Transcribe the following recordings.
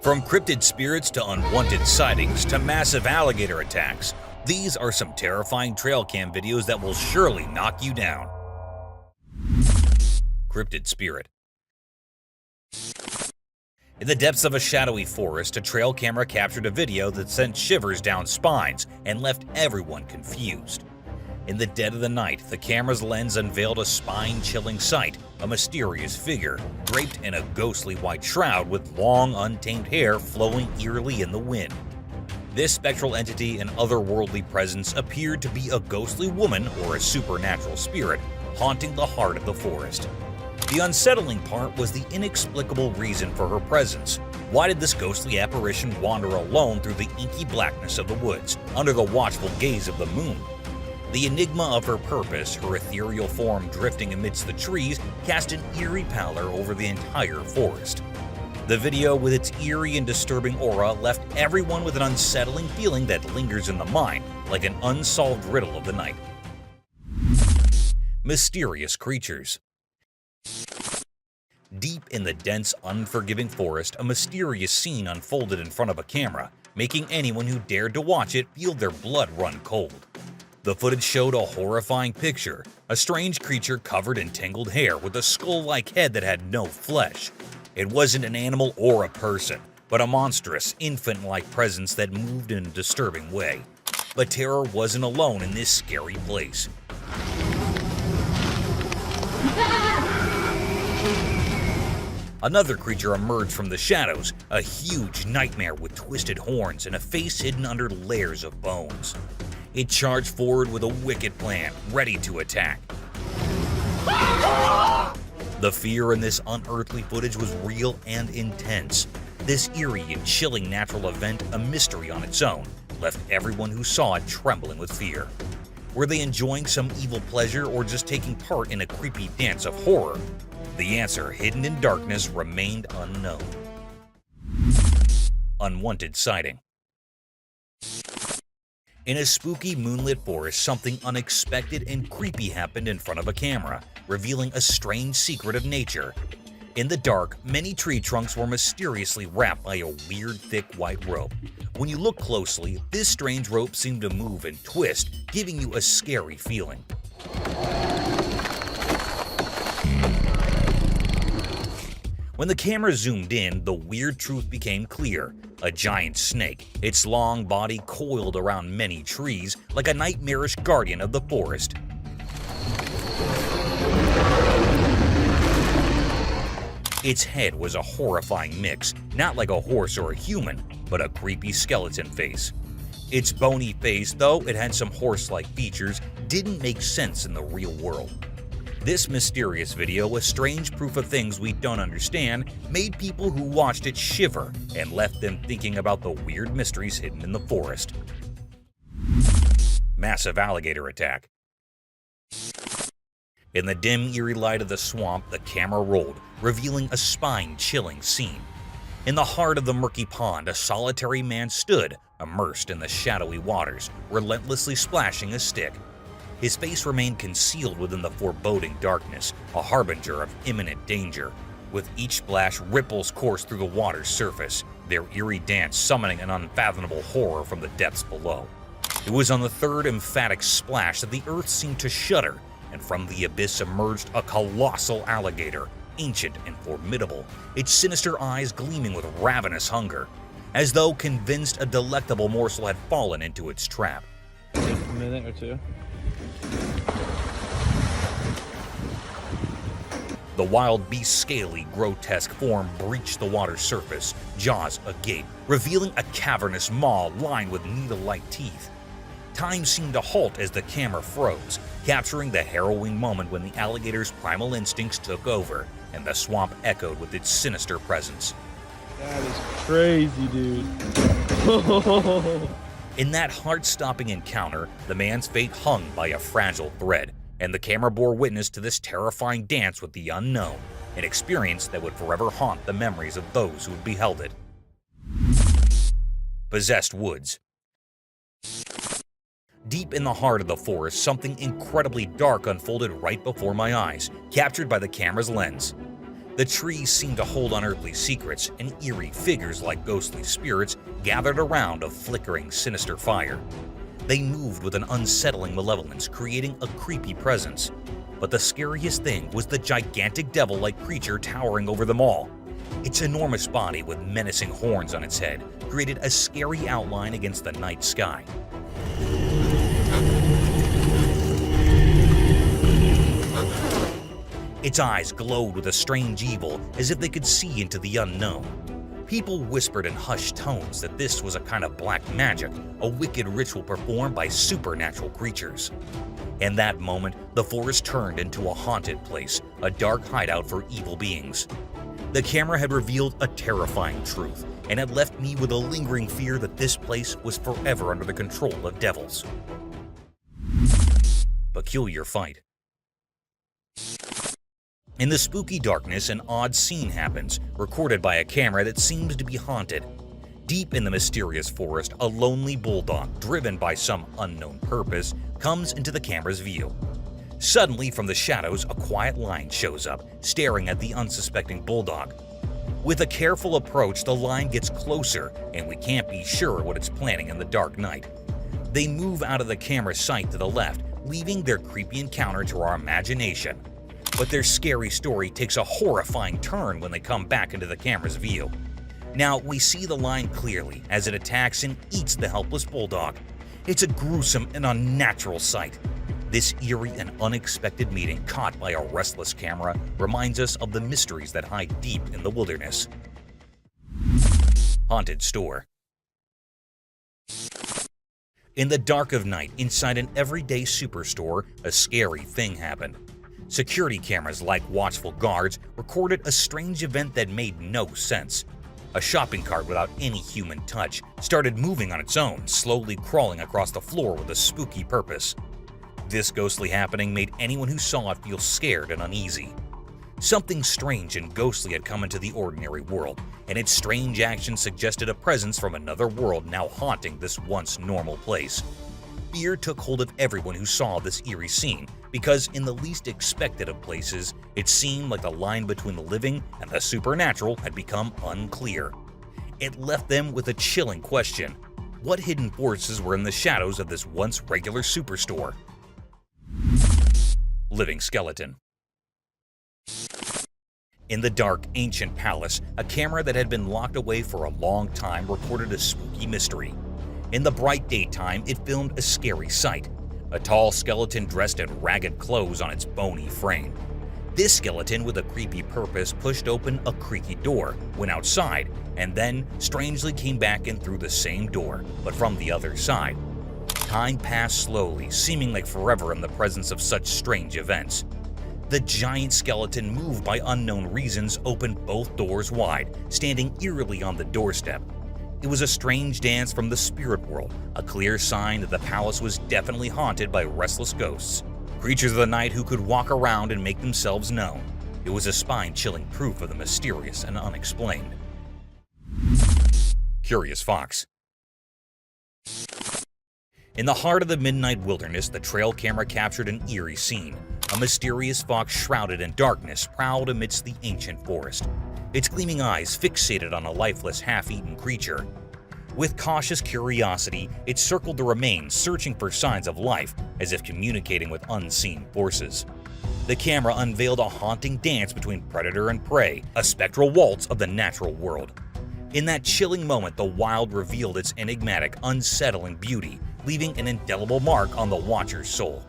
From cryptid spirits to unwanted sightings to massive alligator attacks, these are some terrifying trail cam videos that will surely knock you down. Cryptid spirit. In the depths of a shadowy forest, a trail camera captured a video that sent shivers down spines and left everyone confused. In the dead of the night, the camera's lens unveiled a spine-chilling sight, a mysterious figure, draped in a ghostly white shroud with long, untamed hair flowing eerily in the wind. This spectral entity and otherworldly presence appeared to be a ghostly woman or a supernatural spirit haunting the heart of the forest. The unsettling part was the inexplicable reason for her presence. Why did this ghostly apparition wander alone through the inky blackness of the woods, under the watchful gaze of the moon? The enigma of her purpose, her ethereal form drifting amidst the trees, cast an eerie pallor over the entire forest. The video, with its eerie and disturbing aura, left everyone with an unsettling feeling that lingers in the mind, like an unsolved riddle of the night. Mysterious creatures. Deep in the dense, unforgiving forest, a mysterious scene unfolded in front of a camera, making anyone who dared to watch it feel their blood run cold. The footage showed a horrifying picture, a strange creature covered in tangled hair with a skull-like head that had no flesh. It wasn't an animal or a person, but a monstrous, infant-like presence that moved in a disturbing way. But terror wasn't alone in this scary place. Another creature emerged from the shadows, a huge nightmare with twisted horns and a face hidden under layers of bones. It charged forward with a wicked plan, ready to attack. The fear in this unearthly footage was real and intense. This eerie and chilling natural event, a mystery on its own, left everyone who saw it trembling with fear. Were they enjoying some evil pleasure or just taking part in a creepy dance of horror? The answer, hidden in darkness, remained unknown. Unwanted sighting. In a spooky moonlit forest, something unexpected and creepy happened in front of a camera, revealing a strange secret of nature. In the dark, many tree trunks were mysteriously wrapped by a weird, thick white rope. When you look closely, this strange rope seemed to move and twist, giving you a scary feeling. When the camera zoomed in, the weird truth became clear. A giant snake, its long body coiled around many trees like a nightmarish guardian of the forest. Its head was a horrifying mix, not like a horse or a human, but a creepy skeleton face. Its bony face, though it had some horse-like features, didn't make sense in the real world. This mysterious video, a strange proof of things we don't understand, made people who watched it shiver and left them thinking about the weird mysteries hidden in the forest. Massive alligator attack. In the dim, eerie light of the swamp, the camera rolled, revealing a spine-chilling scene. In the heart of the murky pond, a solitary man stood, immersed in the shadowy waters, relentlessly splashing a stick. His face remained concealed within the foreboding darkness, a harbinger of imminent danger. With each splash, ripples coursed through the water's surface, their eerie dance summoning an unfathomable horror from the depths below. It was on the third emphatic splash that the earth seemed to shudder, and from the abyss emerged a colossal alligator, ancient and formidable, its sinister eyes gleaming with ravenous hunger, as though convinced a delectable morsel had fallen into its trap. Take a minute or two. The wild beast's scaly, grotesque form breached the water's surface, jaws agape, revealing a cavernous maw lined with needle-like teeth. Time seemed to halt as the camera froze, capturing the harrowing moment when the alligator's primal instincts took over, and the swamp echoed with its sinister presence. That is crazy, dude. In that heart-stopping encounter, the man's fate hung by a fragile thread, and the camera bore witness to this terrifying dance with the unknown, an experience that would forever haunt the memories of those who had beheld it. Possessed woods. Deep in the heart of the forest, something incredibly dark unfolded right before my eyes, captured by the camera's lens. The trees seemed to hold unearthly secrets, and eerie figures like ghostly spirits gathered around a flickering, sinister fire. They moved with an unsettling malevolence, creating a creepy presence. But the scariest thing was the gigantic devil-like creature towering over them all. Its enormous body with menacing horns on its head created a scary outline against the night sky. Its eyes glowed with a strange evil, as if they could see into the unknown. People whispered in hushed tones that this was a kind of black magic, a wicked ritual performed by supernatural creatures. In that moment, the forest turned into a haunted place, a dark hideout for evil beings. The camera had revealed a terrifying truth, and had left me with a lingering fear that this place was forever under the control of devils. Peculiar fight. In the spooky darkness, an odd scene happens, recorded by a camera that seems to be haunted. Deep in the mysterious forest, a lonely bulldog, driven by some unknown purpose, comes into the camera's view. Suddenly, from the shadows, a quiet lion shows up, staring at the unsuspecting bulldog. With a careful approach, the lion gets closer, and we can't be sure what it's planning in the dark night. They move out of the camera's sight to the left, leaving their creepy encounter to our imagination. But their scary story takes a horrifying turn when they come back into the camera's view. Now, we see the lion clearly as it attacks and eats the helpless bulldog. It's a gruesome and unnatural sight. This eerie and unexpected meeting, caught by a restless camera, reminds us of the mysteries that hide deep in the wilderness. Haunted store. In the dark of night, inside an everyday superstore, a scary thing happened. Security cameras, like watchful guards, recorded a strange event that made no sense. A shopping cart without any human touch started moving on its own, slowly crawling across the floor with a spooky purpose. This ghostly happening made anyone who saw it feel scared and uneasy. Something strange and ghostly had come into the ordinary world, and its strange actions suggested a presence from another world now haunting this once normal place. Fear took hold of everyone who saw this eerie scene, because in the least expected of places, it seemed like the line between the living and the supernatural had become unclear. It left them with a chilling question: what hidden forces were in the shadows of this once regular superstore? Living skeleton. In the dark, ancient palace, a camera that had been locked away for a long time recorded a spooky mystery. In the bright daytime, it filmed a scary sight: a tall skeleton dressed in ragged clothes on its bony frame. This skeleton, with a creepy purpose, pushed open a creaky door, went outside, and then strangely came back in through the same door, but from the other side. Time passed slowly, seeming like forever in the presence of such strange events. The giant skeleton, moved by unknown reasons, opened both doors wide, standing eerily on the doorstep. It was a strange dance from the spirit world, a clear sign that the palace was definitely haunted by restless ghosts, creatures of the night who could walk around and make themselves known. It was a spine-chilling proof of the mysterious and unexplained. Curious fox. In the heart of the midnight wilderness, the trail camera captured an eerie scene. A mysterious fox shrouded in darkness prowled amidst the ancient forest, its gleaming eyes fixated on a lifeless, half-eaten creature. With cautious curiosity, it circled the remains, searching for signs of life, as if communicating with unseen forces. The camera unveiled a haunting dance between predator and prey, a spectral waltz of the natural world. In that chilling moment, the wild revealed its enigmatic, unsettling beauty, leaving an indelible mark on the watcher's soul.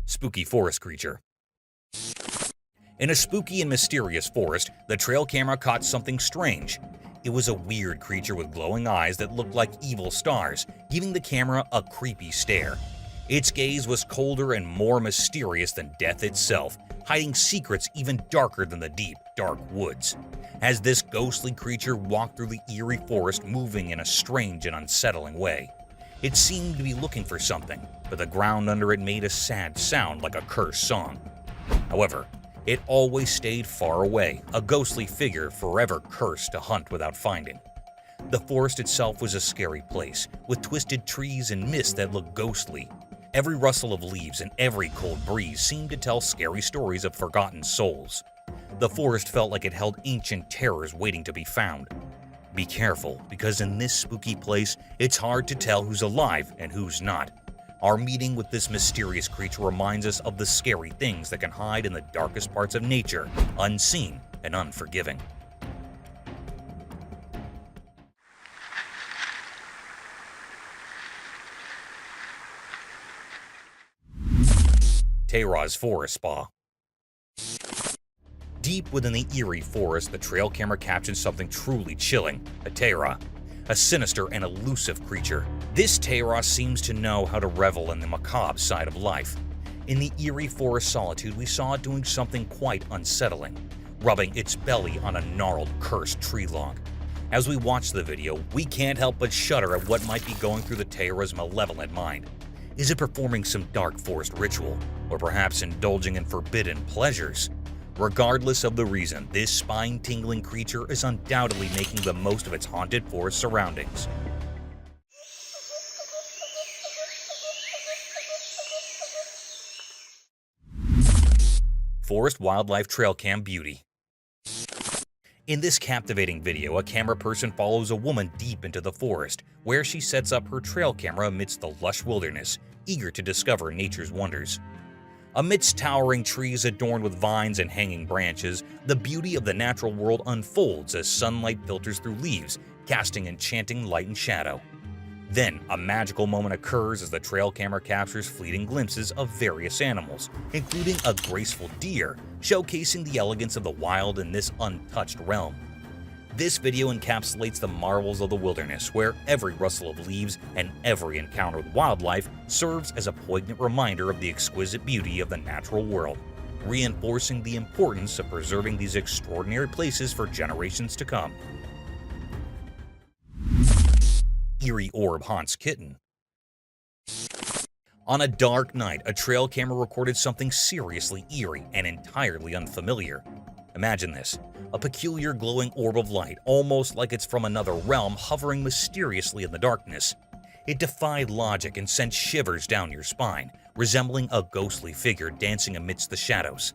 Spooky forest creature. In a spooky and mysterious forest, the trail camera caught something strange. It was a weird creature with glowing eyes that looked like evil stars, giving the camera a creepy stare. Its gaze was colder and more mysterious than death itself, hiding secrets even darker than the deep, dark woods. As this ghostly creature walked through the eerie forest, moving in a strange and unsettling way. It seemed to be looking for something, but the ground under it made a sad sound like a cursed song. However, it always stayed far away, a ghostly figure forever cursed to hunt without finding. The forest itself was a scary place, with twisted trees and mist that looked ghostly. Every rustle of leaves and every cold breeze seemed to tell scary stories of forgotten souls. The forest felt like it held ancient terrors waiting to be found. Be careful, because in this spooky place, it's hard to tell who's alive and who's not. Our meeting with this mysterious creature reminds us of the scary things that can hide in the darkest parts of nature, unseen and unforgiving. Tehra's Forest Spa. Deep within the eerie forest, the trail camera captured something truly chilling: a Tehra, a sinister and elusive creature. This Tehra seems to know how to revel in the macabre side of life. In the eerie forest solitude, we saw it doing something quite unsettling, rubbing its belly on a gnarled, cursed tree log. As we watch the video, we can't help but shudder at what might be going through the Tehra's malevolent mind. Is it performing some dark forest ritual, or perhaps indulging in forbidden pleasures? Regardless of the reason, this spine-tingling creature is undoubtedly making the most of its haunted forest surroundings. Forest Wildlife Trail Cam Beauty. In this captivating video, a camera person follows a woman deep into the forest, where she sets up her trail camera amidst the lush wilderness, eager to discover nature's wonders. Amidst towering trees adorned with vines and hanging branches, the beauty of the natural world unfolds as sunlight filters through leaves, casting enchanting light and shadow. Then, a magical moment occurs as the trail camera captures fleeting glimpses of various animals, including a graceful deer, showcasing the elegance of the wild in this untouched realm. This video encapsulates the marvels of the wilderness, where every rustle of leaves and every encounter with wildlife serves as a poignant reminder of the exquisite beauty of the natural world, reinforcing the importance of preserving these extraordinary places for generations to come. Eerie orb haunts kitten. On a dark night, a trail camera recorded something seriously eerie and entirely unfamiliar. Imagine this: a peculiar glowing orb of light, almost like it's from another realm, hovering mysteriously in the darkness. It defied logic and sent shivers down your spine, resembling a ghostly figure dancing amidst the shadows.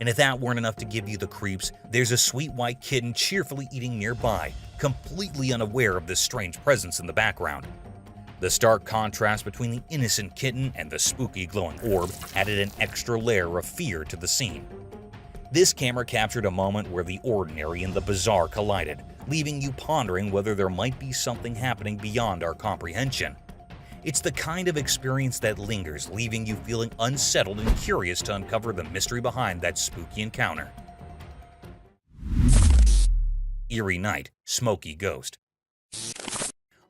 And if that weren't enough to give you the creeps, there's a sweet white kitten cheerfully eating nearby, completely unaware of this strange presence in the background. The stark contrast between the innocent kitten and the spooky glowing orb added an extra layer of fear to the scene. This camera captured a moment where the ordinary and the bizarre collided, leaving you pondering whether there might be something happening beyond our comprehension. It's the kind of experience that lingers, leaving you feeling unsettled and curious to uncover the mystery behind that spooky encounter. Eerie night, smoky ghost.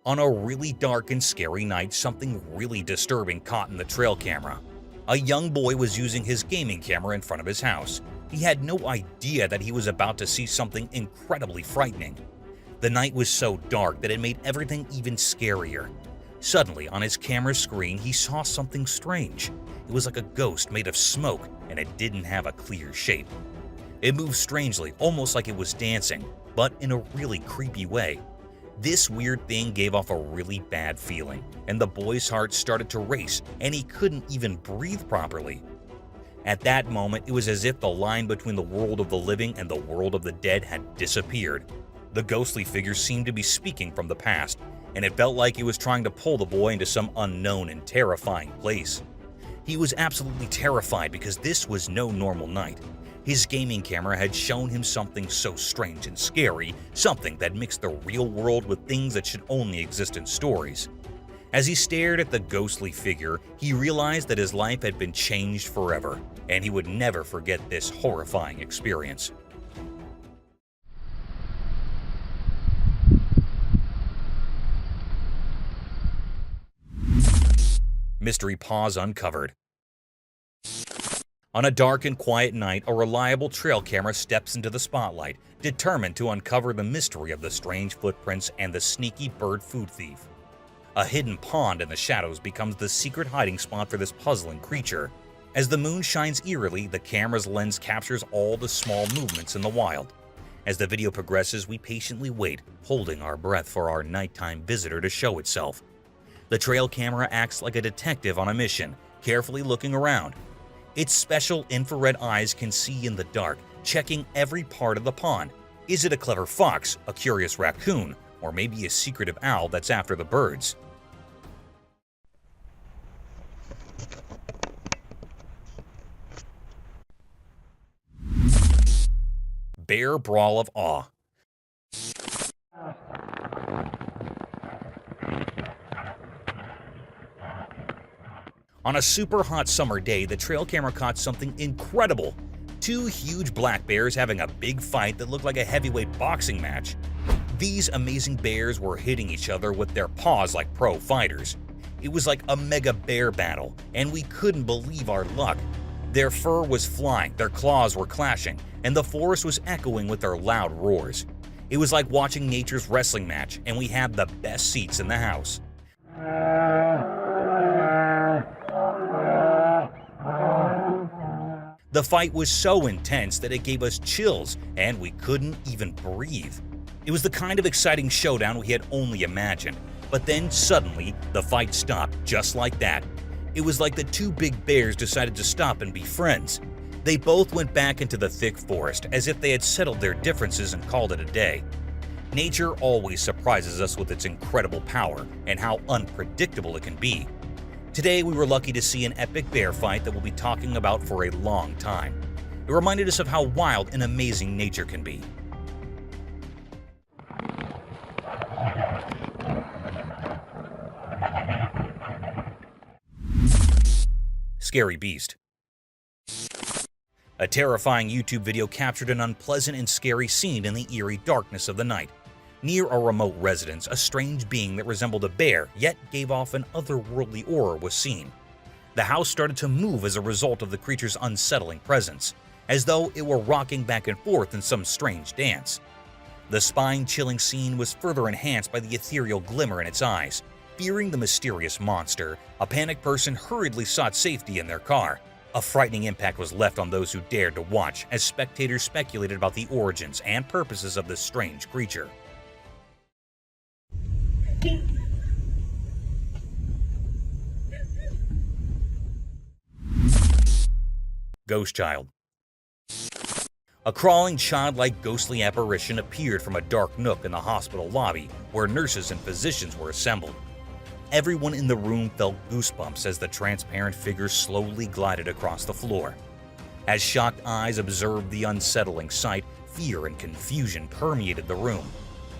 On a really dark and scary night, something really disturbing caught in the trail camera. A young boy was using his gaming camera in front of his house. He had no idea that he was about to see something incredibly frightening. The night was so dark that it made everything even scarier. Suddenly, on his camera screen, he saw something strange. It was like a ghost made of smoke, and it didn't have a clear shape. It moved strangely, almost like it was dancing, but in a really creepy way. This weird thing gave off a really bad feeling, and the boy's heart started to race, and he couldn't even breathe properly. At that moment, it was as if the line between the world of the living and the world of the dead had disappeared. The ghostly figure seemed to be speaking from the past, and it felt like it was trying to pull the boy into some unknown and terrifying place. He was absolutely terrified because this was no normal night. His gaming camera had shown him something so strange and scary, something that mixed the real world with things that should only exist in stories. As he stared at the ghostly figure, he realized that his life had been changed forever, and he would never forget this horrifying experience. Mystery paws uncovered. On a dark and quiet night, a reliable trail camera steps into the spotlight, determined to uncover the mystery of the strange footprints and the sneaky bird food thief. A hidden pond in the shadows becomes the secret hiding spot for this puzzling creature. As the moon shines eerily, the camera's lens captures all the small movements in the wild. As the video progresses, we patiently wait, holding our breath for our nighttime visitor to show itself. The trail camera acts like a detective on a mission, carefully looking around. Its special infrared eyes can see in the dark, checking every part of the pond. Is it a clever fox, a curious raccoon, or maybe a secretive owl that's after the birds? Bear Brawl of Awe. On a super hot summer day, the trail camera caught something incredible. Two huge black bears having a big fight that looked like a heavyweight boxing match. These amazing bears were hitting each other with their paws like pro fighters. It was like a mega bear battle, and we couldn't believe our luck. Their fur was flying, their claws were clashing, and the forest was echoing with their loud roars. It was like watching nature's wrestling match, and we had the best seats in the house. The fight was so intense that it gave us chills, and we couldn't even breathe. It was the kind of exciting showdown we had only imagined. But then suddenly, the fight stopped just like that. It was like the two big bears decided to stop and be friends. They both went back into the thick forest as if they had settled their differences and called it a day. Nature always surprises us with its incredible power and how unpredictable it can be. Today, we were lucky to see an epic bear fight that we'll be talking about for a long time. It reminded us of how wild and amazing nature can be. Scary beast. A terrifying YouTube video captured an unpleasant and scary scene in the eerie darkness of the night. Near a remote residence, a strange being that resembled a bear, yet gave off an otherworldly aura, was seen. The house started to move as a result of the creature's unsettling presence, as though it were rocking back and forth in some strange dance. The spine-chilling scene was further enhanced by the ethereal glimmer in its eyes. Fearing the mysterious monster, a panicked person hurriedly sought safety in their car. A frightening impact was left on those who dared to watch, as spectators speculated about the origins and purposes of this strange creature. Ghost Child. A crawling, childlike, ghostly apparition appeared from a dark nook in the hospital lobby where nurses and physicians were assembled. Everyone in the room felt goosebumps as the transparent figure slowly glided across the floor. As shocked eyes observed the unsettling sight, fear and confusion permeated the room.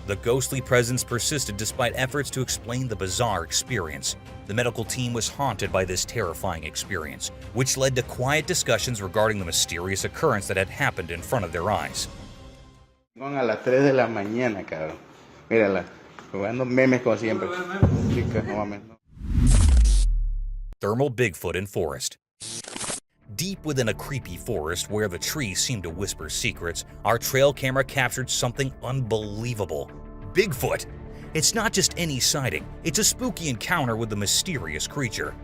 The ghostly presence persisted despite efforts to explain the bizarre experience. The medical team was haunted by this terrifying experience, which led to quiet discussions regarding the mysterious occurrence that had happened in front of their eyes. A las 3 de la mañana, cabrón. Mírala, jugando memes como siempre. Chicas, no mames. Thermal Bigfoot in forest. Deep within a creepy forest where the trees seemed to whisper secrets, our trail camera captured something unbelievable. Bigfoot! It's not just any sighting, it's a spooky encounter with the mysterious creature.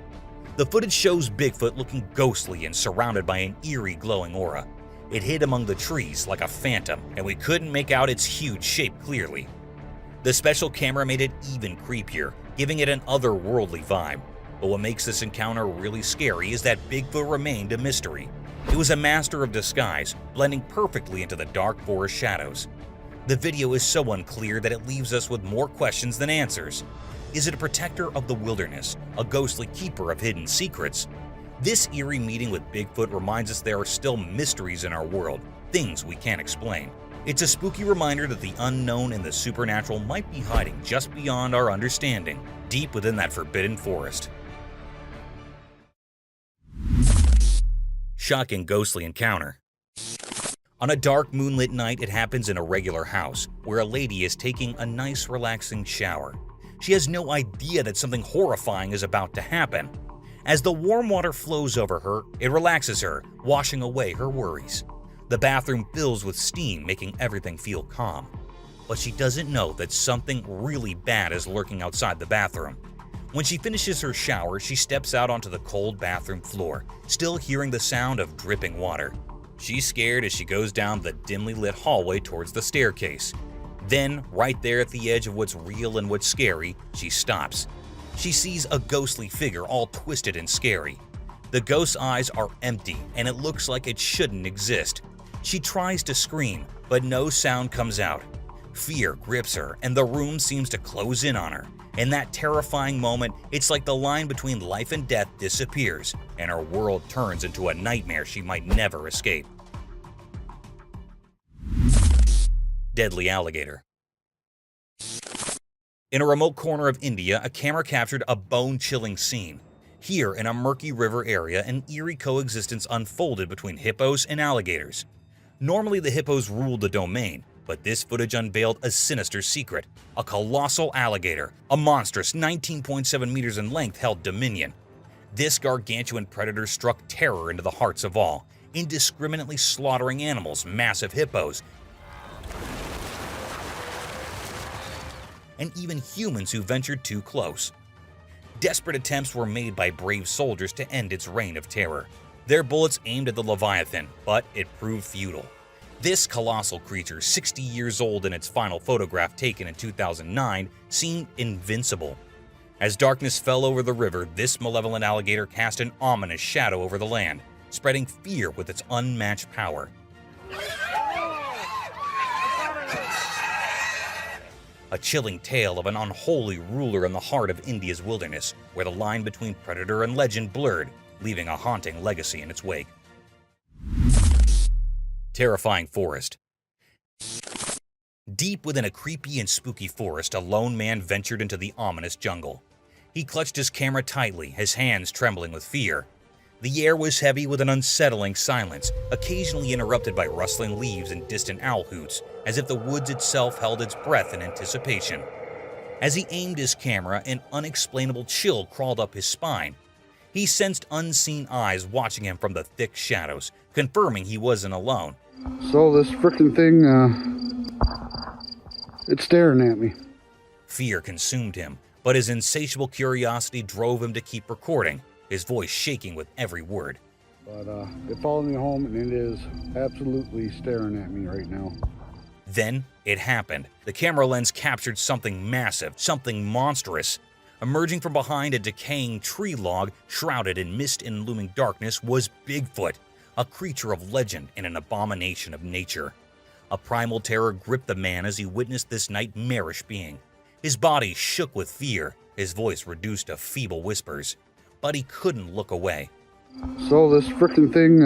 The footage shows Bigfoot looking ghostly and surrounded by an eerie glowing aura. It hid among the trees like a phantom, and we couldn't make out its huge shape clearly. The special camera made it even creepier, giving it an otherworldly vibe. But what makes this encounter really scary is that Bigfoot remained a mystery. It was a master of disguise, blending perfectly into the dark forest shadows. The video is so unclear that it leaves us with more questions than answers. Is it a protector of the wilderness, a ghostly keeper of hidden secrets? This eerie meeting with Bigfoot reminds us there are still mysteries in our world, things we can't explain. It's a spooky reminder that the unknown and the supernatural might be hiding just beyond our understanding, deep within that forbidden forest. Shocking ghostly encounter. On a dark moonlit night, it happens in a regular house, where a lady is taking a nice relaxing shower. She has no idea that something horrifying is about to happen. As the warm water flows over her, it relaxes her, washing away her worries. The bathroom fills with steam, making everything feel calm. But she doesn't know that something really bad is lurking outside the bathroom. When she finishes her shower, she steps out onto the cold bathroom floor, still hearing the sound of dripping water. She's scared as she goes down the dimly lit hallway towards the staircase. Then, right there at the edge of what's real and what's scary, she stops. She sees a ghostly figure all twisted and scary. The ghost's eyes are empty and it looks like it shouldn't exist. She tries to scream, but no sound comes out. Fear grips her and the room seems to close in on her. In that terrifying moment, it's like the line between life and death disappears and her world turns into a nightmare she might never escape. Deadly alligator. In a remote corner of India, a camera captured a bone-chilling scene. Here, in a murky river area, an eerie coexistence unfolded between hippos and alligators. Normally, the hippos ruled the domain, but this footage unveiled a sinister secret. A colossal alligator, a monstrous 19.7 meters in length, held dominion. This gargantuan predator struck terror into the hearts of all, indiscriminately slaughtering animals, massive hippos, and even humans who ventured too close. Desperate attempts were made by brave soldiers to end its reign of terror. Their bullets aimed at the Leviathan, but it proved futile. This colossal creature, 60 years old in its final photograph taken in 2009, seemed invincible. As darkness fell over the river, this malevolent alligator cast an ominous shadow over the land, spreading fear with its unmatched power. A chilling tale of an unholy ruler in the heart of India's wilderness, where the line between predator and legend blurred, leaving a haunting legacy in its wake. Terrifying forest. Deep within a creepy and spooky forest, a lone man ventured into the ominous jungle. He clutched his camera tightly, his hands trembling with fear. The air was heavy with an unsettling silence, occasionally interrupted by rustling leaves and distant owl hoots, as if the woods itself held its breath in anticipation. As he aimed his camera, an unexplainable chill crawled up his spine. He sensed unseen eyes watching him from the thick shadows, confirming he wasn't alone. So this frickin' thing, it's staring at me. Fear consumed him, but his insatiable curiosity drove him to keep recording, his voice shaking with every word. But it followed me home and it is absolutely staring at me right now. Then it happened. The camera lens captured something massive, something monstrous. Emerging from behind a decaying tree log, shrouded in mist and looming darkness, was Bigfoot, a creature of legend and an abomination of nature. A primal terror gripped the man as he witnessed this nightmarish being. His body shook with fear, his voice reduced to feeble whispers, but he couldn't look away. So this frickin' thing,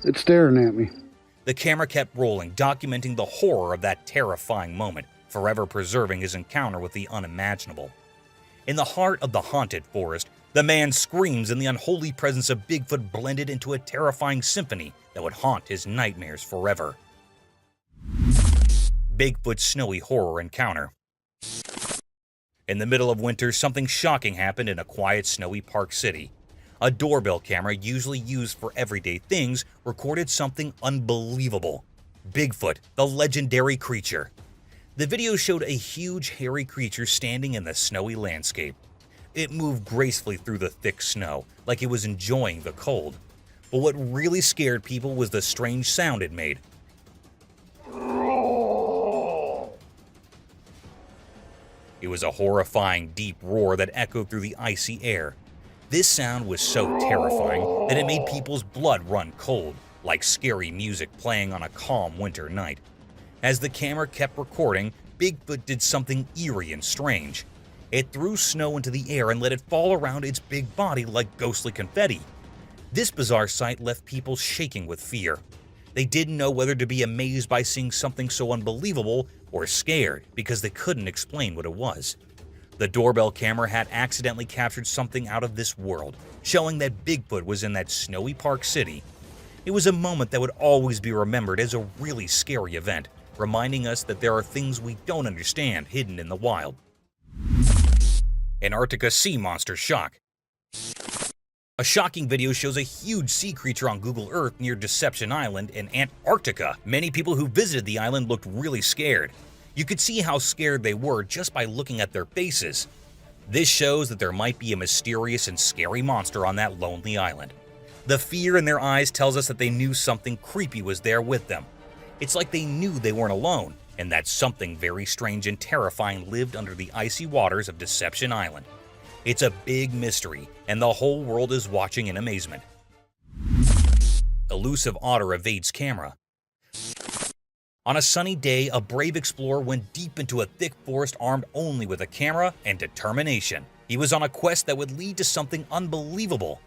it's staring at me. The camera kept rolling, documenting the horror of that terrifying moment, forever preserving his encounter with the unimaginable. In the heart of the haunted forest, the man's screams and the unholy presence of Bigfoot blended into a terrifying symphony that would haunt his nightmares forever. Bigfoot's snowy horror encounter. In the middle of winter, something shocking happened in a quiet, snowy Park City. A doorbell camera, usually used for everyday things, recorded something unbelievable. Bigfoot, the legendary creature. The video showed a huge, hairy creature standing in the snowy landscape. It moved gracefully through the thick snow, like it was enjoying the cold. But what really scared people was the strange sound it made. It was a horrifying, deep roar that echoed through the icy air. This sound was so terrifying that it made people's blood run cold, like scary music playing on a calm winter night. As the camera kept recording, Bigfoot did something eerie and strange. It threw snow into the air and let it fall around its big body like ghostly confetti. This bizarre sight left people shaking with fear. They didn't know whether to be amazed by seeing something so unbelievable or scared because they couldn't explain what it was. The doorbell camera had accidentally captured something out of this world, showing that Bigfoot was in that snowy Park City. It was a moment that would always be remembered as a really scary event, reminding us that there are things we don't understand hidden in the wild. Antarctica sea monster shock. A shocking video shows a huge sea creature on Google Earth near Deception Island in Antarctica. Many people who visited the island looked really scared. You could see how scared they were just by looking at their faces. This shows that there might be a mysterious and scary monster on that lonely island. The fear in their eyes tells us that they knew something creepy was there with them. It's like they knew they weren't alone, and that something very strange and terrifying lived under the icy waters of Deception Island. It's a big mystery, and the whole world is watching in amazement. Elusive otter evades camera. On a sunny day, a brave explorer went deep into a thick forest armed only with a camera and determination. He was on a quest that would lead to something unbelievable.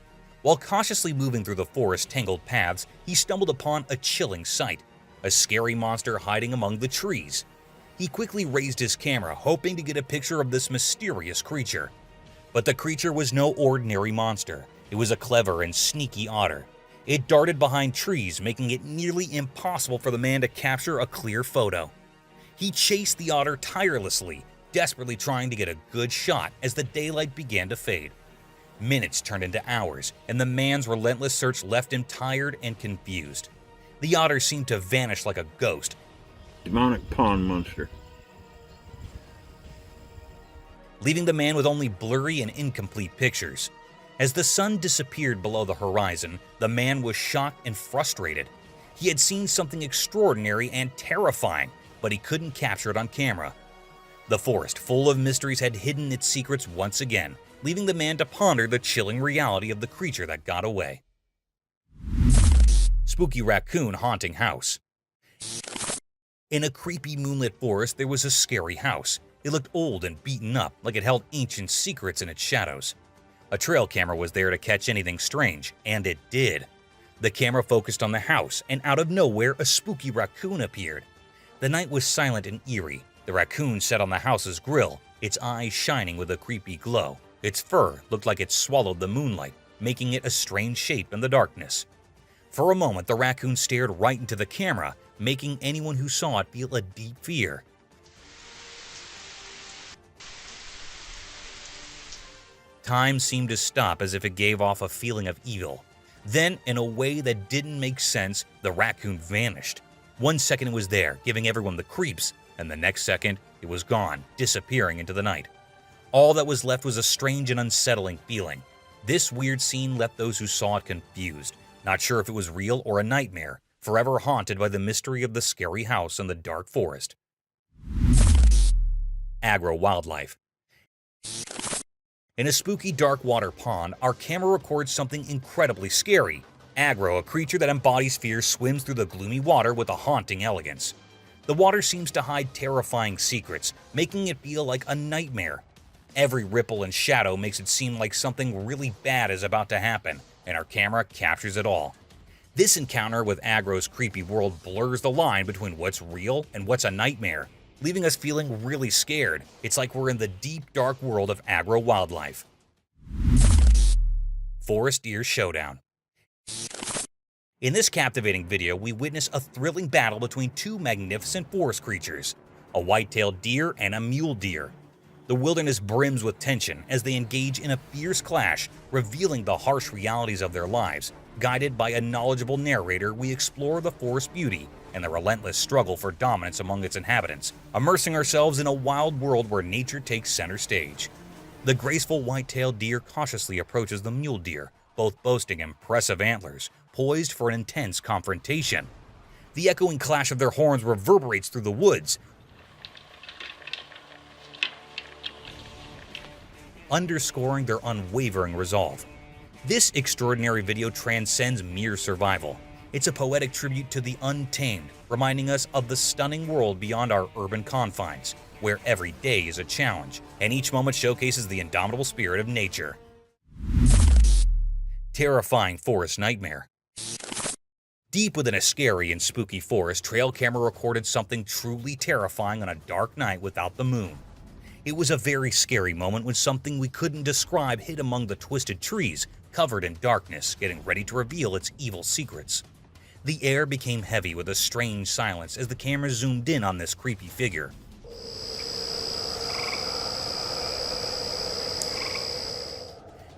While cautiously moving through the forest's tangled paths, he stumbled upon a chilling sight: a scary monster hiding among the trees. He quickly raised his camera, hoping to get a picture of this mysterious creature. But the creature was no ordinary monster. It was a clever and sneaky otter. It darted behind trees, making it nearly impossible for the man to capture a clear photo. He chased the otter tirelessly, desperately trying to get a good shot as the daylight began to fade. Minutes turned into hours, and the man's relentless search left him tired and confused. The otter seemed to vanish like a ghost. Demonic pond monster. Leaving the man with only blurry and incomplete pictures. As the sun disappeared below the horizon, the man was shocked and frustrated. He had seen something extraordinary and terrifying, but he couldn't capture it on camera. The forest, full of mysteries, had hidden its secrets once again, leaving the man to ponder the chilling reality of the creature that got away. Spooky raccoon haunting house. In a creepy moonlit forest, there was a scary house. It looked old and beaten up, like it held ancient secrets in its shadows. A trail camera was there to catch anything strange, and it did. The camera focused on the house, and out of nowhere, a spooky raccoon appeared. The night was silent and eerie. The raccoon sat on the house's grill, its eyes shining with a creepy glow. Its fur looked like it swallowed the moonlight, making it a strange shape in the darkness. For a moment, the raccoon stared right into the camera, making anyone who saw it feel a deep fear. Time seemed to stop as if it gave off a feeling of evil. Then, in a way that didn't make sense, the raccoon vanished. 1 second it was there, giving everyone the creeps, and the next second it was gone, disappearing into the night. All that was left was a strange and unsettling feeling. This weird scene left those who saw it confused, not sure if it was real or a nightmare, forever haunted by the mystery of the scary house in the dark forest. Agro-wildlife. In a spooky dark water pond, our camera records something incredibly scary. Agro, a creature that embodies fear, swims through the gloomy water with a haunting elegance. The water seems to hide terrifying secrets, making it feel like a nightmare. Every ripple and shadow makes it seem like something really bad is about to happen, and our camera captures it all. This encounter with Agro's creepy world blurs the line between what's real and what's a nightmare, leaving us feeling really scared. It's like we're in the deep, dark world of agro-wildlife. Forest Deer Showdown. In this captivating video, we witness a thrilling battle between two magnificent forest creatures, a white-tailed deer and a mule deer. The wilderness brims with tension as they engage in a fierce clash, revealing the harsh realities of their lives. Guided by a knowledgeable narrator, we explore the forest beauty and the relentless struggle for dominance among its inhabitants, immersing ourselves in a wild world where nature takes center stage. The graceful white-tailed deer cautiously approaches the mule deer, both boasting impressive antlers, poised for an intense confrontation. The echoing clash of their horns reverberates through the woods, underscoring their unwavering resolve. This extraordinary video transcends mere survival. It's a poetic tribute to the untamed, reminding us of the stunning world beyond our urban confines, where every day is a challenge, and each moment showcases the indomitable spirit of nature. Terrifying forest nightmare. Deep within a scary and spooky forest, trail camera recorded something truly terrifying on a dark night without the moon. It was a very scary moment when something we couldn't describe hid among the twisted trees, covered in darkness, getting ready to reveal its evil secrets. The air became heavy with a strange silence as the camera zoomed in on this creepy figure.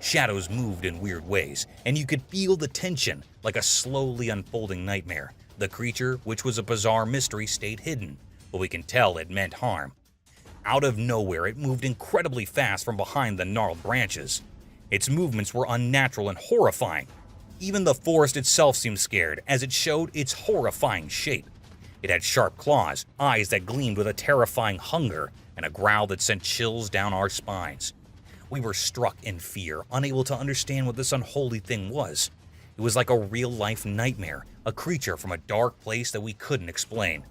Shadows moved in weird ways, and you could feel the tension like a slowly unfolding nightmare. The creature, which was a bizarre mystery, stayed hidden, but we can tell it meant harm. Out of nowhere, it moved incredibly fast from behind the gnarled branches. Its movements were unnatural and horrifying. Even the forest itself seemed scared as it showed its horrifying shape. It had sharp claws, eyes that gleamed with a terrifying hunger, and a growl that sent chills down our spines. We were struck in fear, unable to understand what this unholy thing was. It was like a real-life nightmare, a creature from a dark place that we couldn't explain.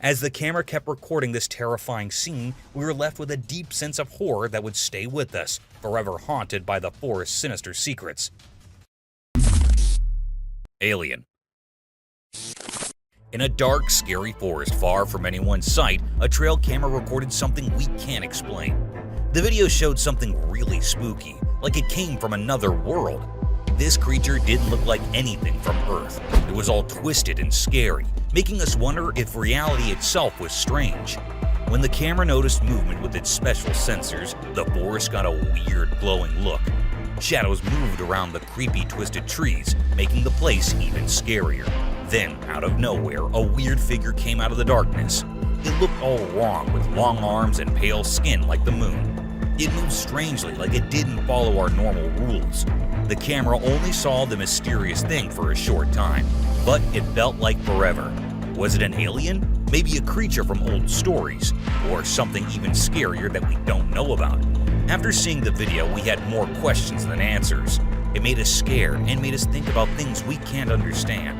As the camera kept recording this terrifying scene, we were left with a deep sense of horror that would stay with us, forever haunted by the forest's sinister secrets. Alien. In a dark, scary forest far from anyone's sight, a trail camera recorded something we can't explain. The video showed something really spooky, like it came from another world. This creature didn't look like anything from Earth. It was all twisted and scary, making us wonder if reality itself was strange. When the camera noticed movement with its special sensors, the forest got a weird glowing look. Shadows moved around the creepy twisted trees, making the place even scarier. Then, out of nowhere, a weird figure came out of the darkness. It looked all wrong, with long arms and pale skin like the moon. It moved strangely, like it didn't follow our normal rules. The camera only saw the mysterious thing for a short time, but it felt like forever. Was it an alien? Maybe a creature from old stories? Or something even scarier that we don't know about? After seeing the video, we had more questions than answers. It made us scared and made us think about things we can't understand.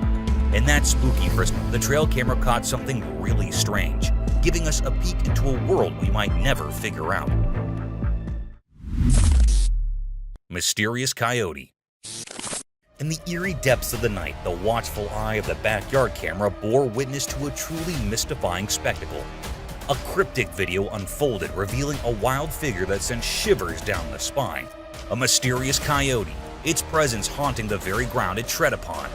In that spooky first, the trail camera caught something really strange, giving us a peek into a world we might never figure out. Mysterious coyote. In the eerie depths of the night, the watchful eye of the backyard camera bore witness to a truly mystifying spectacle. A cryptic video unfolded, revealing a wild figure that sent shivers down the spine. A mysterious coyote, its presence haunting the very ground it tread upon.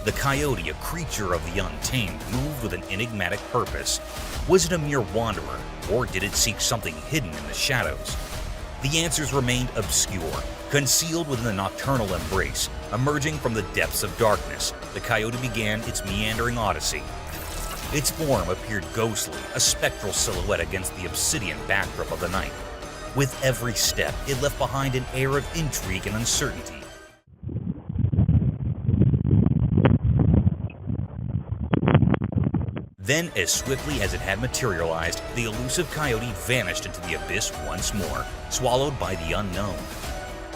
The coyote, a creature of the untamed, moved with an enigmatic purpose. Was it a mere wanderer, or did it seek something hidden in the shadows? The answers remained obscure. Concealed within the nocturnal embrace, emerging from the depths of darkness, the coyote began its meandering odyssey. Its form appeared ghostly, a spectral silhouette against the obsidian backdrop of the night. With every step, it left behind an air of intrigue and uncertainty. Then, as swiftly as it had materialized, the elusive coyote vanished into the abyss once more, swallowed by the unknown.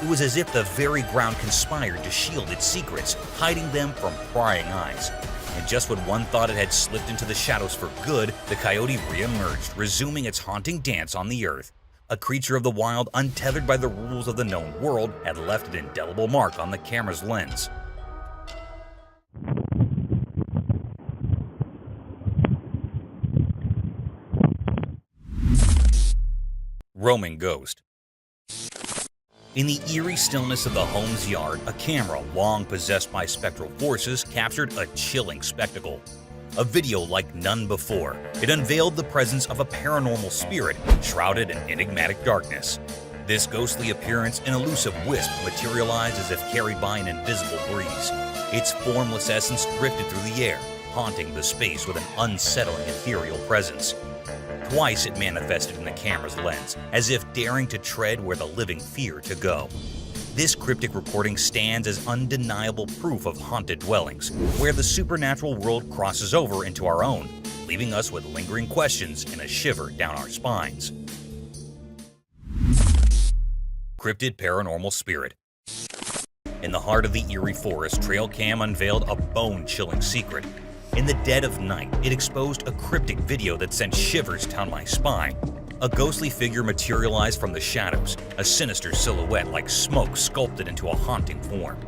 It was as if the very ground conspired to shield its secrets, hiding them from prying eyes. And just when one thought it had slipped into the shadows for good, the coyote re-emerged, resuming its haunting dance on the earth. A creature of the wild, untethered by the rules of the known world, had left an indelible mark on the camera's lens. Roaming ghost. In the eerie stillness of the home's yard, a camera, long possessed by spectral forces, captured a chilling spectacle. A video like none before, it unveiled the presence of a paranormal spirit shrouded in enigmatic darkness. This ghostly appearance, an elusive wisp, materialized as if carried by an invisible breeze. Its formless essence drifted through the air, haunting the space with an unsettling ethereal presence. Twice it manifested in the camera's lens, as if daring to tread where the living fear to go. This cryptic recording stands as undeniable proof of haunted dwellings, where the supernatural world crosses over into our own, leaving us with lingering questions and a shiver down our spines. Cryptid paranormal spirit. In the heart of the eerie forest, trail cam unveiled a bone-chilling secret. In the dead of night, it exposed a cryptic video that sent shivers down my spine. A ghostly figure materialized from the shadows, a sinister silhouette like smoke sculpted into a haunting form.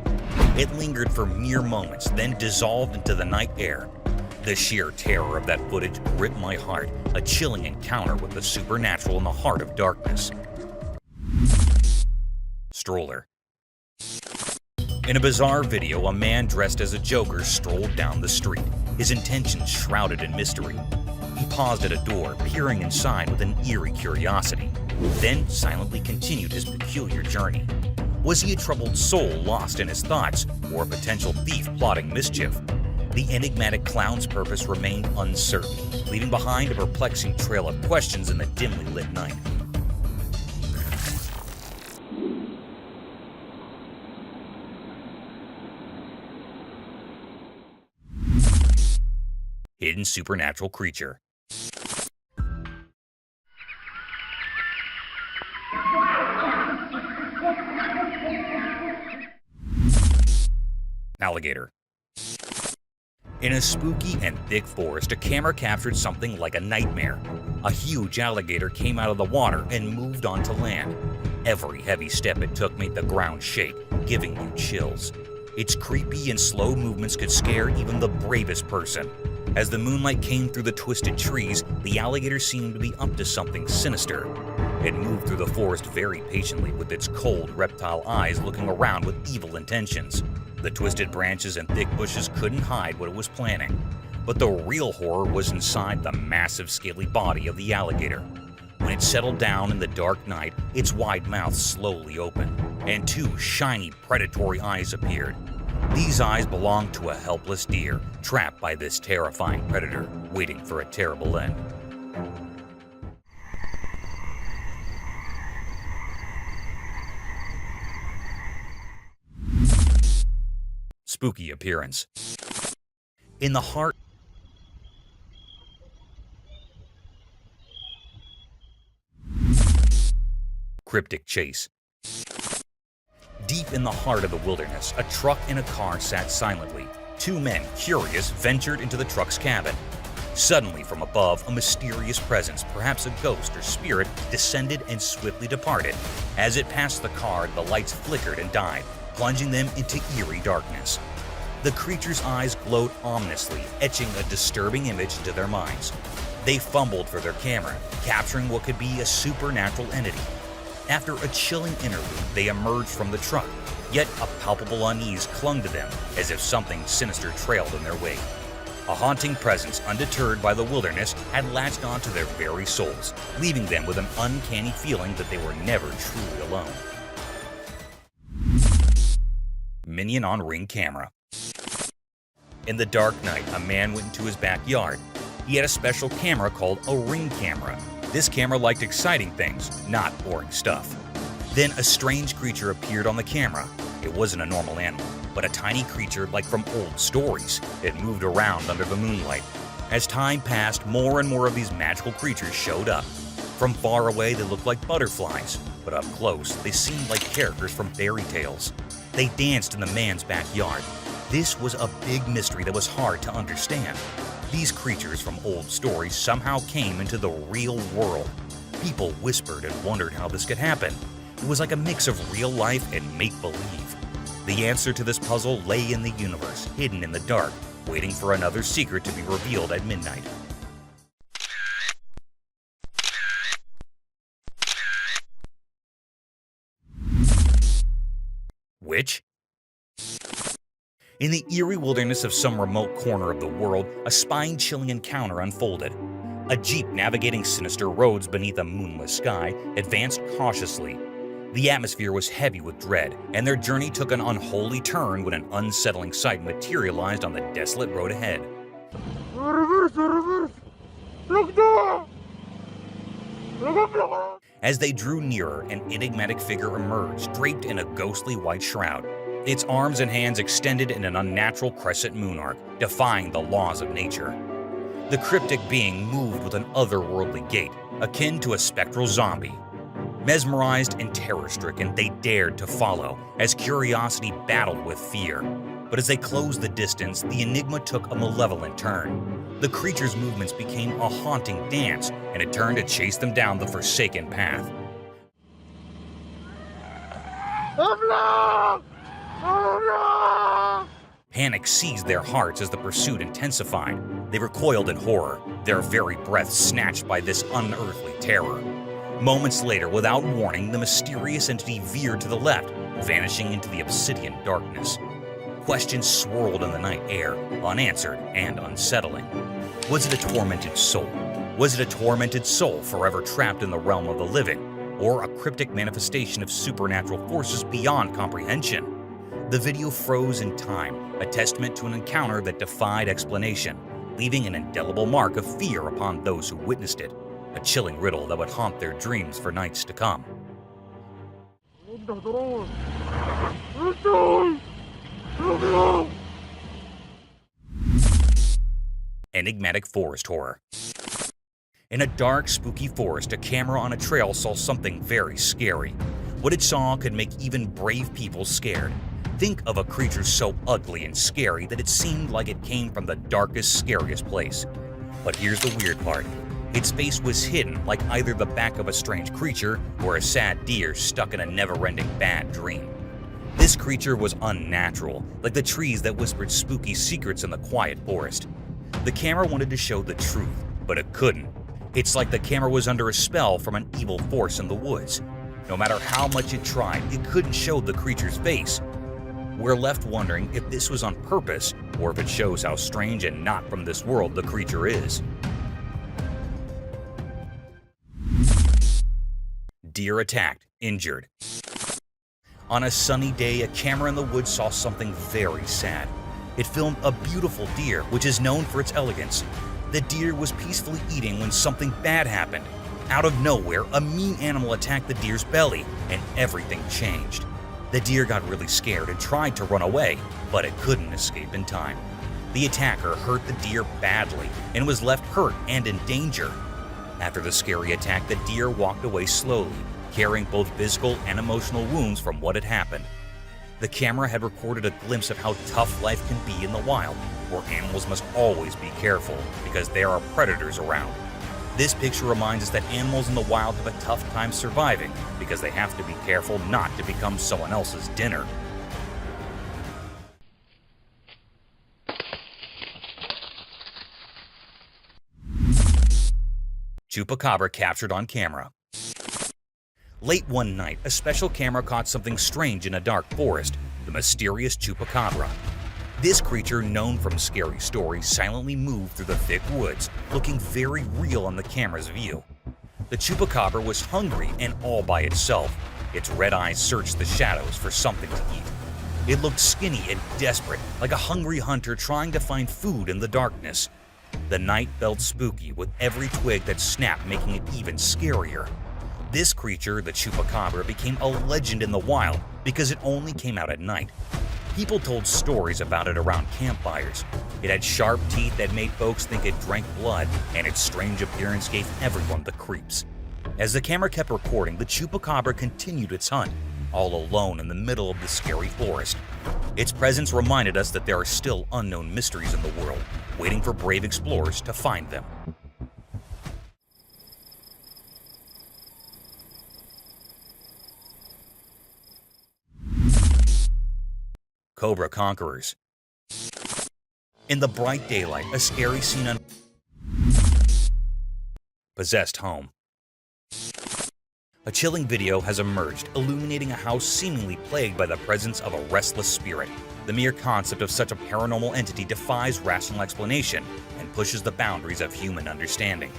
It lingered for mere moments, then dissolved into the night air. The sheer terror of that footage gripped my heart, a chilling encounter with the supernatural in the heart of darkness. Stroller. In a bizarre video, a man dressed as a Joker strolled down the street, his intentions shrouded in mystery. He paused at a door, peering inside with an eerie curiosity, then silently continued his peculiar journey. Was he a troubled soul lost in his thoughts, or a potential thief plotting mischief? The enigmatic clown's purpose remained uncertain, leaving behind a perplexing trail of questions in the dimly lit night. hidden supernatural creature. Alligator. In a spooky and thick forest, a camera captured something like a nightmare. A huge alligator came out of the water and moved onto land. Every heavy step it took made the ground shake, giving you chills. Its creepy and slow movements could scare even the bravest person. As the moonlight came through the twisted trees, the alligator seemed to be up to something sinister. It moved through the forest very patiently, with its cold, reptile eyes looking around with evil intentions. The twisted branches and thick bushes couldn't hide what it was planning. But the real horror was inside the massive, scaly body of the alligator. When it settled down in the dark night, its wide mouth slowly opened, and two shiny, predatory eyes appeared. These eyes belonged to a helpless deer, trapped by this terrifying predator, waiting for a terrible end. Spooky appearance. In the heart cryptic chase. Deep in the heart of the wilderness, a truck and a car sat silently. Two men, curious, ventured into the truck's cabin. Suddenly, from above, a mysterious presence, perhaps a ghost or spirit, descended and swiftly departed. As it passed the car, the lights flickered and died, plunging them into eerie darkness. The creature's eyes glowed ominously, etching a disturbing image into their minds. They fumbled for their camera, capturing what could be a supernatural entity. After a chilling interlude, they emerged from the truck, yet a palpable unease clung to them, as if something sinister trailed in their wake. A haunting presence, undeterred by the wilderness, had latched onto their very souls, leaving them with an uncanny feeling that they were never truly alone. Minion on Ring camera. In the dark night, a man went into his backyard. He had a special camera called a Ring camera. This camera liked exciting things, not boring stuff. Then a strange creature appeared on the camera. It wasn't a normal animal, but a tiny creature like from old stories. It moved around under the moonlight. As time passed, more and more of these magical creatures showed up. From far away, they looked like butterflies, but up close, they seemed like characters from fairy tales. They danced in the man's backyard. This was a big mystery that was hard to understand. These creatures from old stories somehow came into the real world. People whispered and wondered how this could happen. It was like a mix of real life and make-believe. The answer to this puzzle lay in the universe, hidden in the dark, waiting for another secret to be revealed at midnight. Witch? In the eerie wilderness of some remote corner of the world, a spine-chilling encounter unfolded. A jeep navigating sinister roads beneath a moonless sky advanced cautiously. The atmosphere was heavy with dread, and their journey took an unholy turn when an unsettling sight materialized on the desolate road ahead. As they drew nearer, an enigmatic figure emerged, draped in a ghostly white shroud. Its arms and hands extended in an unnatural crescent moon arc, defying the laws of nature. The cryptic being moved with an otherworldly gait, akin to a spectral zombie. Mesmerized and terror-stricken, they dared to follow, as curiosity battled with fear. But as they closed the distance, the enigma took a malevolent turn. The creature's movements became a haunting dance, and it turned to chase them down the forsaken path. Panic seized their hearts as the pursuit intensified. They recoiled in horror, their very breath snatched by this unearthly terror. Moments later, without warning, the mysterious entity veered to the left, vanishing into the obsidian darkness. Questions swirled in the night air, unanswered and unsettling. Was it a tormented soul? Was it a tormented soul forever trapped in the realm of the living? Or a cryptic manifestation of supernatural forces beyond comprehension? The video froze in time, a testament to an encounter that defied explanation, leaving an indelible mark of fear upon those who witnessed it, a chilling riddle that would haunt their dreams for nights to come. enigmatic forest horror. In a dark, spooky forest, a camera on a trail saw something very scary. What it saw could make even brave people scared. Think of a creature so ugly and scary that it seemed like it came from the darkest, scariest place. But here's the weird part. Its face was hidden like either the back of a strange creature or a sad deer stuck in a never-ending bad dream. This creature was unnatural, like the trees that whispered spooky secrets in the quiet forest. The camera wanted to show the truth, but it couldn't. It's like the camera was under a spell from an evil force in the woods. No matter how much it tried, it couldn't show the creature's face. We're left wondering if this was on purpose or if it shows how strange and not from this world the creature is. Deer attacked, injured. On a sunny day, a camera in the woods saw something very sad. It filmed a beautiful deer, which is known for its elegance. The deer was peacefully eating when something bad happened. Out of nowhere, a mean animal attacked the deer's belly, and everything changed. The deer got really scared and tried to run away, but it couldn't escape in time. The attacker hurt the deer badly and was left hurt and in danger. After the scary attack, the deer walked away slowly, carrying both physical and emotional wounds from what had happened. The camera had recorded a glimpse of how tough life can be in the wild, where animals must always be careful because there are predators around. This picture reminds us that animals in the wild have a tough time surviving because they have to be careful not to become someone else's dinner. Chupacabra captured on camera. Late one night, a special camera caught something strange in a dark forest, the mysterious chupacabra. This creature, known from scary stories, silently moved through the thick woods, looking very real on the camera's view. The chupacabra was hungry and all by itself. Its red eyes searched the shadows for something to eat. It looked skinny and desperate, like a hungry hunter trying to find food in the darkness. The night felt spooky, with every twig that snapped making it even scarier. This creature, the chupacabra, became a legend in the wild because it only came out at night. People told stories about it around campfires. It had sharp teeth that made folks think it drank blood, and its strange appearance gave everyone the creeps. As the camera kept recording, the chupacabra continued its hunt, all alone in the middle of the scary forest. Its presence reminded us that there are still unknown mysteries in the world, waiting for brave explorers to find them. Cobra conquerors. In the bright daylight, a scary scene possessed home. A chilling video has emerged, illuminating a house seemingly plagued by the presence of a restless spirit. The mere concept of such a paranormal entity defies rational explanation and pushes the boundaries of human understanding.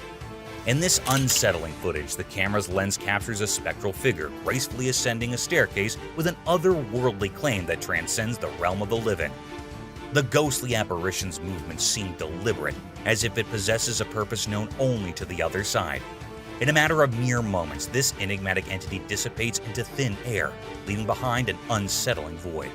In this unsettling footage, the camera's lens captures a spectral figure gracefully ascending a staircase with an otherworldly claim that transcends the realm of the living. The ghostly apparition's movements seem deliberate, as if it possesses a purpose known only to the other side. In a matter of mere moments, this enigmatic entity dissipates into thin air, leaving behind an unsettling void.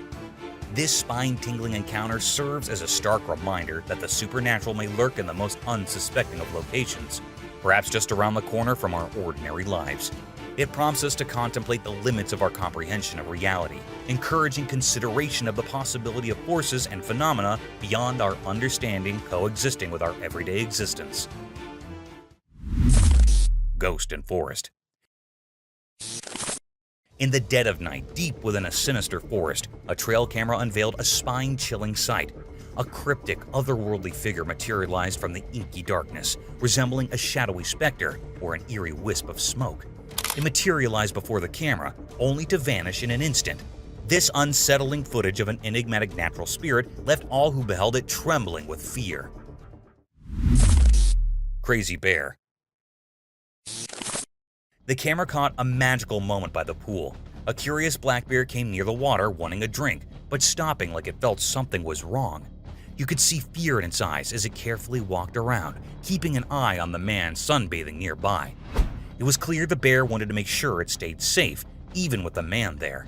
This spine-tingling encounter serves as a stark reminder that the supernatural may lurk in the most unsuspecting of locations, perhaps just around the corner from our ordinary lives. It prompts us to contemplate the limits of our comprehension of reality, encouraging consideration of the possibility of forces and phenomena beyond our understanding coexisting with our everyday existence. Ghost and forest. In the dead of night, deep within a sinister forest, a trail camera unveiled a spine-chilling sight. A cryptic, otherworldly figure materialized from the inky darkness, resembling a shadowy specter or an eerie wisp of smoke. It materialized before the camera, only to vanish in an instant. This unsettling footage of an enigmatic natural spirit left all who beheld it trembling with fear. Crazy bear. The camera caught a magical moment by the pool. A curious black bear came near the water wanting a drink, but stopping like it felt something was wrong. You could see fear in its eyes as it carefully walked around, keeping an eye on the man sunbathing nearby. It was clear the bear wanted to make sure it stayed safe, even with the man there.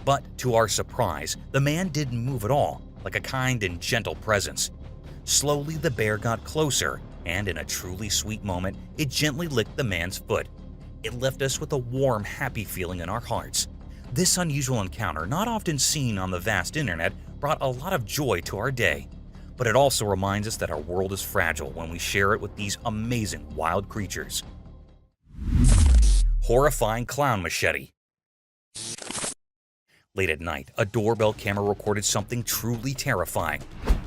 But to our surprise, the man didn't move at all, like a kind and gentle presence. Slowly, the bear got closer, and in a truly sweet moment, it gently licked the man's foot. It left us with a warm, happy feeling in our hearts. This unusual encounter, not often seen on the vast internet, brought a lot of joy to our day. But it also reminds us that our world is fragile when we share it with these amazing wild creatures. Horrifying clown machete. Late at night, a doorbell camera recorded something truly terrifying.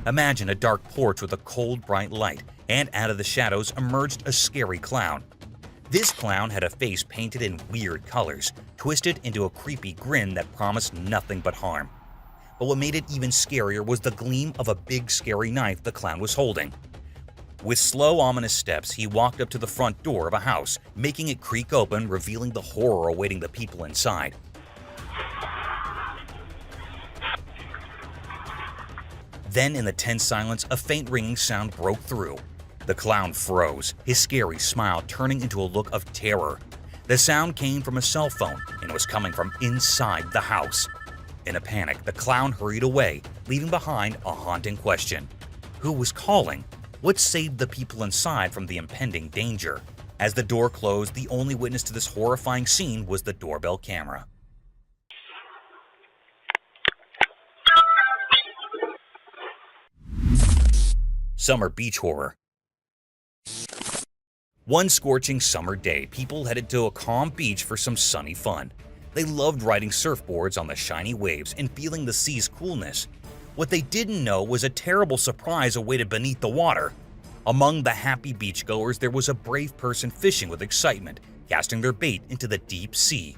Imagine a dark porch with a cold, bright light, and out of the shadows emerged a scary clown. This clown had a face painted in weird colors, twisted into a creepy grin that promised nothing but harm. But what made it even scarier was the gleam of a big, scary knife the clown was holding. With slow, ominous steps, he walked up to the front door of a house, making it creak open, revealing the horror awaiting the people inside. Then, in the tense silence, a faint ringing sound broke through. The clown froze, his scary smile turning into a look of terror. The sound came from a cell phone and was coming from inside the house. In a panic, the clown hurried away, leaving behind a haunting question. Who was calling? What saved the people inside from the impending danger? As the door closed, the only witness to this horrifying scene was the doorbell camera. Summer beach horror. One scorching summer day, people headed to a calm beach for some sunny fun. They loved riding surfboards on the shiny waves and feeling the sea's coolness. What they didn't know was a terrible surprise awaited beneath the water. Among the happy beachgoers, there was a brave person fishing with excitement, casting their bait into the deep sea.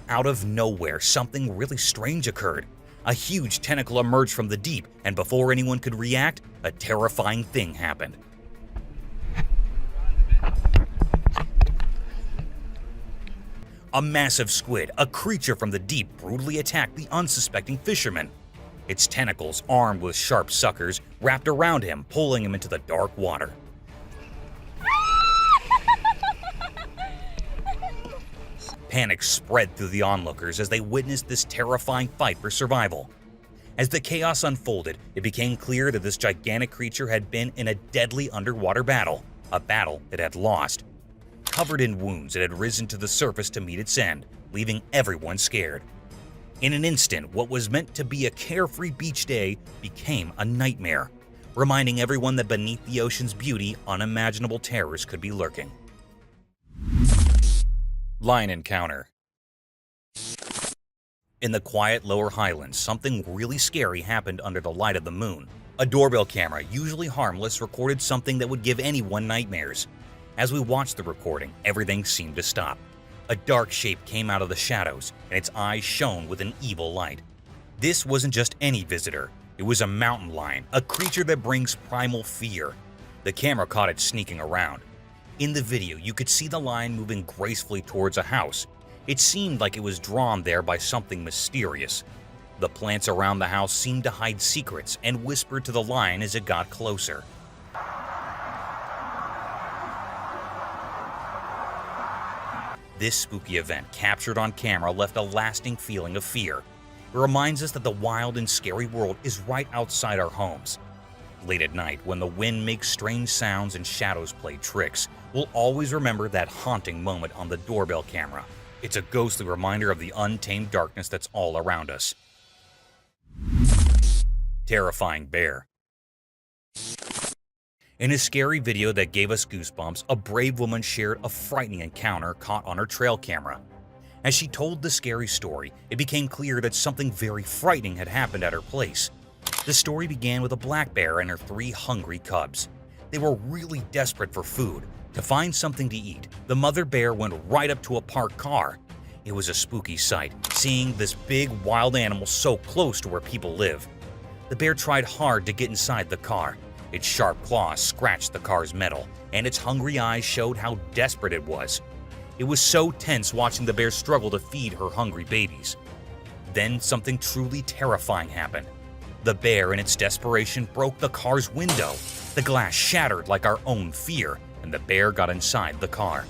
Out of nowhere, something really strange occurred. A huge tentacle emerged from the deep, and before anyone could react, a terrifying thing happened. A massive squid, a creature from the deep, brutally attacked the unsuspecting fisherman. Its tentacles, armed with sharp suckers, wrapped around him, pulling him into the dark water. Panic spread through the onlookers as they witnessed this terrifying fight for survival. As the chaos unfolded, it became clear that this gigantic creature had been in a deadly underwater battle, a battle it had lost. Covered in wounds, it had risen to the surface to meet its end, leaving everyone scared. In an instant, what was meant to be a carefree beach day became a nightmare, reminding everyone that beneath the ocean's beauty, unimaginable terrors could be lurking. Lion encounter. In the quiet lower highlands, something really scary happened under the light of the moon. A doorbell camera, usually harmless, recorded something that would give anyone nightmares. As we watched the recording, everything seemed to stop. A dark shape came out of the shadows, and its eyes shone with an evil light. This wasn't just any visitor. It was a mountain lion, a creature that brings primal fear. The camera caught it sneaking around. In the video, you could see the lion moving gracefully towards a house. It seemed like it was drawn there by something mysterious. The plants around the house seemed to hide secrets and whispered to the lion as it got closer. This spooky event, captured on camera, left a lasting feeling of fear. It reminds us that the wild and scary world is right outside our homes. Late at night, when the wind makes strange sounds and shadows play tricks, we'll always remember that haunting moment on the doorbell camera. It's a ghostly reminder of the untamed darkness that's all around us. Terrifying bear. In a scary video that gave us goosebumps, a brave woman shared a frightening encounter caught on her trail camera. As she told the scary story, it became clear that something very frightening had happened at her place. The story began with a black bear and her 3 hungry cubs. They were really desperate for food. To find something to eat, the mother bear went right up to a parked car. It was a spooky sight, seeing this big wild animal so close to where people live. The bear tried hard to get inside the car. Its sharp claws scratched the car's metal, and its hungry eyes showed how desperate it was. It was so tense watching the bear struggle to feed her hungry babies. Then something truly terrifying happened. The bear, in its desperation, broke the car's window. The glass shattered like our own fear, and the bear got inside the car.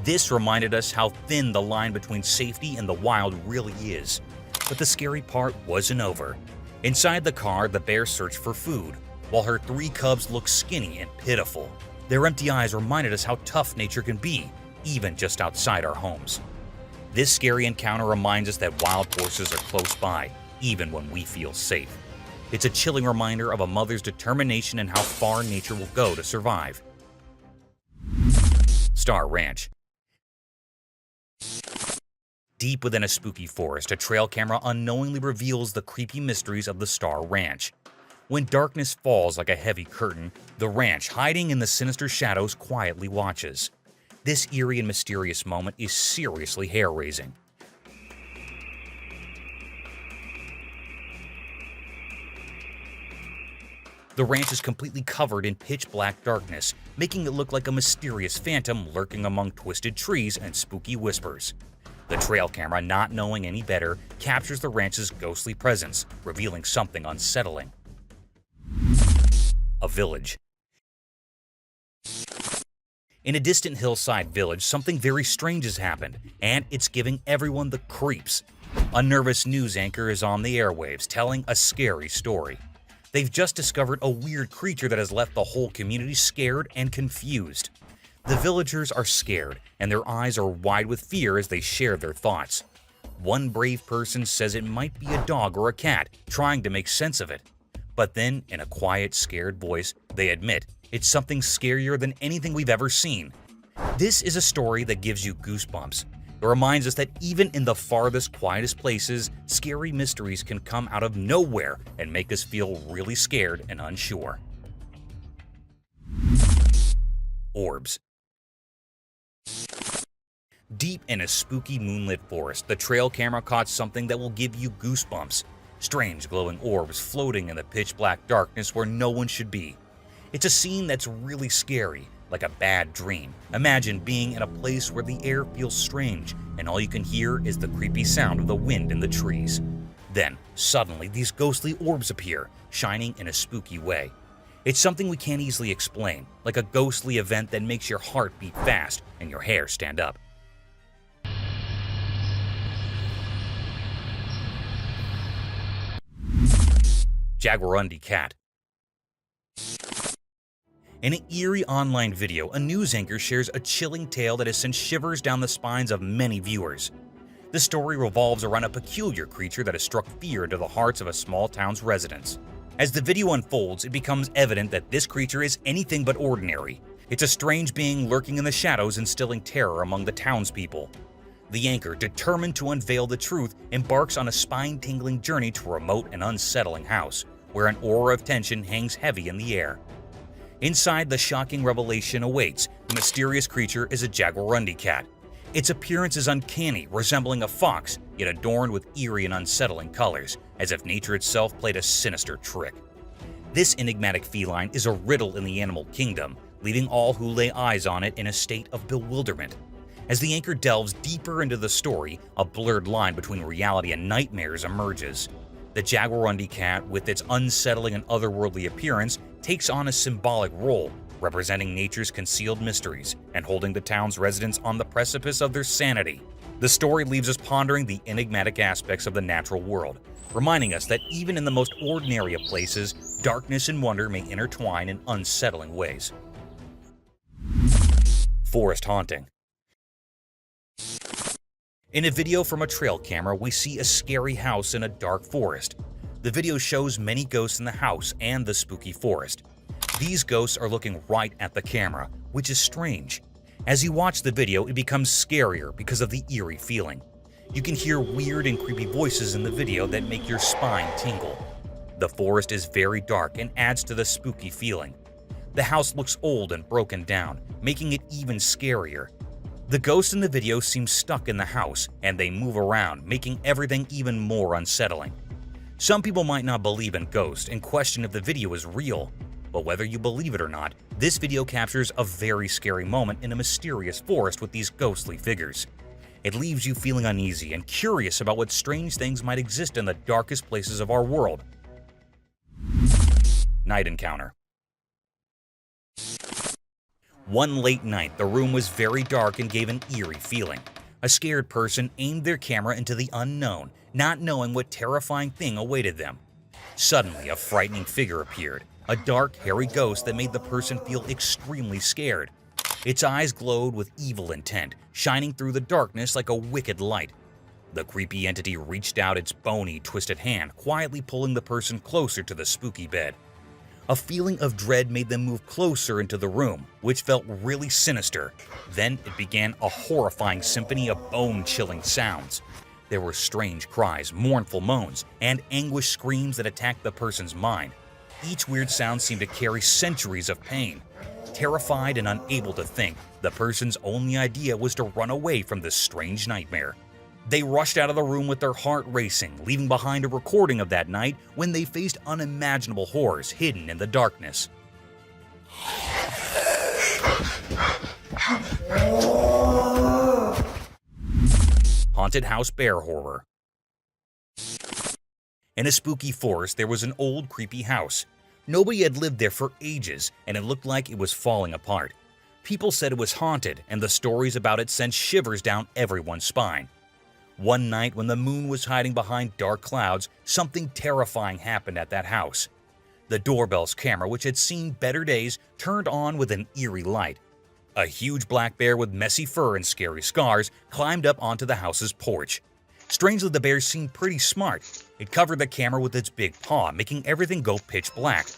This reminded us how thin the line between safety and the wild really is. But the scary part wasn't over. Inside the car, the bear searched for food, while her 3 cubs looked skinny and pitiful. Their empty eyes reminded us how tough nature can be, even just outside our homes. This scary encounter reminds us that wild forces are close by, even when we feel safe. It's a chilling reminder of a mother's determination and how far nature will go to survive. Star Ranch. Deep within a spooky forest, a trail camera unknowingly reveals the creepy mysteries of the Star Ranch. When darkness falls like a heavy curtain, the ranch, hiding in the sinister shadows, quietly watches. This eerie and mysterious moment is seriously hair-raising. The ranch is completely covered in pitch-black darkness, making it look like a mysterious phantom lurking among twisted trees and spooky whispers. The trail camera, not knowing any better, captures the ranch's ghostly presence, revealing something unsettling. A village. In a distant hillside village, something very strange has happened, and it's giving everyone the creeps. A nervous news anchor is on the airwaves, telling a scary story. They've just discovered a weird creature that has left the whole community scared and confused. The villagers are scared, and their eyes are wide with fear as they share their thoughts. One brave person says it might be a dog or a cat, trying to make sense of it. But then, in a quiet, scared voice, they admit it's something scarier than anything we've ever seen. This is a story that gives you goosebumps. It reminds us that even in the farthest, quietest places, scary mysteries can come out of nowhere and make us feel really scared and unsure. Orbs. Deep in a spooky moonlit forest, the trail camera caught something that will give you goosebumps. Strange glowing orbs floating in the pitch-black darkness where no one should be. It's a scene that's really scary, like a bad dream. Imagine being in a place where the air feels strange and all you can hear is the creepy sound of the wind in the trees. Then, suddenly, these ghostly orbs appear, shining in a spooky way. It's something we can't easily explain, like a ghostly event that makes your heart beat fast and your hair stand up. Jaguarundi cat. In an eerie online video, a news anchor shares a chilling tale that has sent shivers down the spines of many viewers. The story revolves around a peculiar creature that has struck fear into the hearts of a small town's residents. As the video unfolds, it becomes evident that this creature is anything but ordinary. It's a strange being lurking in the shadows, instilling terror among the townspeople. The anchor, determined to unveil the truth, embarks on a spine-tingling journey to a remote and unsettling house, where an aura of tension hangs heavy in the air. Inside, the shocking revelation awaits. The mysterious creature is a Jaguarundi cat. Its appearance is uncanny, resembling a fox, yet adorned with eerie and unsettling colors, as if nature itself played a sinister trick. This enigmatic feline is a riddle in the animal kingdom, leaving all who lay eyes on it in a state of bewilderment. As the anchor delves deeper into the story, a blurred line between reality and nightmares emerges. The Jaguarundi cat, with its unsettling and otherworldly appearance, takes on a symbolic role, representing nature's concealed mysteries and holding the town's residents on the precipice of their sanity. The story leaves us pondering the enigmatic aspects of the natural world, reminding us that even in the most ordinary of places, darkness and wonder may intertwine in unsettling ways. Forest haunting. In a video from a trail camera, we see a scary house in a dark forest. The video shows many ghosts in the house and the spooky forest. These ghosts are looking right at the camera, which is strange. As you watch the video, it becomes scarier because of the eerie feeling. You can hear weird and creepy voices in the video that make your spine tingle. The forest is very dark and adds to the spooky feeling. The house looks old and broken down, making it even scarier. The ghosts in the video seem stuck in the house, and they move around, making everything even more unsettling. Some people might not believe in ghosts and question if the video is real, but whether you believe it or not, this video captures a very scary moment in a mysterious forest with these ghostly figures. It leaves you feeling uneasy and curious about what strange things might exist in the darkest places of our world. Night encounter. One late night, the room was very dark and gave an eerie feeling. A scared person aimed their camera into the unknown, not knowing what terrifying thing awaited them. Suddenly, a frightening figure appeared, a dark, hairy ghost that made the person feel extremely scared. Its eyes glowed with evil intent, shining through the darkness like a wicked light. The creepy entity reached out its bony, twisted hand, quietly pulling the person closer to the spooky bed. A feeling of dread made them move closer into the room, which felt really sinister. Then it began a horrifying symphony of bone-chilling sounds. There were strange cries, mournful moans, and anguished screams that attacked the person's mind. Each weird sound seemed to carry centuries of pain. Terrified and unable to think, the person's only idea was to run away from this strange nightmare. They rushed out of the room with their heart racing, leaving behind a recording of that night when they faced unimaginable horrors hidden in the darkness. Haunted House Bear Horror. In a spooky forest, there was an old, creepy house. Nobody had lived there for ages, and it looked like it was falling apart. People said it was haunted, and the stories about it sent shivers down everyone's spine. One night, when the moon was hiding behind dark clouds, something terrifying happened at that house. The doorbell's camera, which had seen better days, turned on with an eerie light. A huge black bear with messy fur and scary scars climbed up onto the house's porch. Strangely, the bear seemed pretty smart. It covered the camera with its big paw, making everything go pitch black.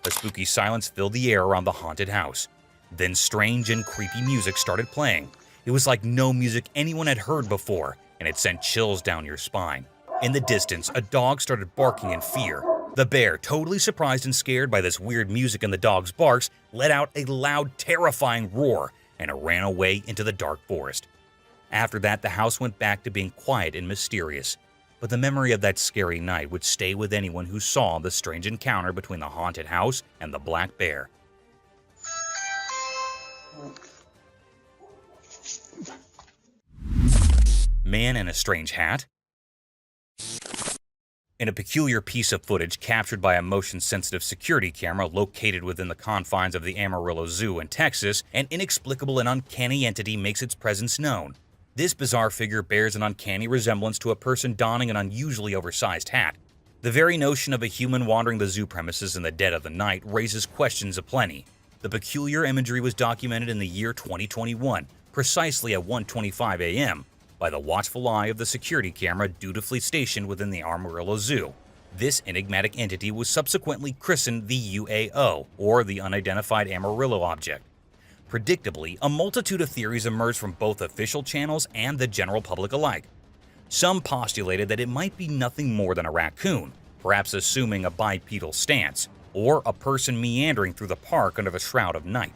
A spooky silence filled the air around the haunted house. Then strange and creepy music started playing. It was like no music anyone had heard before, and it sent chills down your spine. In the distance, a dog started barking in fear. The bear, totally surprised and scared by this weird music and the dog's barks, let out a loud, terrifying roar, and it ran away into the dark forest. After that, the house went back to being quiet and mysterious. But the memory of that scary night would stay with anyone who saw the strange encounter between the haunted house and the black bear. Man in a strange hat. In a peculiar piece of footage captured by a motion-sensitive security camera located within the confines of the Amarillo Zoo in Texas, an inexplicable and uncanny entity makes its presence known. This bizarre figure bears an uncanny resemblance to a person donning an unusually oversized hat. The very notion of a human wandering the zoo premises in the dead of the night raises questions aplenty. The peculiar imagery was documented in the year 2021, precisely at 1:25 a.m., by the watchful eye of the security camera dutifully stationed within the Amarillo Zoo. This enigmatic entity was subsequently christened the UAO, or the Unidentified Amarillo Object. Predictably, a multitude of theories emerged from both official channels and the general public alike. Some postulated that it might be nothing more than a raccoon, perhaps assuming a bipedal stance, or a person meandering through the park under the shroud of night.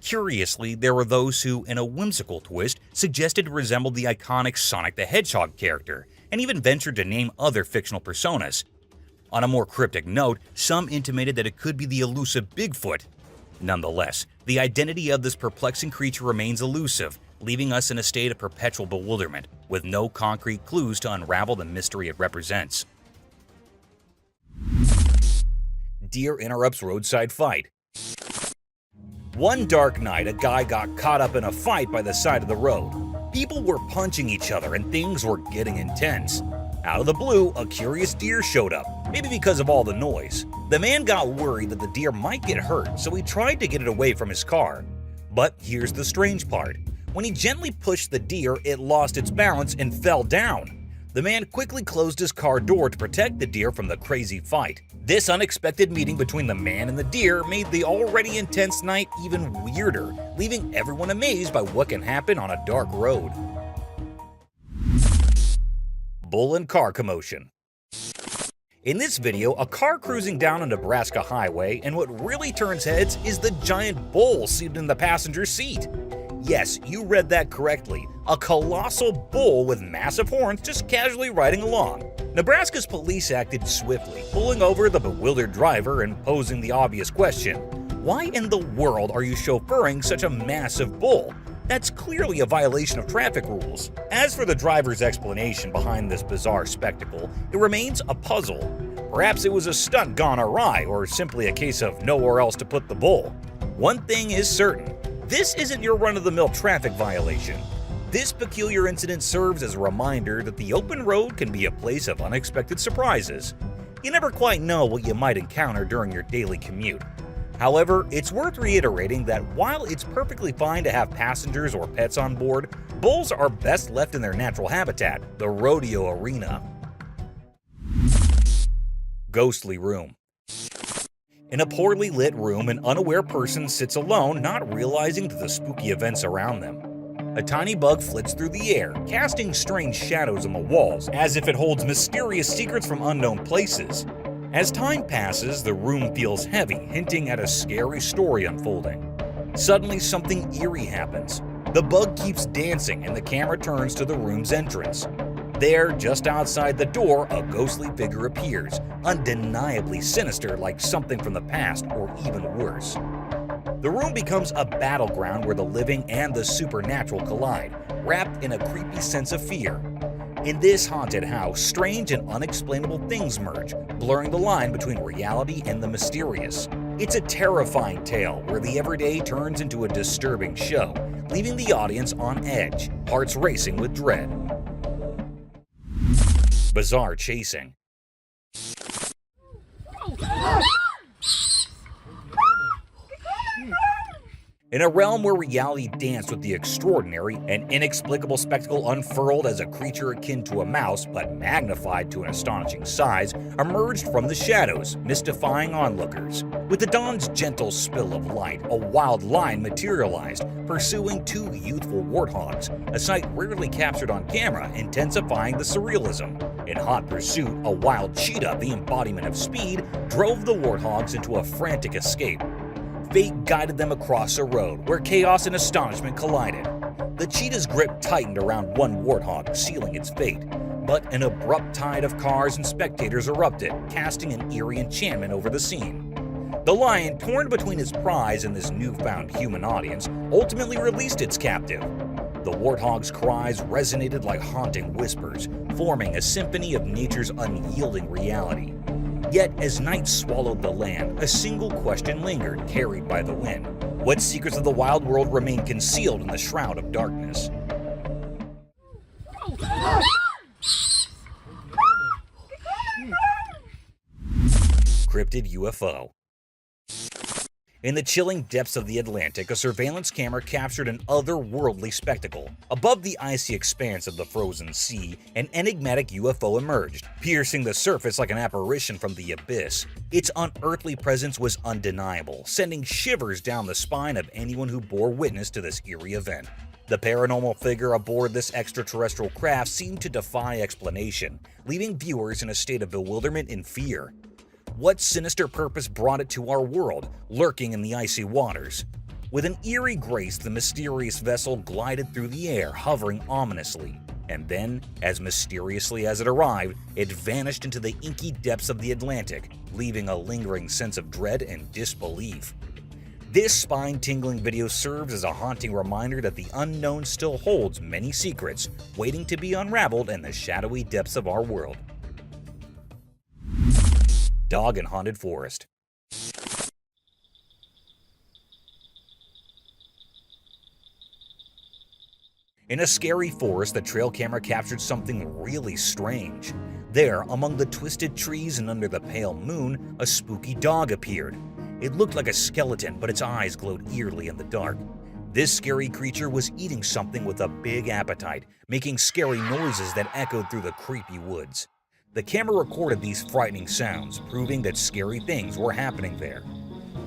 Curiously, there were those who, in a whimsical twist, suggested it resembled the iconic Sonic the Hedgehog character, and even ventured to name other fictional personas. On a more cryptic note, some intimated that it could be the elusive Bigfoot. Nonetheless, the identity of this perplexing creature remains elusive, leaving us in a state of perpetual bewilderment, with no concrete clues to unravel the mystery it represents. Deer interrupts roadside fight. One dark night, a guy got caught up in a fight by the side of the road. People were punching each other and things were getting intense. Out of the blue, a curious deer showed up, maybe because of all the noise. The man got worried that the deer might get hurt, so he tried to get it away from his car. But here's the strange part. When he gently pushed the deer, it lost its balance and fell down. The man quickly closed his car door to protect the deer from the crazy fight. This unexpected meeting between the man and the deer made the already intense night even weirder, leaving everyone amazed by what can happen on a dark road. Bull and car commotion. In this video, a car cruising down a Nebraska highway, and what really turns heads is the giant bull seated in the passenger seat. Yes, you read that correctly. A colossal bull with massive horns just casually riding along. Nebraska's police acted swiftly, pulling over the bewildered driver and posing the obvious question: why in the world are you chauffeuring such a massive bull? That's clearly a violation of traffic rules. As for the driver's explanation behind this bizarre spectacle, it remains a puzzle. Perhaps it was a stunt gone awry, or simply a case of nowhere else to put the bull. One thing is certain: this isn't your run-of-the-mill traffic violation. This peculiar incident serves as a reminder that the open road can be a place of unexpected surprises. You never quite know what you might encounter during your daily commute. However, it's worth reiterating that while it's perfectly fine to have passengers or pets on board, bulls are best left in their natural habitat, the rodeo arena. Ghostly room. In a poorly lit room, an unaware person sits alone, not realizing the spooky events around them. A tiny bug flits through the air, casting strange shadows on the walls, as if it holds mysterious secrets from unknown places. As time passes, the room feels heavy, hinting at a scary story unfolding. Suddenly, something eerie happens. The bug keeps dancing, and the camera turns to the room's entrance. There, just outside the door, a ghostly figure appears, undeniably sinister, like something from the past, or even worse. The room becomes a battleground where the living and the supernatural collide, wrapped in a creepy sense of fear. In this haunted house, strange and unexplainable things merge, blurring the line between reality and the mysterious. It's a terrifying tale where the everyday turns into a disturbing show, leaving the audience on edge, hearts racing with dread. Bizarre chasing. In a realm where reality danced with the extraordinary, an inexplicable spectacle unfurled as a creature akin to a mouse, but magnified to an astonishing size, emerged from the shadows, mystifying onlookers. With the dawn's gentle spill of light, a wild lion materialized, pursuing two youthful warthogs, a sight rarely captured on camera, intensifying the surrealism. In hot pursuit, a wild cheetah, the embodiment of speed, drove the warthogs into a frantic escape. Fate guided them across a road where chaos and astonishment collided. The cheetah's grip tightened around one warthog, sealing its fate. But an abrupt tide of cars and spectators erupted, casting an eerie enchantment over the scene. The lion, torn between his prize and this newfound human audience, ultimately released its captive. The warthog's cries resonated like haunting whispers, forming a symphony of nature's unyielding reality. Yet, as night swallowed the land, a single question lingered, carried by the wind. What secrets of the wild world remain concealed in the shroud of darkness? Cryptid UFO. In the chilling depths of the Atlantic, a surveillance camera captured an otherworldly spectacle. Above the icy expanse of the frozen sea, an enigmatic UFO emerged, piercing the surface like an apparition from the abyss. Its unearthly presence was undeniable, sending shivers down the spine of anyone who bore witness to this eerie event. The paranormal figure aboard this extraterrestrial craft seemed to defy explanation, leaving viewers in a state of bewilderment and fear. What sinister purpose brought it to our world, lurking in the icy waters? With an eerie grace, the mysterious vessel glided through the air, hovering ominously. And then, as mysteriously as it arrived, it vanished into the inky depths of the Atlantic, leaving a lingering sense of dread and disbelief. This spine-tingling video serves as a haunting reminder that the unknown still holds many secrets, waiting to be unraveled in the shadowy depths of our world. Dog in haunted forest. In a scary forest, the trail camera captured something really strange. There, among the twisted trees and under the pale moon, a spooky dog appeared. It looked like a skeleton, but its eyes glowed eerily in the dark. This scary creature was eating something with a big appetite, making scary noises that echoed through the creepy woods. The camera recorded these frightening sounds, proving that scary things were happening there.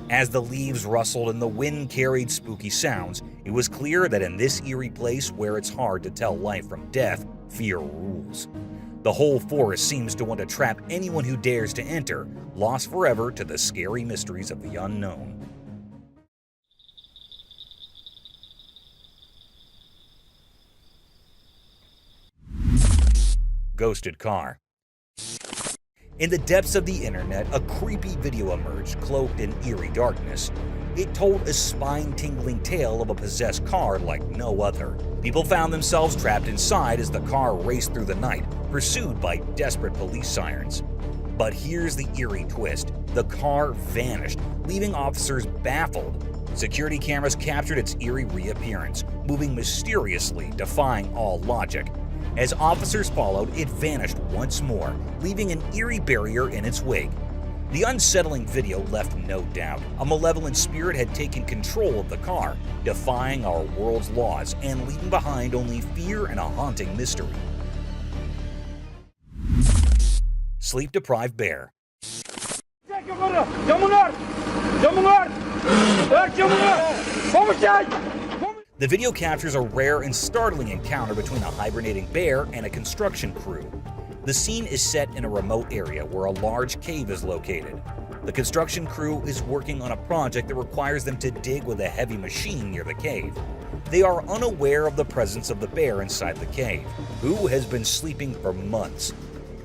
As the leaves rustled and the wind carried spooky sounds, it was clear that in this eerie place where it's hard to tell life from death, fear rules. The whole forest seems to want to trap anyone who dares to enter, lost forever to the scary mysteries of the unknown. Ghosted car. In the depths of the internet, a creepy video emerged, cloaked in eerie darkness. It told a spine-tingling tale of a possessed car like no other. People found themselves trapped inside as the car raced through the night, pursued by desperate police sirens. But here's the eerie twist. The car vanished, leaving officers baffled. Security cameras captured its eerie reappearance, moving mysteriously, defying all logic. As officers followed, it vanished once more, leaving an eerie barrier in its wake. The unsettling video left no doubt. A malevolent spirit had taken control of the car, defying our world's laws and leaving behind only fear and a haunting mystery. Sleep-deprived bear. The video captures a rare and startling encounter between a hibernating bear and a construction crew. The scene is set in a remote area where a large cave is located. The construction crew is working on a project that requires them to dig with a heavy machine near the cave. They are unaware of the presence of the bear inside the cave, who has been sleeping for months.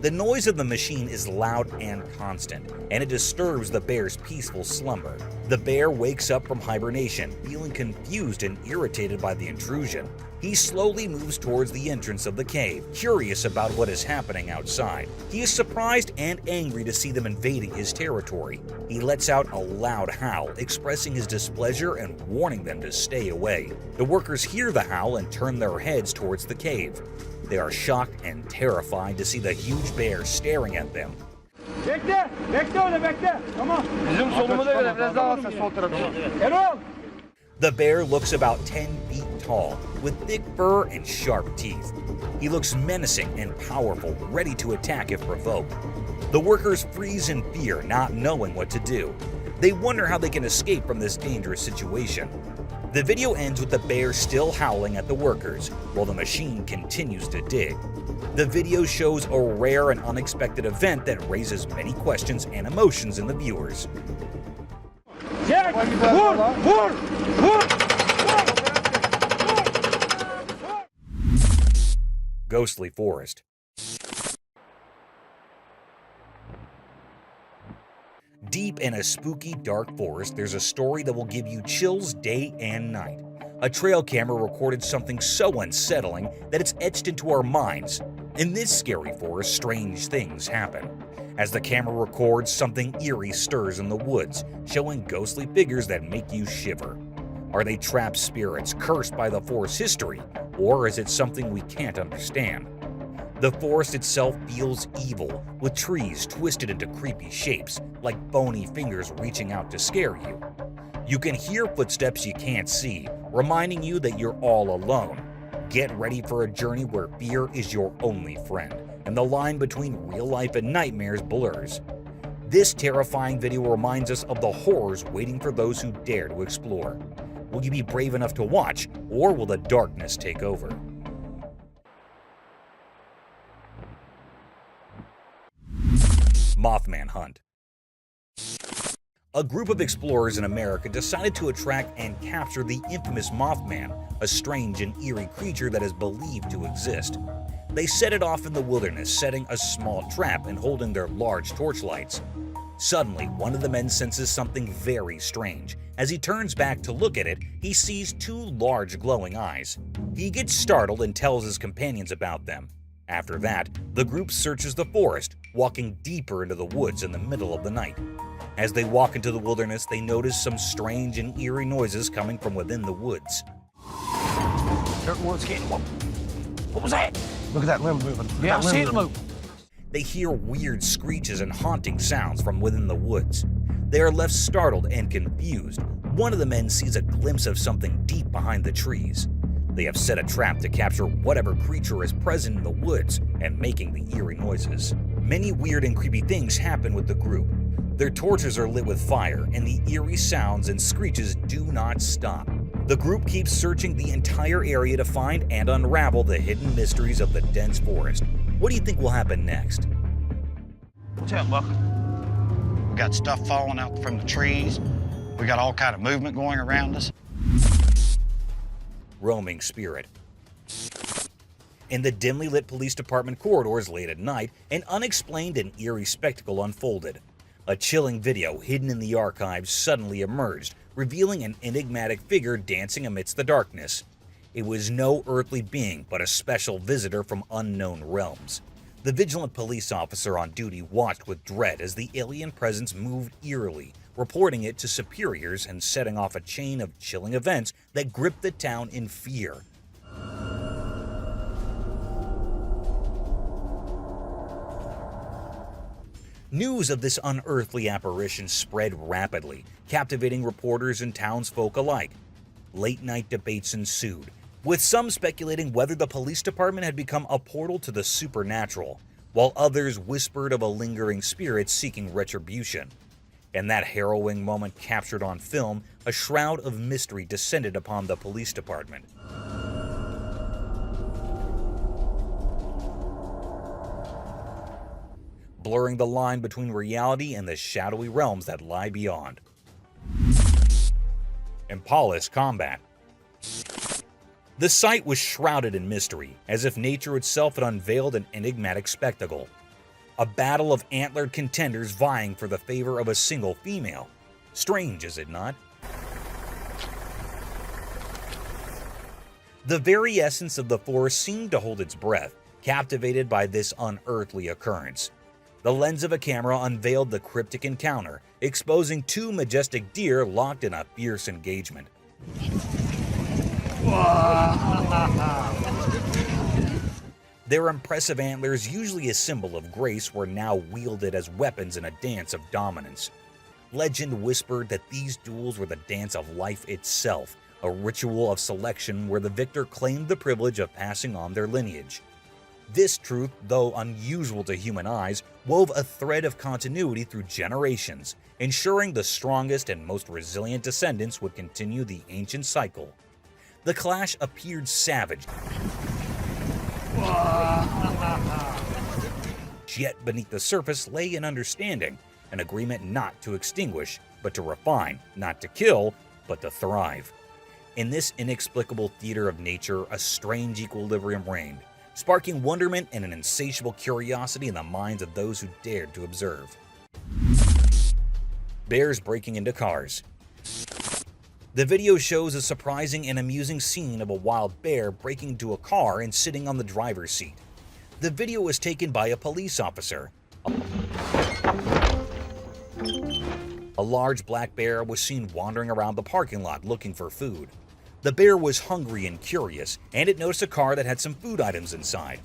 The noise of the machine is loud and constant, and it disturbs the bear's peaceful slumber. The bear wakes up from hibernation, feeling confused and irritated by the intrusion. He slowly moves towards the entrance of the cave, curious about what is happening outside. He is surprised and angry to see them invading his territory. He lets out a loud howl, expressing his displeasure and warning them to stay away. The workers hear the howl and turn their heads towards the cave. They are shocked and terrified to see the huge bear staring at them. The bear looks about 10 feet tall, with thick fur and sharp teeth. He looks menacing and powerful, ready to attack if provoked. The workers freeze in fear, not knowing what to do. They wonder how they can escape from this dangerous situation. The video ends with the bear still howling at the workers, while the machine continues to dig. The video shows a rare and unexpected event that raises many questions and emotions in the viewers. Ghostly forest. Deep in a spooky, dark forest, there's a story that will give you chills day and night. A trail camera recorded something so unsettling that it's etched into our minds. In this scary forest, strange things happen. As the camera records, something eerie stirs in the woods, showing ghostly figures that make you shiver. Are they trapped spirits cursed by the forest's history, or is it something we can't understand? The forest itself feels evil, with trees twisted into creepy shapes, like bony fingers reaching out to scare you. You can hear footsteps you can't see, reminding you that you're all alone. Get ready for a journey where fear is your only friend, and the line between real life and nightmares blurs. This terrifying video reminds us of the horrors waiting for those who dare to explore. Will you be brave enough to watch, or will the darkness take over? Mothman hunt. A group of explorers in America decided to attract and capture the infamous Mothman, a strange and eerie creature that is believed to exist. They set it off in the wilderness, setting a small trap and holding their large torchlights. Suddenly, one of the men senses something very strange. As he turns back to look at it, he sees two large glowing eyes. He gets startled and tells his companions about them. After that, the group searches the forest, walking deeper into the woods in the middle of the night. As they walk into the wilderness, they notice some strange and eerie noises coming from within the woods. Everyone's getting what was that? Look at that limb moving. Yeah, I see it move. They hear weird screeches and haunting sounds from within the woods. They are left startled and confused. One of the men sees a glimpse of something deep behind the trees. They have set a trap to capture whatever creature is present in the woods and making the eerie noises. Many weird and creepy things happen with the group. Their torches are lit with fire, and the eerie sounds and screeches do not stop. The group keeps searching the entire area to find and unravel the hidden mysteries of the dense forest. What do you think will happen next? What's up, Buck? We got stuff falling out from the trees. We got all kind of movement going around us. Roaming spirit. In the dimly lit police department corridors late at night, an unexplained and eerie spectacle unfolded. A chilling video hidden in the archives suddenly emerged, revealing an enigmatic figure dancing amidst the darkness. It was no earthly being, but a special visitor from unknown realms. The vigilant police officer on duty watched with dread as the alien presence moved eerily, reporting it to superiors and setting off a chain of chilling events that gripped the town in fear. News of this unearthly apparition spread rapidly, captivating reporters and townsfolk alike. Late-night debates ensued, with some speculating whether the police department had become a portal to the supernatural, while others whispered of a lingering spirit seeking retribution. In that harrowing moment captured on film, a shroud of mystery descended upon the police department. Blurring the line between reality and the shadowy realms that lie beyond. Impalas combat. The sight was shrouded in mystery, as if nature itself had unveiled an enigmatic spectacle. A battle of antlered contenders vying for the favor of a single female. Strange, is it not? The very essence of the forest seemed to hold its breath, captivated by this unearthly occurrence. The lens of a camera unveiled the cryptic encounter, exposing two majestic deer locked in a fierce engagement. Their impressive antlers, usually a symbol of grace, were now wielded as weapons in a dance of dominance. Legend whispered that these duels were the dance of life itself, a ritual of selection where the victor claimed the privilege of passing on their lineage. This truth, though unusual to human eyes, wove a thread of continuity through generations, ensuring the strongest and most resilient descendants would continue the ancient cycle. The clash appeared savage, yet beneath the surface lay an understanding, an agreement not to extinguish, but to refine, not to kill, but to thrive. In this inexplicable theater of nature, a strange equilibrium reigned, sparking wonderment and an insatiable curiosity in the minds of those who dared to observe. Bears breaking into cars. The video shows a surprising and amusing scene of a wild bear breaking into a car and sitting on the driver's seat. The video was taken by a police officer. A large black bear was seen wandering around the parking lot looking for food. The bear was hungry and curious, and it noticed a car that had some food items inside.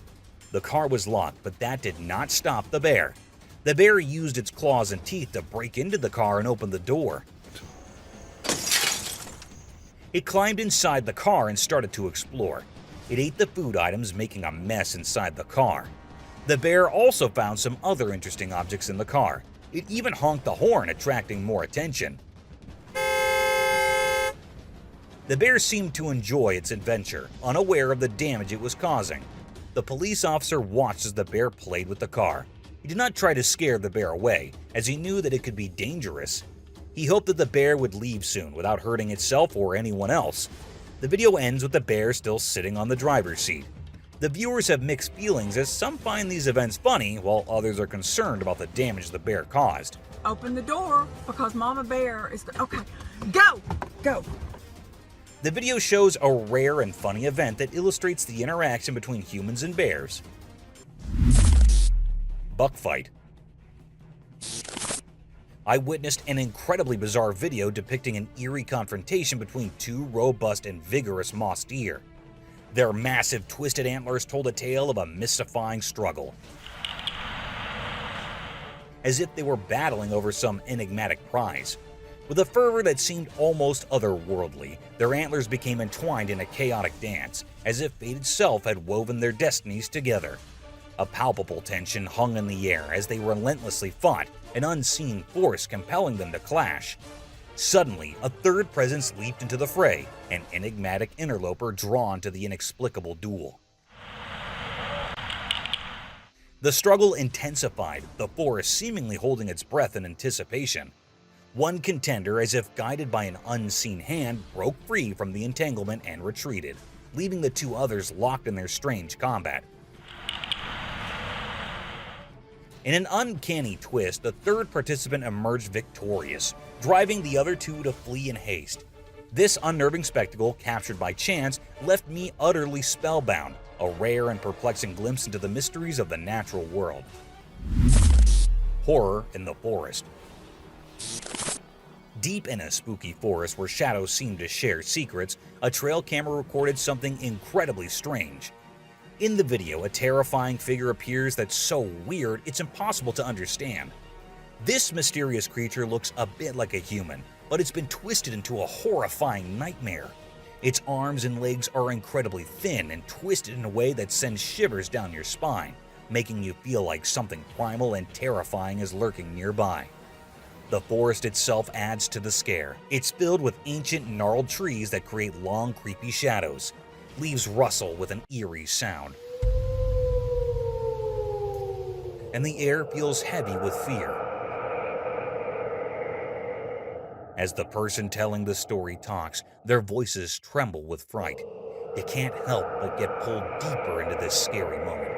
The car was locked, but that did not stop the bear. The bear used its claws and teeth to break into the car and open the door. It climbed inside the car and started to explore. It ate the food items, making a mess inside the car. The bear also found some other interesting objects in the car. It even honked the horn, attracting more attention. The bear seemed to enjoy its adventure, unaware of the damage it was causing. The police officer watched as the bear played with the car. He did not try to scare the bear away, as he knew that it could be dangerous. He hoped that the bear would leave soon without hurting itself or anyone else. The video ends with the bear still sitting on the driver's seat. The viewers have mixed feelings, as some find these events funny, while others are concerned about the damage the bear caused. Open the door, because Mama Bear is... Okay, go! Go! The video shows a rare and funny event that illustrates the interaction between humans and bears. Buck fight. I witnessed an incredibly bizarre video depicting an eerie confrontation between two robust and vigorous moss deer. Their massive twisted antlers told a tale of a mystifying struggle, as if they were battling over some enigmatic prize. With a fervor that seemed almost otherworldly, their antlers became entwined in a chaotic dance, as if fate itself had woven their destinies together. A palpable tension hung in the air as they relentlessly fought, an unseen force compelling them to clash. Suddenly, a third presence leaped into the fray, an enigmatic interloper drawn to the inexplicable duel. The struggle intensified, the forest seemingly holding its breath in anticipation. One contender, as if guided by an unseen hand, broke free from the entanglement and retreated, leaving the two others locked in their strange combat. In an uncanny twist, the third participant emerged victorious, driving the other two to flee in haste. This unnerving spectacle, captured by chance, left me utterly spellbound, a rare and perplexing glimpse into the mysteries of the natural world. Horror in the forest. Deep in a spooky forest where shadows seem to share secrets, a trail camera recorded something incredibly strange. In the video, a terrifying figure appears that's so weird it's impossible to understand. This mysterious creature looks a bit like a human, but it's been twisted into a horrifying nightmare. Its arms and legs are incredibly thin and twisted in a way that sends shivers down your spine, making you feel like something primal and terrifying is lurking nearby. The forest itself adds to the scare. It's filled with ancient, gnarled trees that create long, creepy shadows. Leaves rustle with an eerie sound, and the air feels heavy with fear. As the person telling the story talks, their voices tremble with fright. You can't help but get pulled deeper into this scary moment.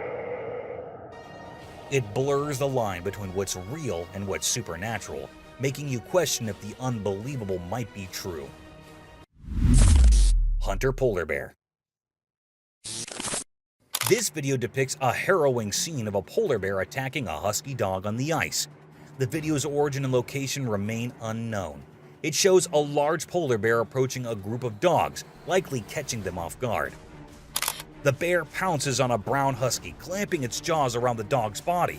It blurs the line between what's real and what's supernatural, making you question if the unbelievable might be true. Hunter polar bear. This video depicts a harrowing scene of a polar bear attacking a husky dog on the ice. The video's origin and location remain unknown. It shows a large polar bear approaching a group of dogs, likely catching them off guard. The bear pounces on a brown husky, clamping its jaws around the dog's body.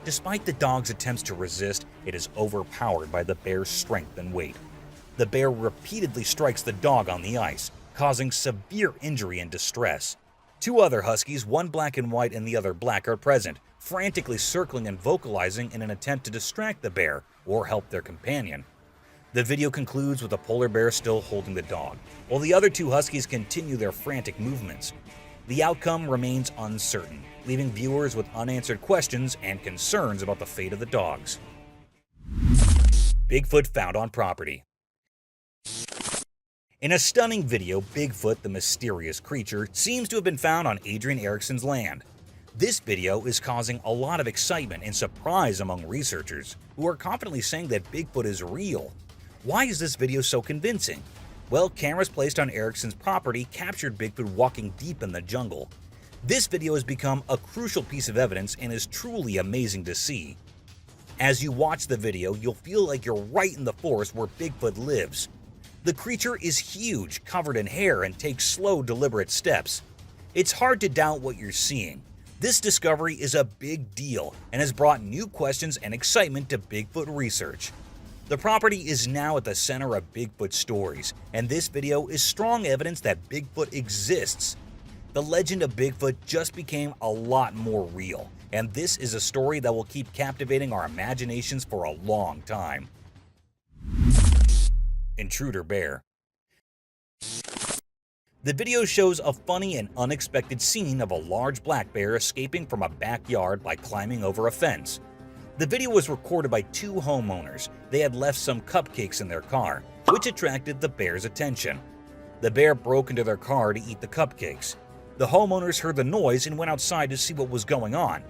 Despite the dog's attempts to resist, it is overpowered by the bear's strength and weight. The bear repeatedly strikes the dog on the ice, causing severe injury and distress. Two other huskies, one black and white and the other black, are present, frantically circling and vocalizing in an attempt to distract the bear or help their companion. The video concludes with the polar bear still holding the dog, while the other two huskies continue their frantic movements. The outcome remains uncertain, leaving viewers with unanswered questions and concerns about the fate of the dogs. Bigfoot found on property. In a stunning video, Bigfoot, the mysterious creature, seems to have been found on Adrian Erickson's land. This video is causing a lot of excitement and surprise among researchers, who are confidently saying that Bigfoot is real. Why is this video so convincing? Well, cameras placed on Erickson's property captured Bigfoot walking deep in the jungle. This video has become a crucial piece of evidence and is truly amazing to see. As you watch the video, you'll feel like you're right in the forest where Bigfoot lives. The creature is huge, covered in hair, and takes slow, deliberate steps. It's hard to doubt what you're seeing. This discovery is a big deal and has brought new questions and excitement to Bigfoot research. The property is now at the center of Bigfoot stories, and this video is strong evidence that Bigfoot exists. The legend of Bigfoot just became a lot more real, and this is a story that will keep captivating our imaginations for a long time. Intruder bear. The video shows a funny and unexpected scene of a large black bear escaping from a backyard by climbing over a fence. The video was recorded by two homeowners. They had left some cupcakes in their car, which attracted the bear's attention. The bear broke into their car to eat the cupcakes. The homeowners heard the noise and went outside to see what was going on.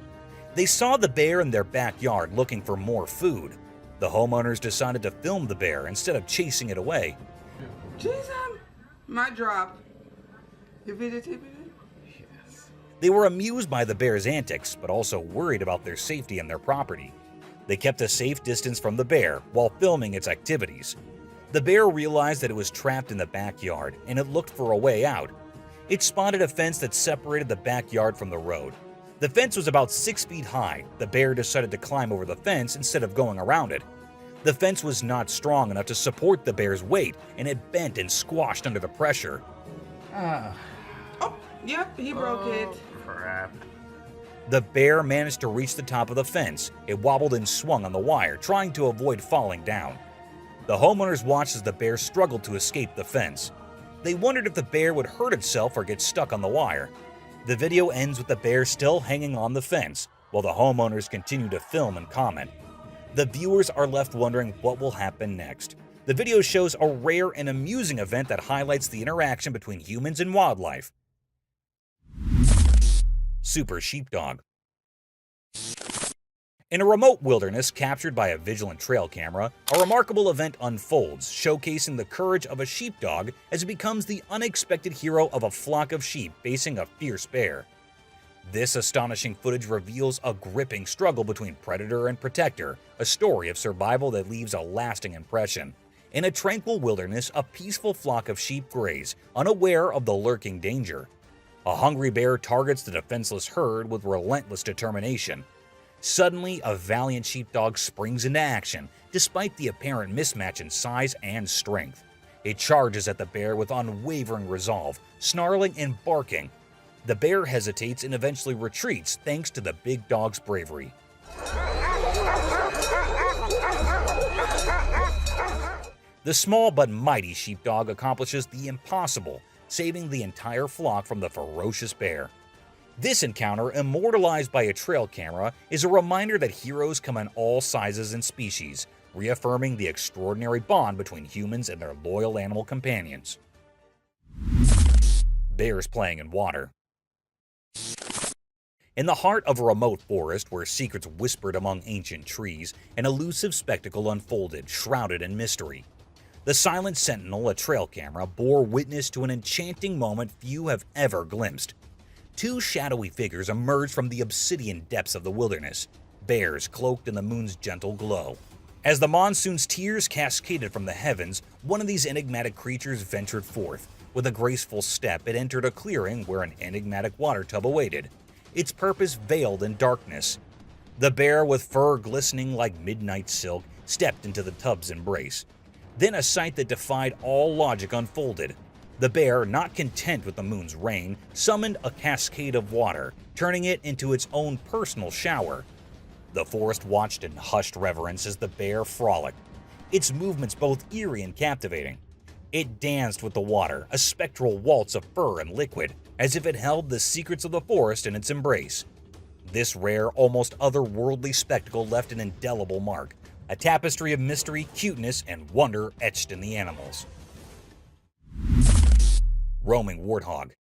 They saw the bear in their backyard looking for more food. The homeowners decided to film the bear instead of chasing it away. Jesus, mic drop. Your video TV? Yes. They were amused by the bear's antics, but also worried about their safety and their property. They kept a safe distance from the bear while filming its activities. The bear realized that it was trapped in the backyard, and it looked for a way out. It spotted a fence that separated the backyard from the road. The fence was about 6 feet high. The bear decided to climb over the fence instead of going around it. The fence was not strong enough to support the bear's weight, and it bent and squashed under the pressure. Oh, yep, he broke it. Crap. The bear managed to reach the top of the fence. It wobbled and swung on the wire, trying to avoid falling down. The homeowners watched as the bear struggled to escape the fence. They wondered if the bear would hurt itself or get stuck on the wire. The video ends with the bear still hanging on the fence, while the homeowners continue to film and comment. The viewers are left wondering what will happen next. The video shows a rare and amusing event that highlights the interaction between humans and wildlife. Super sheepdog. In a remote wilderness captured by a vigilant trail camera, a remarkable event unfolds, showcasing the courage of a sheepdog as it becomes the unexpected hero of a flock of sheep facing a fierce bear. This astonishing footage reveals a gripping struggle between predator and protector, a story of survival that leaves a lasting impression. In a tranquil wilderness, a peaceful flock of sheep graze, unaware of the lurking danger. A hungry bear targets the defenseless herd with relentless determination. Suddenly, a valiant sheepdog springs into action, despite the apparent mismatch in size and strength. It charges at the bear with unwavering resolve, snarling and barking. The bear hesitates and eventually retreats thanks to the big dog's bravery. The small but mighty sheepdog accomplishes the impossible, saving the entire flock from the ferocious bear. This encounter, immortalized by a trail camera, is a reminder that heroes come in all sizes and species, reaffirming the extraordinary bond between humans and their loyal animal companions. Bears playing in water. In the heart of a remote forest where secrets whispered among ancient trees, an elusive spectacle unfolded, shrouded in mystery. The silent sentinel, a trail camera, bore witness to an enchanting moment few have ever glimpsed. Two shadowy figures emerged from the obsidian depths of the wilderness, bears cloaked in the moon's gentle glow. As the monsoon's tears cascaded from the heavens, one of these enigmatic creatures ventured forth. With a graceful step, it entered a clearing where an enigmatic water tub awaited, its purpose veiled in darkness. The bear, with fur glistening like midnight silk, stepped into the tub's embrace. Then a sight that defied all logic unfolded. The bear, not content with the moon's rain, summoned a cascade of water, turning it into its own personal shower. The forest watched in hushed reverence as the bear frolicked, its movements both eerie and captivating. It danced with the water, a spectral waltz of fur and liquid, as if it held the secrets of the forest in its embrace. This rare, almost otherworldly spectacle left an indelible mark, a tapestry of mystery, cuteness, and wonder etched in the animals. Roaming warthog.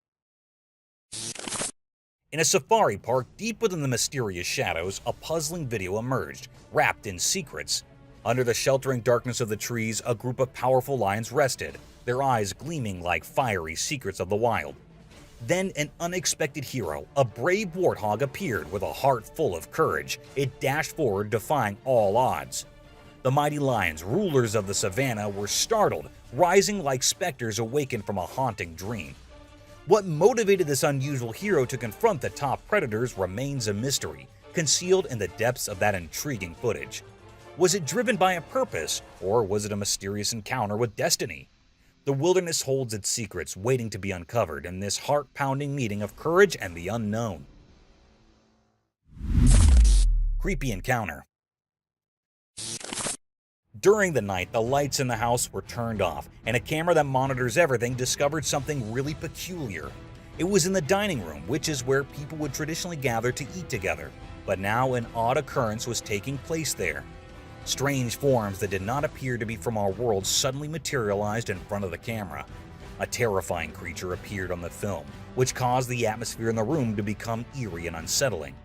In a safari park deep within the mysterious shadows, a puzzling video emerged, wrapped in secrets. Under the sheltering darkness of the trees, a group of powerful lions rested, their eyes gleaming like fiery secrets of the wild. Then an unexpected hero, a brave warthog, appeared with a heart full of courage. It dashed forward, defying all odds. The mighty lions, rulers of the savannah, were startled, rising like specters awakened from a haunting dream. What motivated this unusual hero to confront the top predators remains a mystery, concealed in the depths of that intriguing footage. Was it driven by a purpose, or was it a mysterious encounter with destiny? The wilderness holds its secrets waiting to be uncovered in this heart-pounding meeting of courage and the unknown. Creepy encounter. During the night, the lights in the house were turned off, and a camera that monitors everything discovered something really peculiar. It was in the dining room, which is where people would traditionally gather to eat together, but now an odd occurrence was taking place there. Strange forms that did not appear to be from our world suddenly materialized in front of the camera. A terrifying creature appeared on the film, which caused the atmosphere in the room to become eerie and unsettling.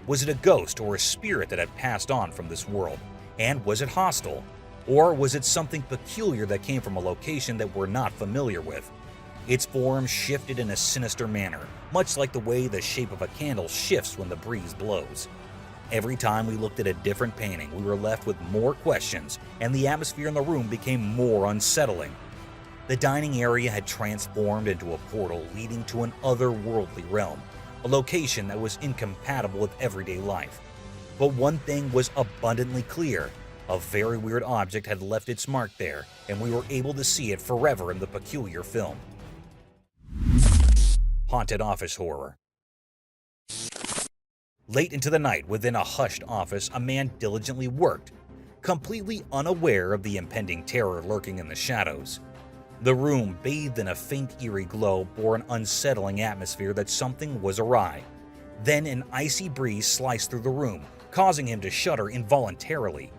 Was it a ghost or a spirit that had passed on from this world? And was it hostile? Or was it something peculiar that came from a location that we're not familiar with? Its form shifted in a sinister manner, much like the way the shape of a candle shifts when the breeze blows. Every time we looked at a different painting, we were left with more questions, and the atmosphere in the room became more unsettling. The dining area had transformed into a portal leading to an otherworldly realm, a location that was incompatible with everyday life. But one thing was abundantly clear. A very weird object had left its mark there, and we were able to see it forever in the peculiar film. Haunted office horror. Late into the night, within a hushed office, a man diligently worked, completely unaware of the impending terror lurking in the shadows. The room, bathed in a faint, eerie glow, bore an unsettling atmosphere that something was awry. Then an icy breeze sliced through the room, causing him to shudder involuntarily.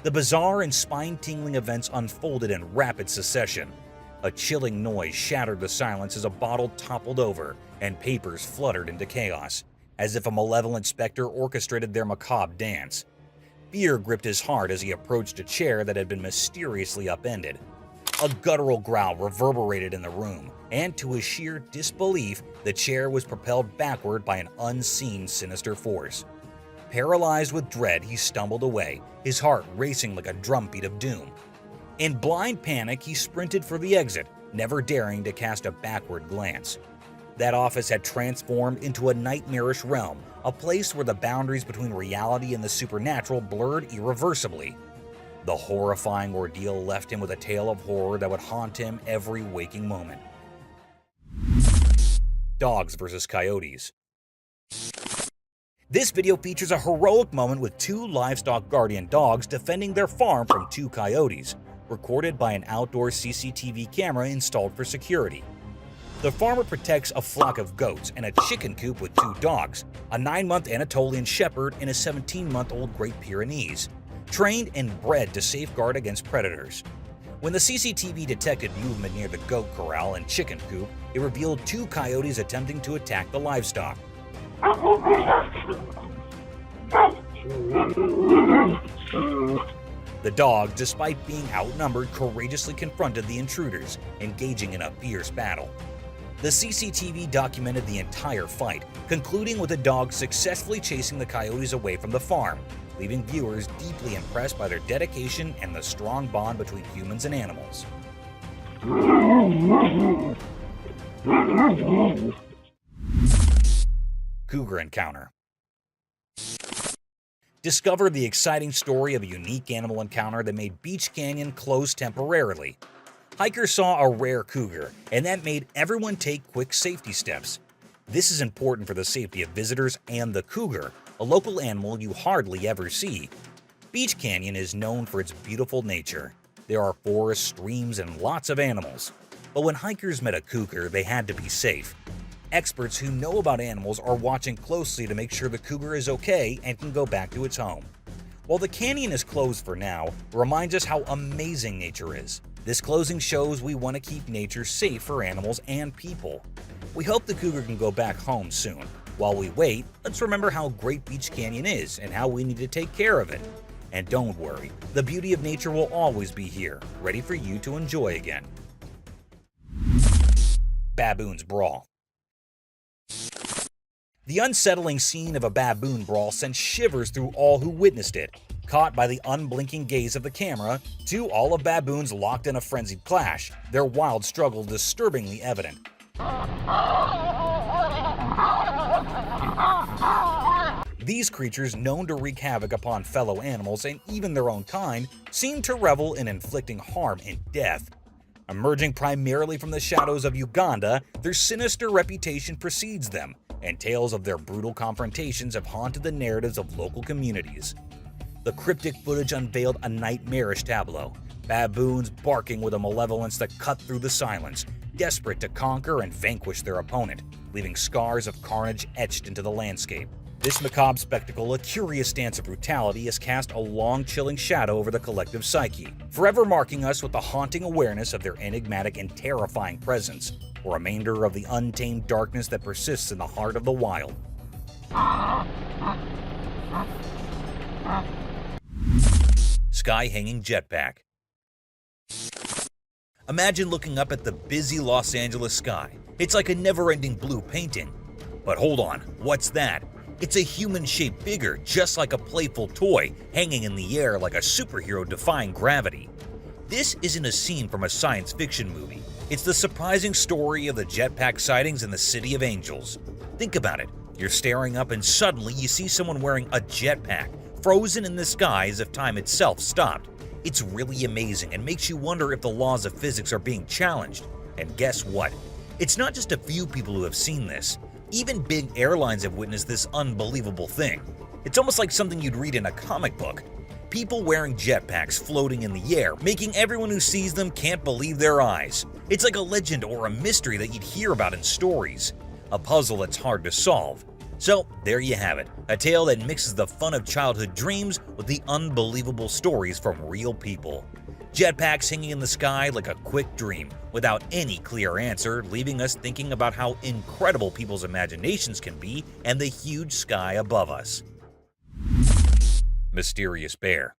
The bizarre and spine-tingling events unfolded in rapid succession. A chilling noise shattered the silence as a bottle toppled over and papers fluttered into chaos, as if a malevolent specter orchestrated their macabre dance. Fear gripped his heart as he approached a chair that had been mysteriously upended. A guttural growl reverberated in the room, and to his sheer disbelief, the chair was propelled backward by an unseen sinister force. Paralyzed with dread, he stumbled away, his heart racing like a drumbeat of doom. In blind panic, he sprinted for the exit, never daring to cast a backward glance. That office had transformed into a nightmarish realm, a place where the boundaries between reality and the supernatural blurred irreversibly. The horrifying ordeal left him with a tale of horror that would haunt him every waking moment. Dogs versus coyotes. This video features a heroic moment with two livestock guardian dogs defending their farm from two coyotes, recorded by an outdoor CCTV camera installed for security. The farmer protects a flock of goats and a chicken coop with two dogs, a 9-month Anatolian Shepherd and a 17-month-old Great Pyrenees, trained and bred to safeguard against predators. When the CCTV detected movement near the goat corral and chicken coop, it revealed two coyotes attempting to attack the livestock. The dogs, despite being outnumbered, courageously confronted the intruders, engaging in a fierce battle. The CCTV documented the entire fight, concluding with the dogs successfully chasing the coyotes away from the farm, leaving viewers deeply impressed by their dedication and the strong bond between humans and animals. Cougar encounter. Discover the exciting story of a unique animal encounter that made Beach Canyon close temporarily. Hikers saw a rare cougar, and that made everyone take quick safety steps. This is important for the safety of visitors and the cougar, a local animal you hardly ever see. Beach Canyon is known for its beautiful nature. There are forests, streams, and lots of animals. But when hikers met a cougar, they had to be safe. Experts who know about animals are watching closely to make sure the cougar is okay and can go back to its home. While the canyon is closed for now, it reminds us how amazing nature is. This closing shows we want to keep nature safe for animals and people. We hope the cougar can go back home soon. While we wait, let's remember how great Beach Canyon is and how we need to take care of it. And don't worry, the beauty of nature will always be here, ready for you to enjoy again. Baboons brawl. The unsettling scene of a baboon brawl sent shivers through all who witnessed it. Caught by the unblinking gaze of the camera, two olive baboons locked in a frenzied clash, their wild struggle disturbingly evident. These creatures, known to wreak havoc upon fellow animals and even their own kind, seem to revel in inflicting harm and death. Emerging primarily from the shadows of Uganda, their sinister reputation precedes them, and tales of their brutal confrontations have haunted the narratives of local communities. The cryptic footage unveiled a nightmarish tableau, baboons barking with a malevolence that cut through the silence, desperate to conquer and vanquish their opponent, leaving scars of carnage etched into the landscape. This macabre spectacle, a curious dance of brutality, has cast a long, chilling shadow over the collective psyche, forever marking us with the haunting awareness of their enigmatic and terrifying presence, a remainder of the untamed darkness that persists in the heart of the wild. Sky-hanging jetpack. Imagine looking up at the busy Los Angeles sky. It's like a never-ending blue painting. But hold on, what's that? It's a human-shaped figure, just like a playful toy, hanging in the air like a superhero defying gravity. This isn't a scene from a science fiction movie. It's the surprising story of the jetpack sightings in the City of Angels. Think about it. You're staring up and suddenly you see someone wearing a jetpack, frozen in the sky as if time itself stopped. It's really amazing and makes you wonder if the laws of physics are being challenged. And guess what? It's not just a few people who have seen this. Even big airlines have witnessed this unbelievable thing. It's almost like something you'd read in a comic book. People wearing jetpacks floating in the air, making everyone who sees them can't believe their eyes. It's like a legend or a mystery that you'd hear about in stories. A puzzle that's hard to solve. So there you have it, a tale that mixes the fun of childhood dreams with the unbelievable stories from real people. Jetpacks hanging in the sky like a quick dream, without any clear answer, leaving us thinking about how incredible people's imaginations can be and the huge sky above us. Mysterious bear.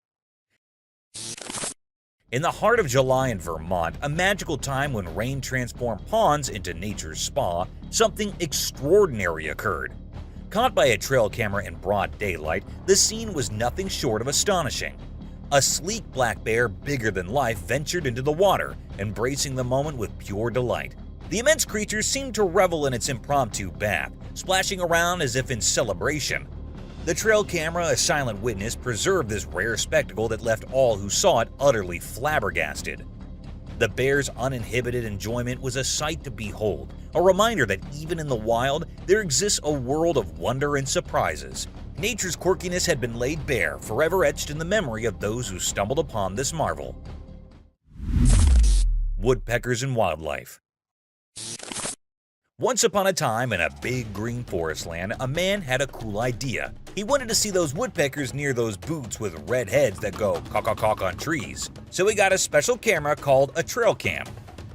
In the heart of July in Vermont, a magical time when rain transformed ponds into nature's spa, something extraordinary occurred. Caught by a trail camera in broad daylight, the scene was nothing short of astonishing. A sleek black bear bigger than life ventured into the water, embracing the moment with pure delight. The immense creature seemed to revel in its impromptu bath, splashing around as if in celebration. The trail camera, a silent witness, preserved this rare spectacle that left all who saw it utterly flabbergasted. The bear's uninhibited enjoyment was a sight to behold, a reminder that even in the wild, there exists a world of wonder and surprises. Nature's quirkiness had been laid bare, forever etched in the memory of those who stumbled upon this marvel. Woodpeckers and wildlife. Once upon a time, in a big green forest land, a man had a cool idea. He wanted to see those woodpeckers near those boots with red heads that go caw-caw-caw on trees. So he got a special camera called a trail cam.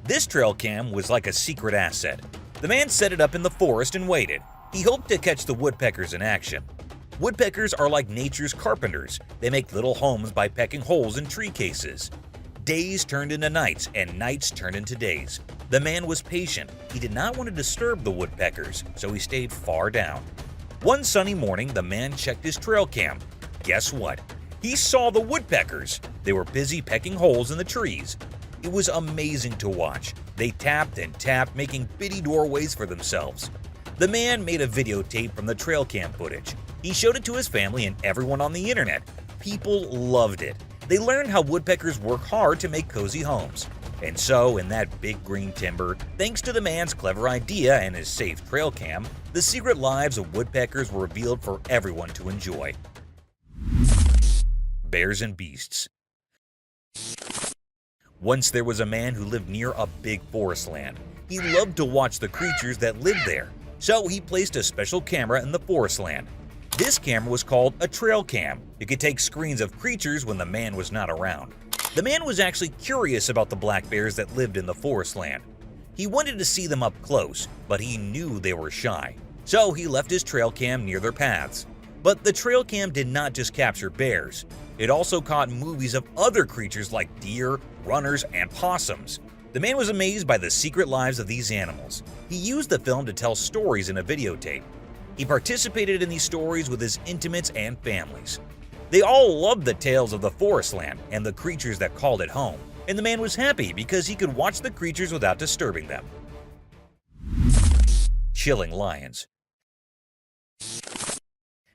This trail cam was like a secret asset. The man set it up in the forest and waited. He hoped to catch the woodpeckers in action. Woodpeckers are like nature's carpenters. They make little homes by pecking holes in tree cases. Days turned into nights, and nights turned into days. The man was patient. He did not want to disturb the woodpeckers, so he stayed far down. One sunny morning, the man checked his trail cam. Guess what? He saw the woodpeckers. They were busy pecking holes in the trees. It was amazing to watch. They tapped and tapped, making bitty doorways for themselves. The man made a videotape from the trail cam footage. He showed it to his family and everyone on the internet. People loved it. They learned how woodpeckers work hard to make cozy homes. And so, in that big green timber, thanks to the man's clever idea and his safe trail cam, the secret lives of woodpeckers were revealed for everyone to enjoy. Bears and beasts. Once there was a man who lived near a big forest land. He loved to watch the creatures that lived there, so he placed a special camera in the forest land. This camera was called a trail cam. It could take screens of creatures when the man was not around. The man was actually curious about the black bears that lived in the forest land. He wanted to see them up close, but he knew they were shy. So he left his trail cam near their paths. But the trail cam did not just capture bears. It also caught movies of other creatures like deer, runners, and possums. The man was amazed by the secret lives of these animals. He used the film to tell stories in a videotape. He participated in these stories with his intimates and families. They all loved the tales of the forest land and the creatures that called it home, and the man was happy because he could watch the creatures without disturbing them. Chilling lions.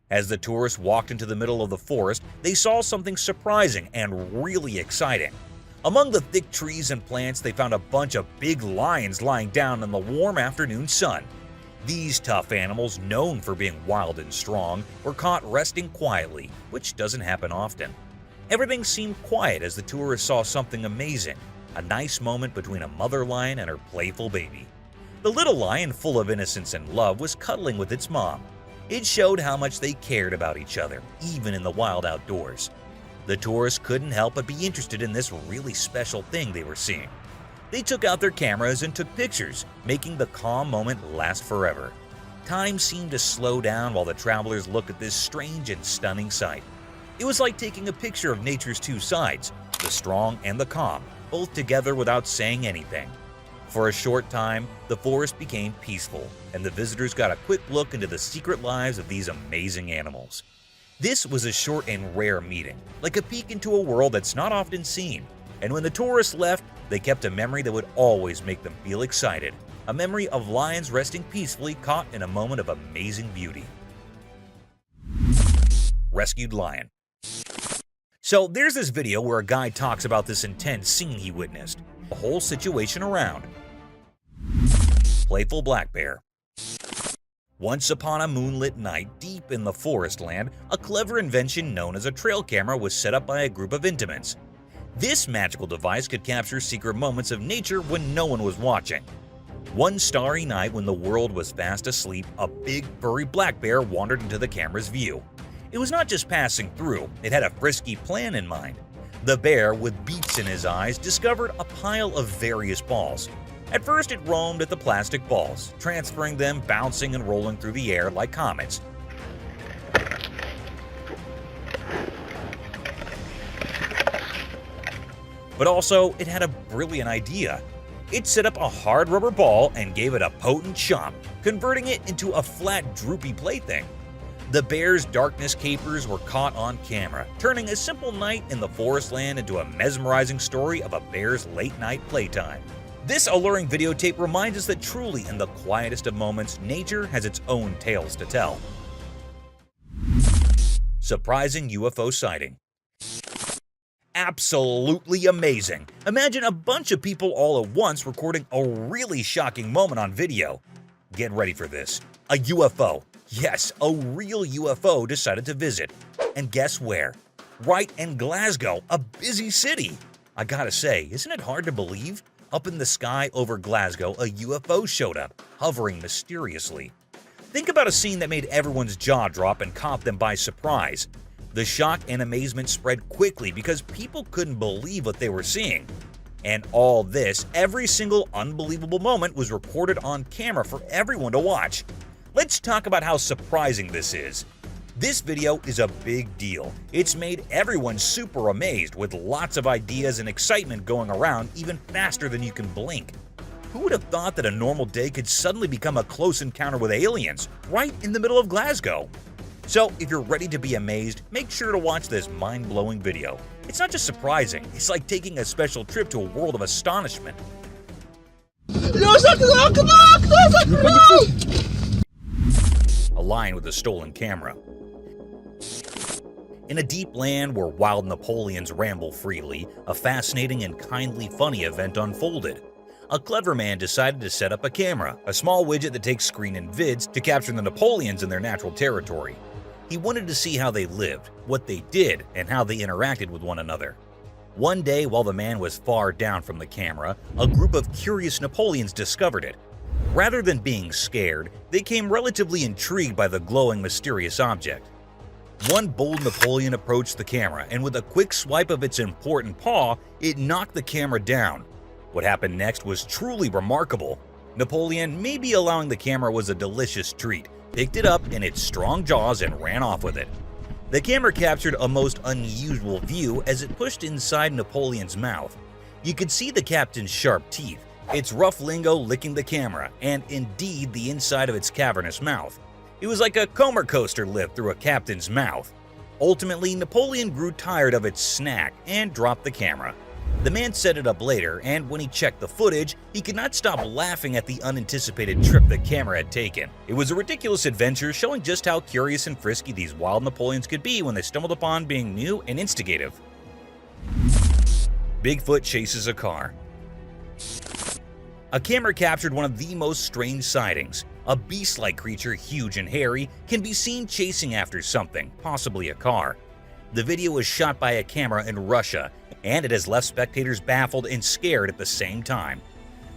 As the tourists walked into the middle of the forest, they saw something surprising and really exciting. Among the thick trees and plants, they found a bunch of big lions lying down in the warm afternoon sun. These tough animals, known for being wild and strong, were caught resting quietly, which doesn't happen often. Everything seemed quiet as the tourists saw something amazing, a nice moment between a mother lion and her playful baby. The little lion, full of innocence and love, was cuddling with its mom. It showed how much they cared about each other, even in the wild outdoors. The tourists couldn't help but be interested in this really special thing they were seeing. They took out their cameras and took pictures, making the calm moment last forever. Time seemed to slow down while the travelers looked at this strange and stunning sight. It was like taking a picture of nature's two sides, the strong and the calm, both together without saying anything. For a short time, the forest became peaceful, and the visitors got a quick look into the secret lives of these amazing animals. This was a short and rare meeting, like a peek into a world that's not often seen. And when the tourists left, they kept a memory that would always make them feel excited, a memory of lions resting peacefully caught in a moment of amazing beauty. Rescued lion. So there's this video where a guy talks about this intense scene he witnessed, the whole situation around. Playful black bear. Once upon a moonlit night deep in the forest land, a clever invention known as a trail camera was set up by a group of intimates. This magical device could capture secret moments of nature when no one was watching. One starry night when the world was fast asleep, a big furry black bear wandered into the camera's view. It was not just passing through, it had a frisky plan in mind. The bear, with beaks in his eyes, discovered a pile of various balls. At first it roamed at the plastic balls, transferring them, bouncing and rolling through the air like comets. But also, it had a brilliant idea. It set up a hard rubber ball and gave it a potent chomp, converting it into a flat, droopy plaything. The bear's darkness capers were caught on camera, turning a simple night in the forest land into a mesmerizing story of a bear's late-night playtime. This alluring videotape reminds us that truly in the quietest of moments, nature has its own tales to tell. Surprising UFO sighting. Absolutely amazing. Imagine a bunch of people all at once recording a really shocking moment on video. Get ready for this. A UFO. Yes, a real UFO decided to visit. And guess where? Right in Glasgow, a busy city. I gotta say, isn't it hard to believe? Up in the sky over Glasgow, a UFO showed up, hovering mysteriously. Think about a scene that made everyone's jaw drop and caught them by surprise. The shock and amazement spread quickly because people couldn't believe what they were seeing. And all this, every single unbelievable moment was recorded on camera for everyone to watch. Let's talk about how surprising this is. This video is a big deal. It's made everyone super amazed with lots of ideas and excitement going around even faster than you can blink. Who would have thought that a normal day could suddenly become a close encounter with aliens right in the middle of Glasgow? So if you're ready to be amazed, make sure to watch this mind-blowing video. It's not just surprising, it's like taking a special trip to a world of astonishment. A lion with a stolen camera. In a deep land where wild Napoleons ramble freely, a fascinating and kindly funny event unfolded. A clever man decided to set up a camera, a small widget that takes screen and vids, to capture the Napoleons in their natural territory. He wanted to see how they lived, what they did, and how they interacted with one another. One day, while the man was far down from the camera, a group of curious Napoleons discovered it. Rather than being scared, they came relatively intrigued by the glowing, mysterious object. One bold Napoleon approached the camera, and with a quick swipe of its important paw, it knocked the camera down. What happened next was truly remarkable. Napoleon, maybe allowing the camera was a delicious treat, picked it up in its strong jaws and ran off with it. The camera captured a most unusual view as it pushed inside Napoleon's mouth. You could see the captain's sharp teeth, its rough lingo licking the camera, and indeed the inside of its cavernous mouth. It was like a Comer coaster lift through a captain's mouth. Ultimately, Napoleon grew tired of its snack and dropped the camera. The man set it up later, and when he checked the footage, he could not stop laughing at the unanticipated trip the camera had taken. It was a ridiculous adventure showing just how curious and frisky these wild Napoleons could be when they stumbled upon being new and instigative. Bigfoot chases a car. A camera captured one of the most strange sightings. A beast-like creature, huge and hairy, can be seen chasing after something, possibly a car. The video was shot by a camera in Russia, and it has left spectators baffled and scared at the same time.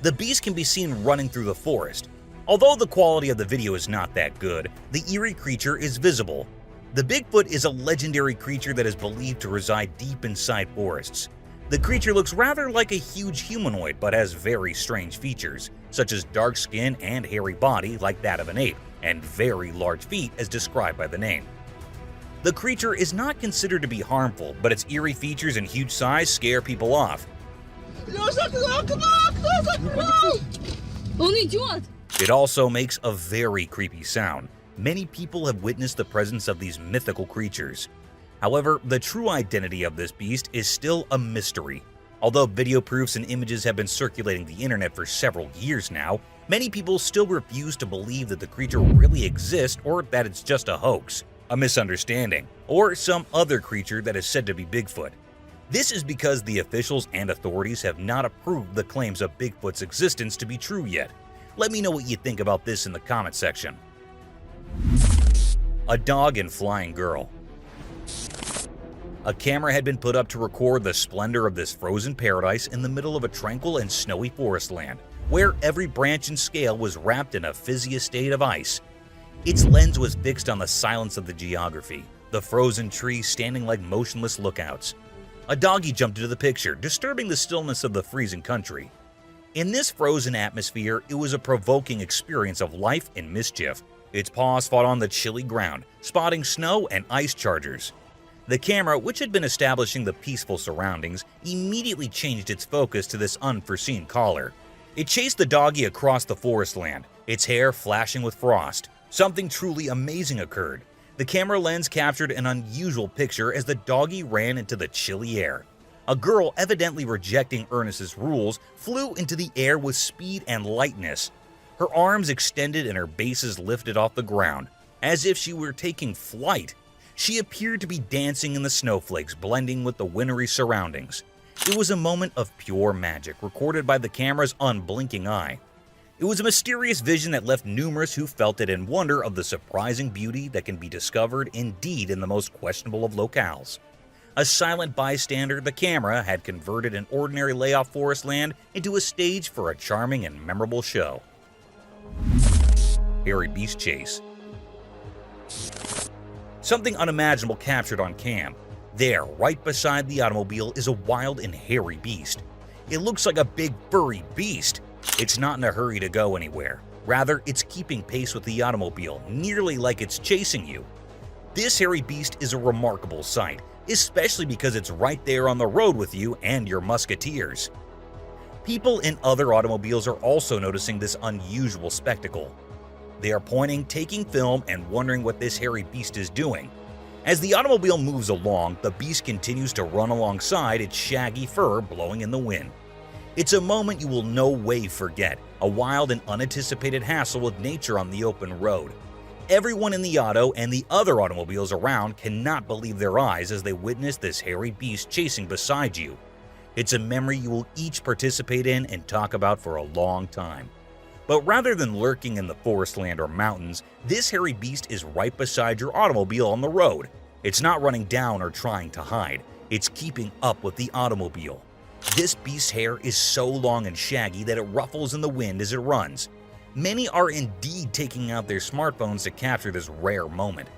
The beast can be seen running through the forest. Although the quality of the video is not that good, the eerie creature is visible. The Bigfoot is a legendary creature that is believed to reside deep inside forests. The creature looks rather like a huge humanoid but has very strange features, such as dark skin and hairy body like that of an ape, and very large feet as described by the name. The creature is not considered to be harmful, but its eerie features and huge size scare people off. It also makes a very creepy sound. Many people have witnessed the presence of these mythical creatures. However, the true identity of this beast is still a mystery. Although video proofs and images have been circulating the internet for several years now, many people still refuse to believe that the creature really exists or that it's just a hoax, a misunderstanding, or some other creature that is said to be Bigfoot. This is because the officials and authorities have not approved the claims of Bigfoot's existence to be true yet. Let me know what you think about this in the comment section. A dog and flying girl. A camera had been put up to record the splendor of this frozen paradise in the middle of a tranquil and snowy forest land, where every branch and scale was wrapped in a fizzy state of ice. Its lens was fixed on the silence of the geography, the frozen trees standing like motionless lookouts. A doggy jumped into the picture, disturbing the stillness of the freezing country. In this frozen atmosphere, it was a provoking experience of life and mischief. Its paws fought on the chilly ground, spotting snow and ice chargers. The camera, which had been establishing the peaceful surroundings, immediately changed its focus to this unforeseen caller. It chased the doggy across the forest land, its hair flashing with frost. Something truly amazing occurred. The camera lens captured an unusual picture as the doggy ran into the chilly air. A girl, evidently rejecting Ernest's rules, flew into the air with speed and lightness. Her arms extended and her bases lifted off the ground, as if she were taking flight. She appeared to be dancing in the snowflakes, blending with the wintry surroundings. It was a moment of pure magic, recorded by the camera's unblinking eye. It was a mysterious vision that left numerous who felt it in wonder of the surprising beauty that can be discovered indeed in the most questionable of locales. A silent bystander, the camera had converted an ordinary layoff forest land into a stage for a charming and memorable show. Hairy Beast Chase. Something unimaginable captured on cam. There, right beside the automobile, is a wild and hairy beast. It looks like a big furry beast. It's not in a hurry to go anywhere. Rather, it's keeping pace with the automobile, nearly like it's chasing you. This hairy beast is a remarkable sight, especially because it's right there on the road with you and your musketeers. People in other automobiles are also noticing this unusual spectacle. They are pointing, taking film, and wondering what this hairy beast is doing. As the automobile moves along, the beast continues to run alongside, its shaggy fur blowing in the wind. It's a moment you will no way forget, a wild and unanticipated hassle with nature on the open road. Everyone in the auto and the other automobiles around cannot believe their eyes as they witness this hairy beast chasing beside you. It's a memory you will each participate in and talk about for a long time. But rather than lurking in the forest land or mountains, this hairy beast is right beside your automobile on the road. It's not running down or trying to hide. It's keeping up with the automobile. This beast's hair is so long and shaggy that it ruffles in the wind as it runs. Many are indeed taking out their smartphones to capture this rare moment.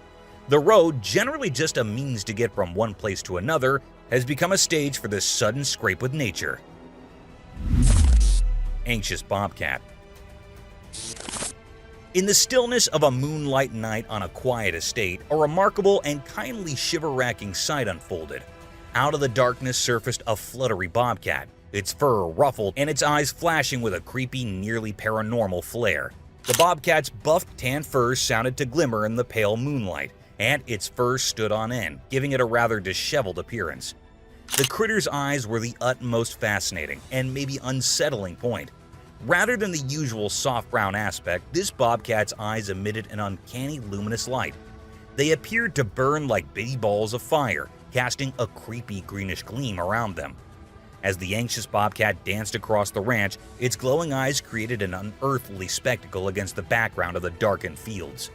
The road, generally just a means to get from one place to another, has become a stage for this sudden scrape with nature. Anxious Bobcat. In the stillness of a moonlight night on a quiet estate, a remarkable and kindly shiver-racking sight unfolded. Out of the darkness surfaced a fluttery bobcat, its fur ruffled and its eyes flashing with a creepy, nearly paranormal flare. The bobcat's buffed tan fur sounded to glimmer in the pale moonlight, and its fur stood on end, giving it a rather disheveled appearance. The critter's eyes were the utmost fascinating and maybe unsettling point. Rather than the usual soft brown aspect, this bobcat's eyes emitted an uncanny luminous light. They appeared to burn like bitty balls of fire, casting a creepy greenish gleam around them. As the anxious bobcat danced across the ranch, its glowing eyes created an unearthly spectacle against the background of the darkened fields.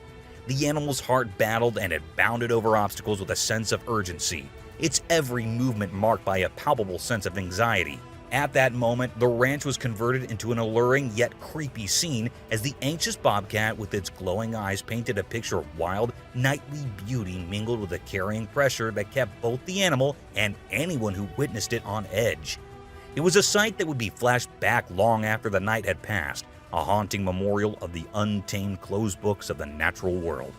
The animal's heart battled and it bounded over obstacles with a sense of urgency, its every movement marked by a palpable sense of anxiety. At that moment, the ranch was converted into an alluring yet creepy scene as the anxious bobcat with its glowing eyes painted a picture of wild, nightly beauty mingled with a carrying pressure that kept both the animal and anyone who witnessed it on edge. It was a sight that would be flashed back long after the night had passed, a haunting memorial of the untamed closed books of the natural world.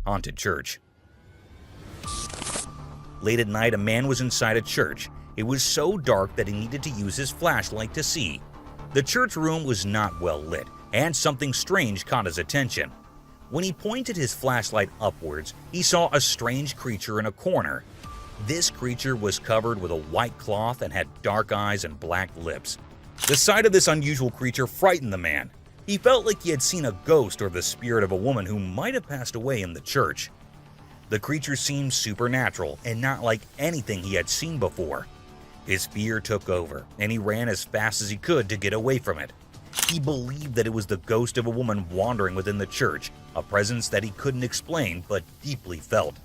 Haunted Church. Late at night, a man was inside a church. It was so dark that he needed to use his flashlight to see. The church room was not well lit, and something strange caught his attention. When he pointed his flashlight upwards, he saw a strange creature in a corner. This creature was covered with a white cloth and had dark eyes and black lips. The sight of this unusual creature frightened the man. He felt like he had seen a ghost or the spirit of a woman who might have passed away in the church. The creature seemed supernatural and not like anything he had seen before. His fear took over, and he ran as fast as he could to get away from it. He believed that it was the ghost of a woman wandering within the church, a presence that he couldn't explain but deeply felt.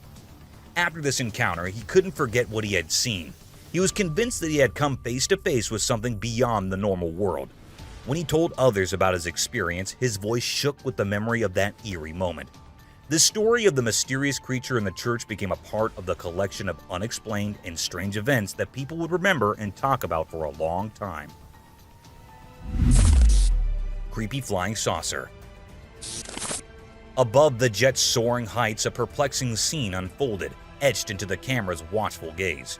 After this encounter, he couldn't forget what he had seen. He was convinced that he had come face to face with something beyond the normal world. When he told others about his experience, his voice shook with the memory of that eerie moment. The story of the mysterious creature in the church became a part of the collection of unexplained and strange events that people would remember and talk about for a long time. Creepy Flying Saucer. Above the jet's soaring heights, a perplexing scene unfolded, etched into the camera's watchful gaze.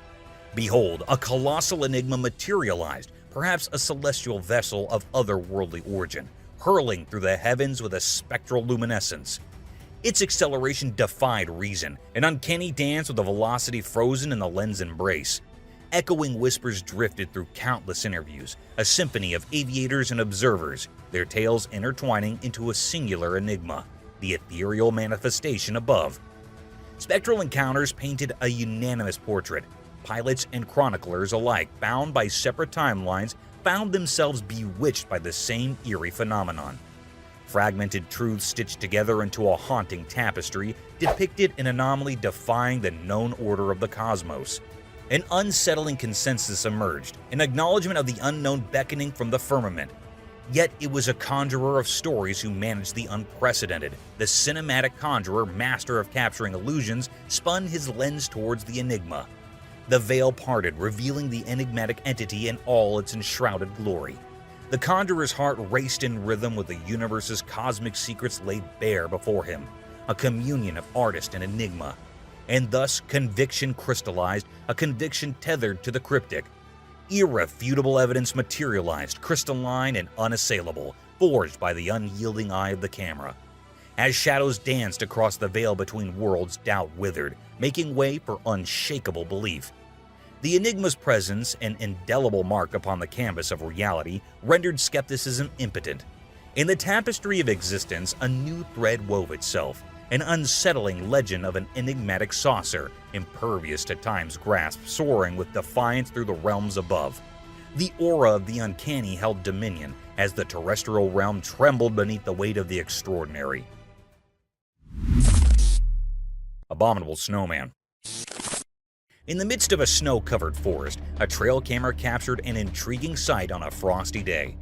Behold, a colossal enigma materialized, perhaps a celestial vessel of otherworldly origin, hurling through the heavens with a spectral luminescence. Its acceleration defied reason, an uncanny dance with a velocity frozen in the lens embrace. Echoing whispers drifted through countless interviews, a symphony of aviators and observers, their tales intertwining into a singular enigma, the ethereal manifestation above. Spectral encounters painted a unanimous portrait. Pilots and chroniclers alike, bound by separate timelines, found themselves bewitched by the same eerie phenomenon. Fragmented truths stitched together into a haunting tapestry depicted an anomaly defying the known order of the cosmos. An unsettling consensus emerged, an acknowledgement of the unknown beckoning from the firmament. Yet it was a conjurer of stories who managed the unprecedented. The cinematic conjurer, master of capturing illusions, spun his lens towards the enigma. The veil parted, revealing the enigmatic entity in all its enshrouded glory. The conjurer's heart raced in rhythm with the universe's cosmic secrets laid bare before him, a communion of artist and enigma. And thus conviction crystallized, a conviction tethered to the cryptic. Irrefutable evidence materialized, crystalline and unassailable, forged by the unyielding eye of the camera. As shadows danced across the veil between worlds, doubt withered, making way for unshakable belief. The enigma's presence, an indelible mark upon the canvas of reality, rendered skepticism impotent. In the tapestry of existence, a new thread wove itself, an unsettling legend of an enigmatic saucer, impervious to time's grasp, soaring with defiance through the realms above. The aura of the uncanny held dominion as the terrestrial realm trembled beneath the weight of the extraordinary. Abominable Snowman. In the midst of a snow-covered forest, a trail camera captured an intriguing sight on a frosty day.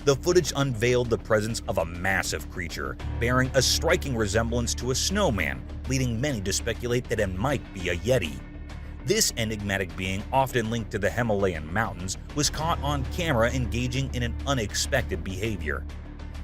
The footage unveiled the presence of a massive creature, bearing a striking resemblance to a snowman, leading many to speculate that it might be a Yeti. This enigmatic being, often linked to the Himalayan mountains, was caught on camera engaging in an unexpected behavior.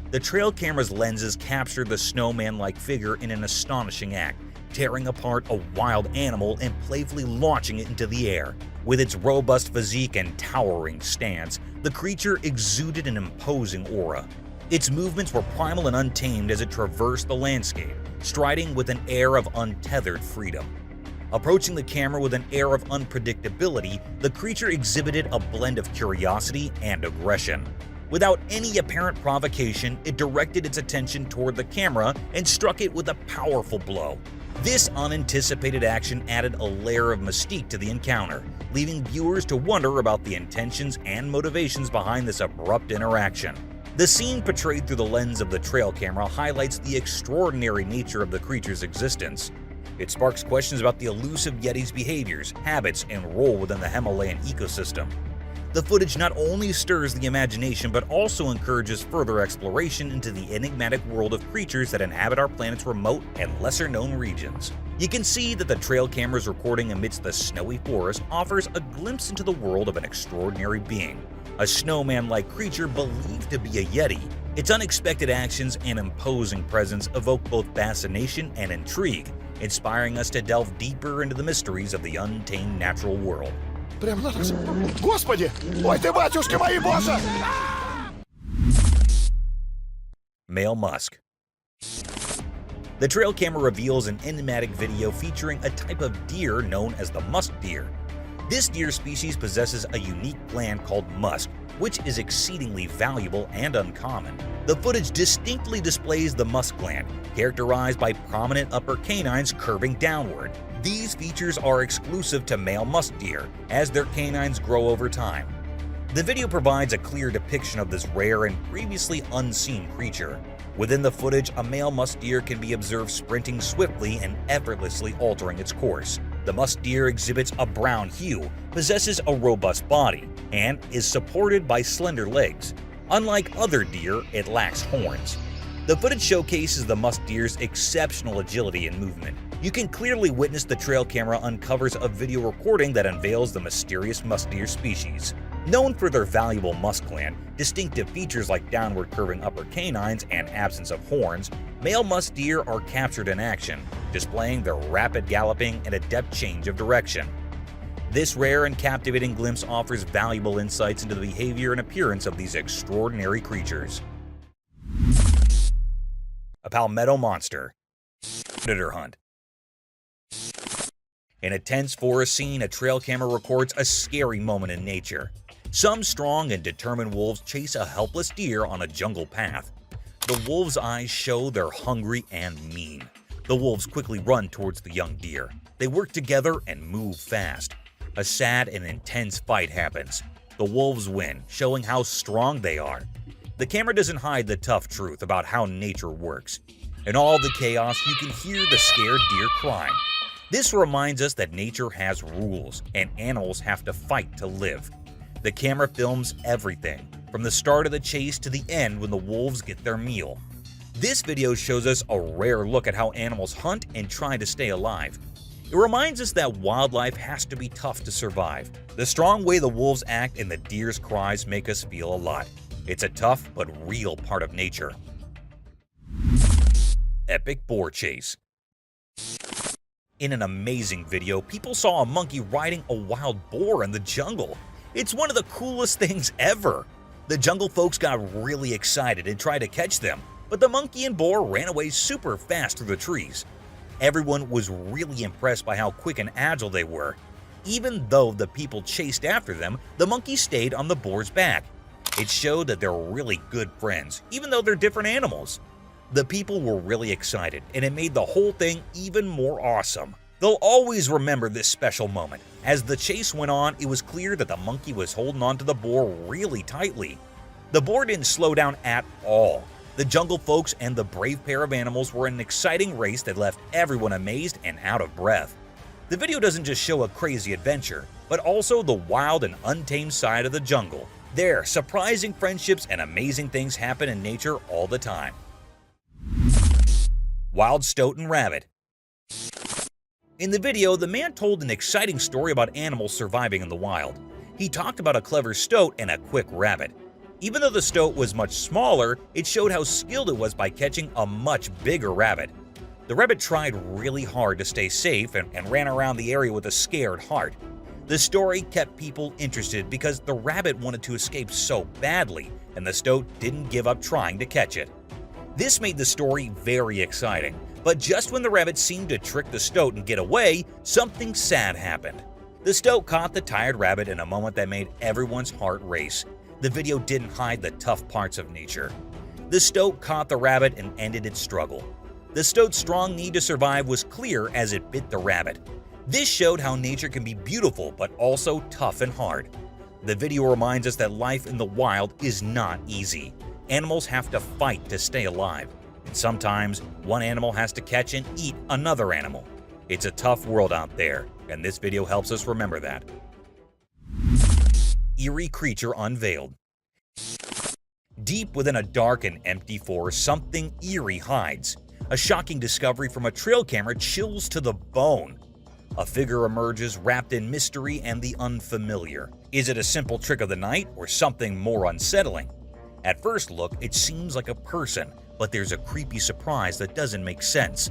The trail camera's lenses captured the snowman-like figure in an astonishing act, tearing apart a wild animal and playfully launching it into the air. With its robust physique and towering stance, the creature exuded an imposing aura. Its movements were primal and untamed as it traversed the landscape, striding with an air of untethered freedom. Approaching the camera with an air of unpredictability, the creature exhibited a blend of curiosity and aggression. Without any apparent provocation, it directed its attention toward the camera and struck it with a powerful blow. This unanticipated action added a layer of mystique to the encounter, leaving viewers to wonder about the intentions and motivations behind this abrupt interaction. The scene portrayed through the lens of the trail camera highlights the extraordinary nature of the creature's existence. It sparks questions about the elusive Yeti's behaviors, habits, and role within the Himalayan ecosystem. The footage not only stirs the imagination but also encourages further exploration into the enigmatic world of creatures that inhabit our planet's remote and lesser-known regions. You can see that the trail camera's recording amidst the snowy forest offers a glimpse into the world of an extraordinary being, a snowman-like creature believed to be a Yeti. Its unexpected actions and imposing presence evoke both fascination and intrigue, inspiring us to delve deeper into the mysteries of the untamed natural world. Прям на нас. Господи! Ой, ты, батюшки мои, боже! Male musk. The trail camera reveals an enigmatic video featuring a type of deer known as the musk deer. This deer species possesses a unique gland called musk, which is exceedingly valuable and uncommon. The footage distinctly displays the musk gland, characterized by prominent upper canines curving downward. These features are exclusive to male musk deer, as their canines grow over time. The video provides a clear depiction of this rare and previously unseen creature. Within the footage, a male musk deer can be observed sprinting swiftly and effortlessly altering its course. The musk deer exhibits a brown hue, possesses a robust body, and is supported by slender legs. Unlike other deer, it lacks horns. The footage showcases the musk deer's exceptional agility and movement. You can clearly witness the trail camera uncovers a video recording that unveils the mysterious musk deer species. Known for their valuable musk gland, distinctive features like downward curving upper canines and absence of horns, male musk deer are captured in action, displaying their rapid galloping and adept change of direction. This rare and captivating glimpse offers valuable insights into the behavior and appearance of these extraordinary creatures. A palmetto monster. predator hunt. In a tense forest scene, a trail camera records a scary moment in nature. Some strong and determined wolves chase a helpless deer on a jungle path. The wolves' eyes show they're hungry and mean. The wolves quickly run towards the young deer. They work together and move fast. A sad and intense fight happens. The wolves win, showing how strong they are. The camera doesn't hide the tough truth about how nature works. In all the chaos, you can hear the scared deer crying. This reminds us that nature has rules, and animals have to fight to live. The camera films everything, from the start of the chase to the end when the wolves get their meal. This video shows us a rare look at how animals hunt and try to stay alive. It reminds us that wildlife has to be tough to survive. The strong way the wolves act and the deer's cries make us feel a lot. It's a tough but real part of nature. Epic boar chase. In an amazing video, people saw a monkey riding a wild boar in the jungle. It's one of the coolest things ever. The jungle folks got really excited and tried to catch them, but the monkey and boar ran away super fast through the trees. Everyone was really impressed by how quick and agile they were. Even though the people chased after them, the monkey stayed on the boar's back. It showed that they're really good friends, even though they're different animals. The people were really excited, and it made the whole thing even more awesome. They'll always remember this special moment. As the chase went on, it was clear that the monkey was holding on to the boar really tightly. The boar didn't slow down at all. The jungle folks and the brave pair of animals were in an exciting race that left everyone amazed and out of breath. The video doesn't just show a crazy adventure, but also the wild and untamed side of the jungle. There, surprising friendships and amazing things happen in nature all the time. Wild stoat and rabbit. In the video, the man told an exciting story about animals surviving in the wild. He talked about a clever stoat and a quick rabbit. Even though the stoat was much smaller, it showed how skilled it was by catching a much bigger rabbit. The rabbit tried really hard to stay safe and ran around the area with a scared heart. The story kept people interested because the rabbit wanted to escape so badly, and the stoat didn't give up trying to catch it. This made the story very exciting, but just when the rabbit seemed to trick the stoat and get away, something sad happened. The stoat caught the tired rabbit in a moment that made everyone's heart race. The video didn't hide the tough parts of nature. The stoat caught the rabbit and ended its struggle. The stoat's strong need to survive was clear as it bit the rabbit. This showed how nature can be beautiful but also tough and hard. The video reminds us that life in the wild is not easy. Animals have to fight to stay alive, and sometimes one animal has to catch and eat another animal. It's a tough world out there, and this video helps us remember that. Eerie creature unveiled. Deep within a dark and empty forest, something eerie hides. A shocking discovery from a trail camera chills to the bone. A figure emerges wrapped in mystery and the unfamiliar. Is it a simple trick of the night or something more unsettling? At first look, it seems like a person, but there's a creepy surprise that doesn't make sense.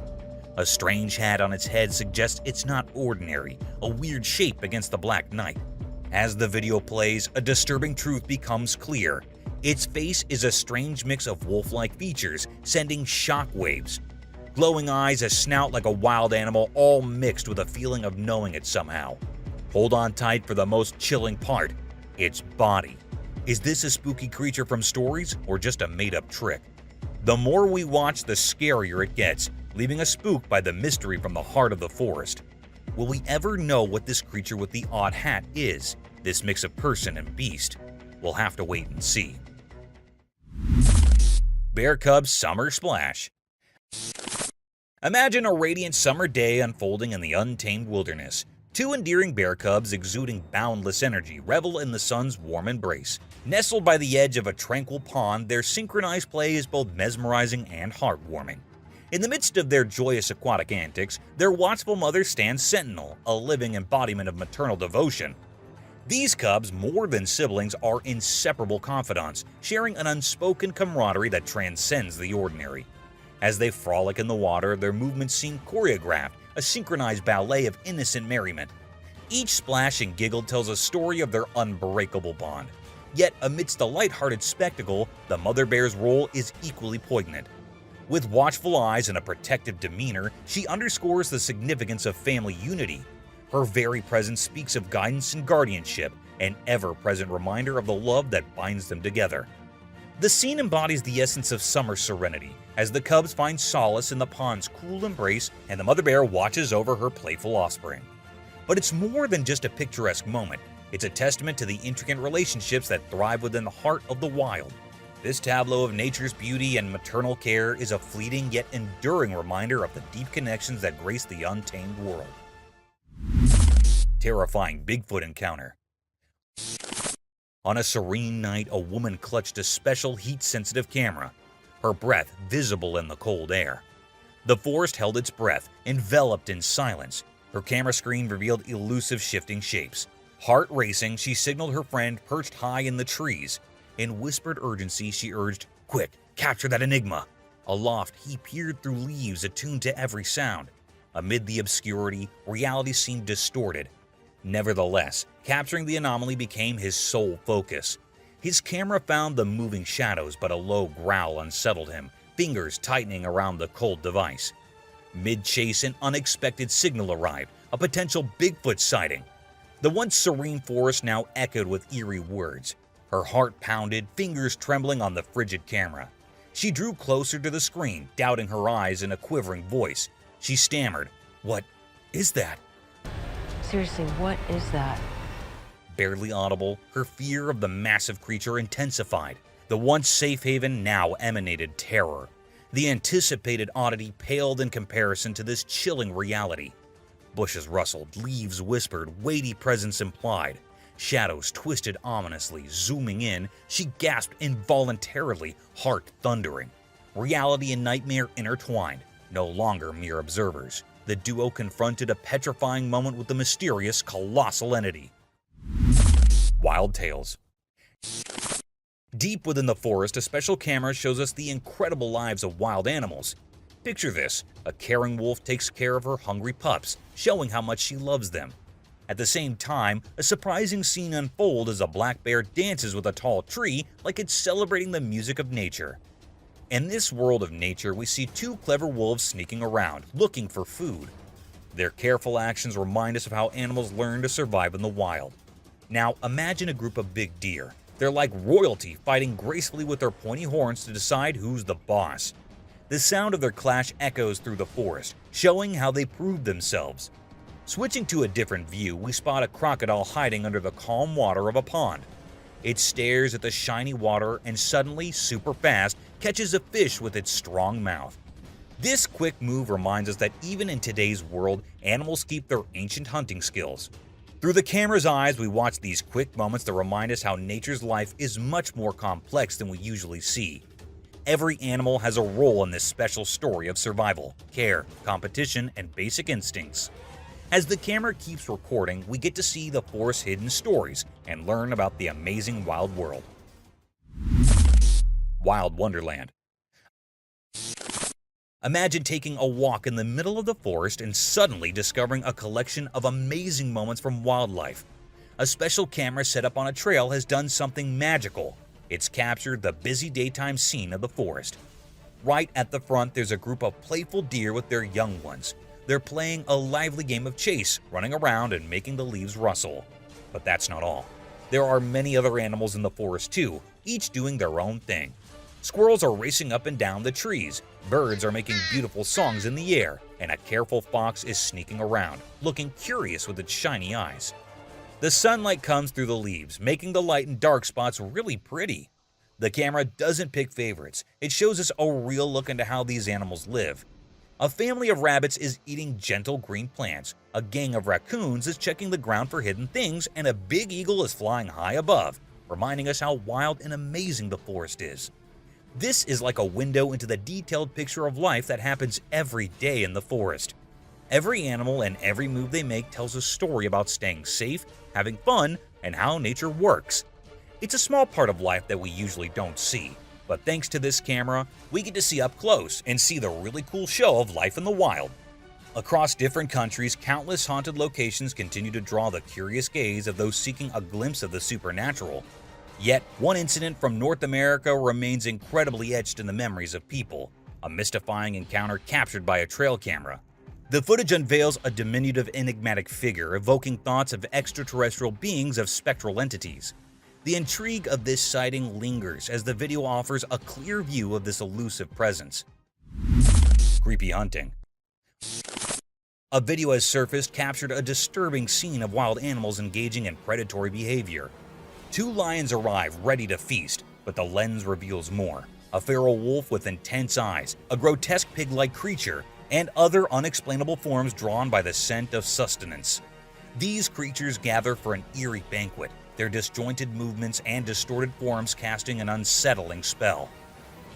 A strange hat on its head suggests it's not ordinary, a weird shape against the black night. As the video plays, a disturbing truth becomes clear. Its face is a strange mix of wolf-like features, sending shockwaves. Glowing eyes, a snout like a wild animal, all mixed with a feeling of knowing it somehow. Hold on tight for the most chilling part, its body. Is this a spooky creature from stories or just a made-up trick? The more we watch, the scarier it gets, leaving us spooked by the mystery from the heart of the forest. Will we ever know what this creature with the odd hat is, this mix of person and beast? We'll have to wait and see. Bear Cubs Summer Splash. Imagine a radiant summer day unfolding in the untamed wilderness. Two endearing bear cubs exuding boundless energy revel in the sun's warm embrace. Nestled by the edge of a tranquil pond, their synchronized play is both mesmerizing and heartwarming. In the midst of their joyous aquatic antics, their watchful mother stands sentinel, a living embodiment of maternal devotion. These cubs, more than siblings, are inseparable confidants, sharing an unspoken camaraderie that transcends the ordinary. As they frolic in the water, their movements seem choreographed, a synchronized ballet of innocent merriment. Each splash and giggle tells a story of their unbreakable bond. Yet, amidst the lighthearted spectacle, the mother bear's role is equally poignant. With watchful eyes and a protective demeanor, she underscores the significance of family unity. Her very presence speaks of guidance and guardianship, an ever-present reminder of the love that binds them together. The scene embodies the essence of summer serenity, as the cubs find solace in the pond's cool embrace and the mother bear watches over her playful offspring. But it's more than just a picturesque moment. It's a testament to the intricate relationships that thrive within the heart of the wild. This tableau of nature's beauty and maternal care is a fleeting yet enduring reminder of the deep connections that grace the untamed world. Terrifying Bigfoot encounter. On a serene night, a woman clutched a special heat-sensitive camera, her breath visible in the cold air. The forest held its breath, enveloped in silence. Her camera screen revealed elusive shifting shapes. Heart racing, she signaled her friend perched high in the trees. In whispered urgency, she urged, "Quick, capture that enigma." Aloft, he peered through leaves attuned to every sound. Amid the obscurity, reality seemed distorted. Nevertheless, capturing the anomaly became his sole focus. His camera found the moving shadows, but a low growl unsettled him, fingers tightening around the cold device. Mid-chase, an unexpected signal arrived, a potential Bigfoot sighting. The once serene forest now echoed with eerie words. Her heart pounded, fingers trembling on the frigid camera. She drew closer to the screen, doubting her eyes in a quivering voice. She stammered, "What is that?" Seriously, what is that? Barely audible, her fear of the massive creature intensified. The once safe haven now emanated terror. The anticipated oddity paled in comparison to this chilling reality. Bushes rustled, leaves whispered, weighty presence implied. Shadows twisted ominously, zooming in. She gasped involuntarily, heart thundering. Reality and nightmare intertwined, no longer mere observers. The duo confronted a petrifying moment with the mysterious, colossal entity. Wild Tales. Deep within the forest, a special camera shows us the incredible lives of wild animals. Picture this: a caring wolf takes care of her hungry pups, showing how much she loves them. At the same time, a surprising scene unfolds as a black bear dances with a tall tree like it's celebrating the music of nature. In this world of nature, we see two clever wolves sneaking around, looking for food. Their careful actions remind us of how animals learn to survive in the wild. Now, imagine a group of big deer. They're like royalty, fighting gracefully with their pointy horns to decide who's the boss. The sound of their clash echoes through the forest, showing how they proved themselves. Switching to a different view, we spot a crocodile hiding under the calm water of a pond. It stares at the shiny water and suddenly, super fast, catches a fish with its strong mouth. This quick move reminds us that even in today's world, animals keep their ancient hunting skills. Through the camera's eyes, we watch these quick moments that remind us how nature's life is much more complex than we usually see. Every animal has a role in this special story of survival, care, competition, and basic instincts. As the camera keeps recording, we get to see the forest's hidden stories and learn about the amazing wild world. Wild Wonderland. Imagine taking a walk in the middle of the forest and suddenly discovering a collection of amazing moments from wildlife. A special camera set up on a trail has done something magical. It's captured the busy daytime scene of the forest. Right at the front, there's a group of playful deer with their young ones. They're playing a lively game of chase, running around and making the leaves rustle. But that's not all. There are many other animals in the forest too, each doing their own thing. Squirrels are racing up and down the trees, birds are making beautiful songs in the air, and a careful fox is sneaking around, looking curious with its shiny eyes. The sunlight comes through the leaves, making the light and dark spots really pretty. The camera doesn't pick favorites. It shows us a real look into how these animals live. A family of rabbits is eating gentle green plants, a gang of raccoons is checking the ground for hidden things, and a big eagle is flying high above, reminding us how wild and amazing the forest is. This is like a window into the detailed picture of life that happens every day in the forest. Every animal and every move they make tells a story about staying safe, having fun, and how nature works. It's a small part of life that we usually don't see. But thanks to this camera, we get to see up close and see the really cool show of life in the wild. Across different countries, countless haunted locations continue to draw the curious gaze of those seeking a glimpse of the supernatural. Yet, one incident from North America remains incredibly etched in the memories of people. a mystifying encounter captured by a trail camera. The footage unveils a diminutive, enigmatic figure evoking thoughts of extraterrestrial beings of spectral entities. The intrigue of this sighting lingers as the video offers a clear view of this elusive presence. Creepy hunting. A video has surfaced captured a disturbing scene of wild animals engaging in predatory behavior. Two lions arrive ready to feast, but the lens reveals more. A feral wolf with intense eyes, a grotesque pig-like creature, and other unexplainable forms drawn by the scent of sustenance. These creatures gather for an eerie banquet, their disjointed movements and distorted forms casting an unsettling spell.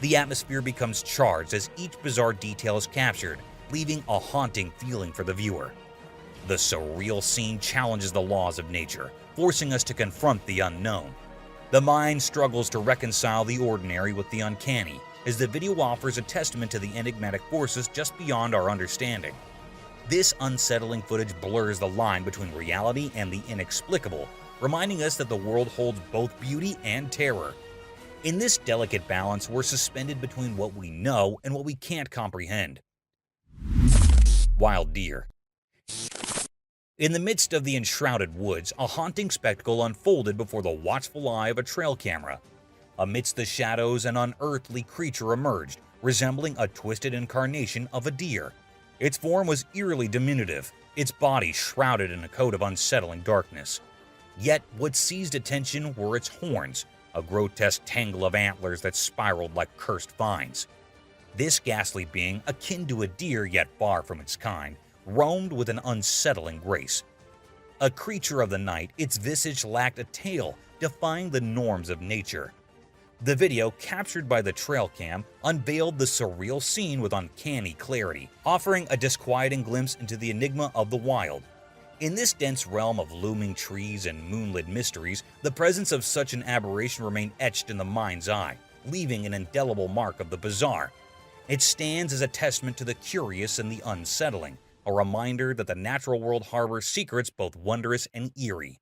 The atmosphere becomes charged as each bizarre detail is captured, leaving a haunting feeling for the viewer. The surreal scene challenges the laws of nature, forcing us to confront the unknown. The mind struggles to reconcile the ordinary with the uncanny, as the video offers a testament to the enigmatic forces just beyond our understanding. This unsettling footage blurs the line between reality and the inexplicable, reminding us that the world holds both beauty and terror. In this delicate balance, we're suspended between what we know and what we can't comprehend. Wild deer. In the midst of the enshrouded woods, a haunting spectacle unfolded before the watchful eye of a trail camera. Amidst the shadows, an unearthly creature emerged, resembling a twisted incarnation of a deer. Its form was eerily diminutive, its body shrouded in a coat of unsettling darkness. Yet what seized attention were its horns, a grotesque tangle of antlers that spiraled like cursed vines. This ghastly being, akin to a deer yet far from its kind, roamed with an unsettling grace. A creature of the night, its visage lacked a tail, defying the norms of nature. The video, captured by the trail cam, unveiled the surreal scene with uncanny clarity, offering a disquieting glimpse into the enigma of the wild. In this dense realm of looming trees and moonlit mysteries, the presence of such an aberration remained etched in the mind's eye, leaving an indelible mark of the bizarre. It stands as a testament to the curious and the unsettling, a reminder that the natural world harbors secrets both wondrous and eerie.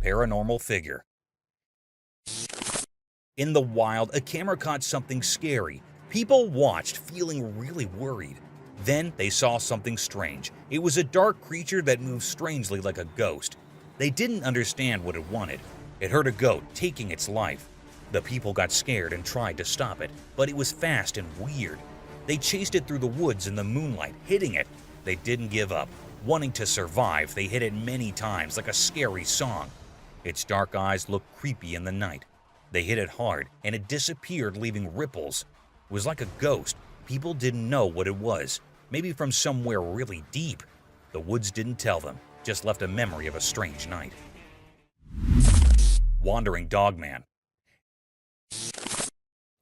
Paranormal figure. In the wild, a camera caught something scary. People watched, feeling really worried. Then they saw something strange. It was a dark creature that moved strangely like a ghost. They didn't understand what it wanted. It hurt a goat, taking its life. The people got scared and tried to stop it, but it was fast and weird. They chased it through the woods in the moonlight, hitting it. They didn't give up. Wanting to survive, they hit it many times like a scary song. Its dark eyes looked creepy in the night. They hit it hard, and it disappeared, leaving ripples. It was like a ghost. People didn't know what it was. Maybe from somewhere really deep. The woods didn't tell them, just left a memory of a strange night. Wandering Dogman.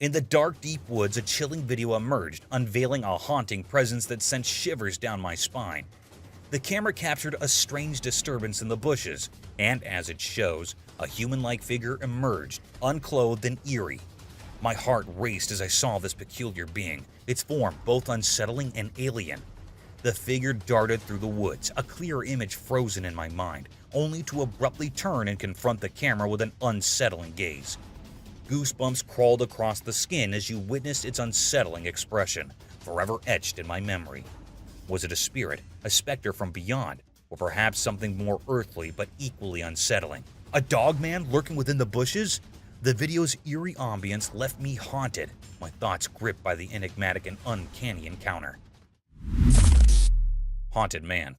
In the dark, deep woods, a chilling video emerged, unveiling a haunting presence that sent shivers down my spine. The camera captured a strange disturbance in the bushes, and as it shows, a human-like figure emerged, unclothed and eerie. My heart raced as I saw this peculiar being, its form both unsettling and alien. The figure darted through the woods, a clear image frozen in my mind, only to abruptly turn and confront the camera with an unsettling gaze. Goosebumps crawled across the skin as you witnessed its unsettling expression, forever etched in my memory. Was it a spirit, a specter from beyond, or perhaps something more earthly but equally unsettling? A dogman lurking within the bushes? The video's eerie ambience left me haunted, my thoughts gripped by the enigmatic and uncanny encounter. Haunted man.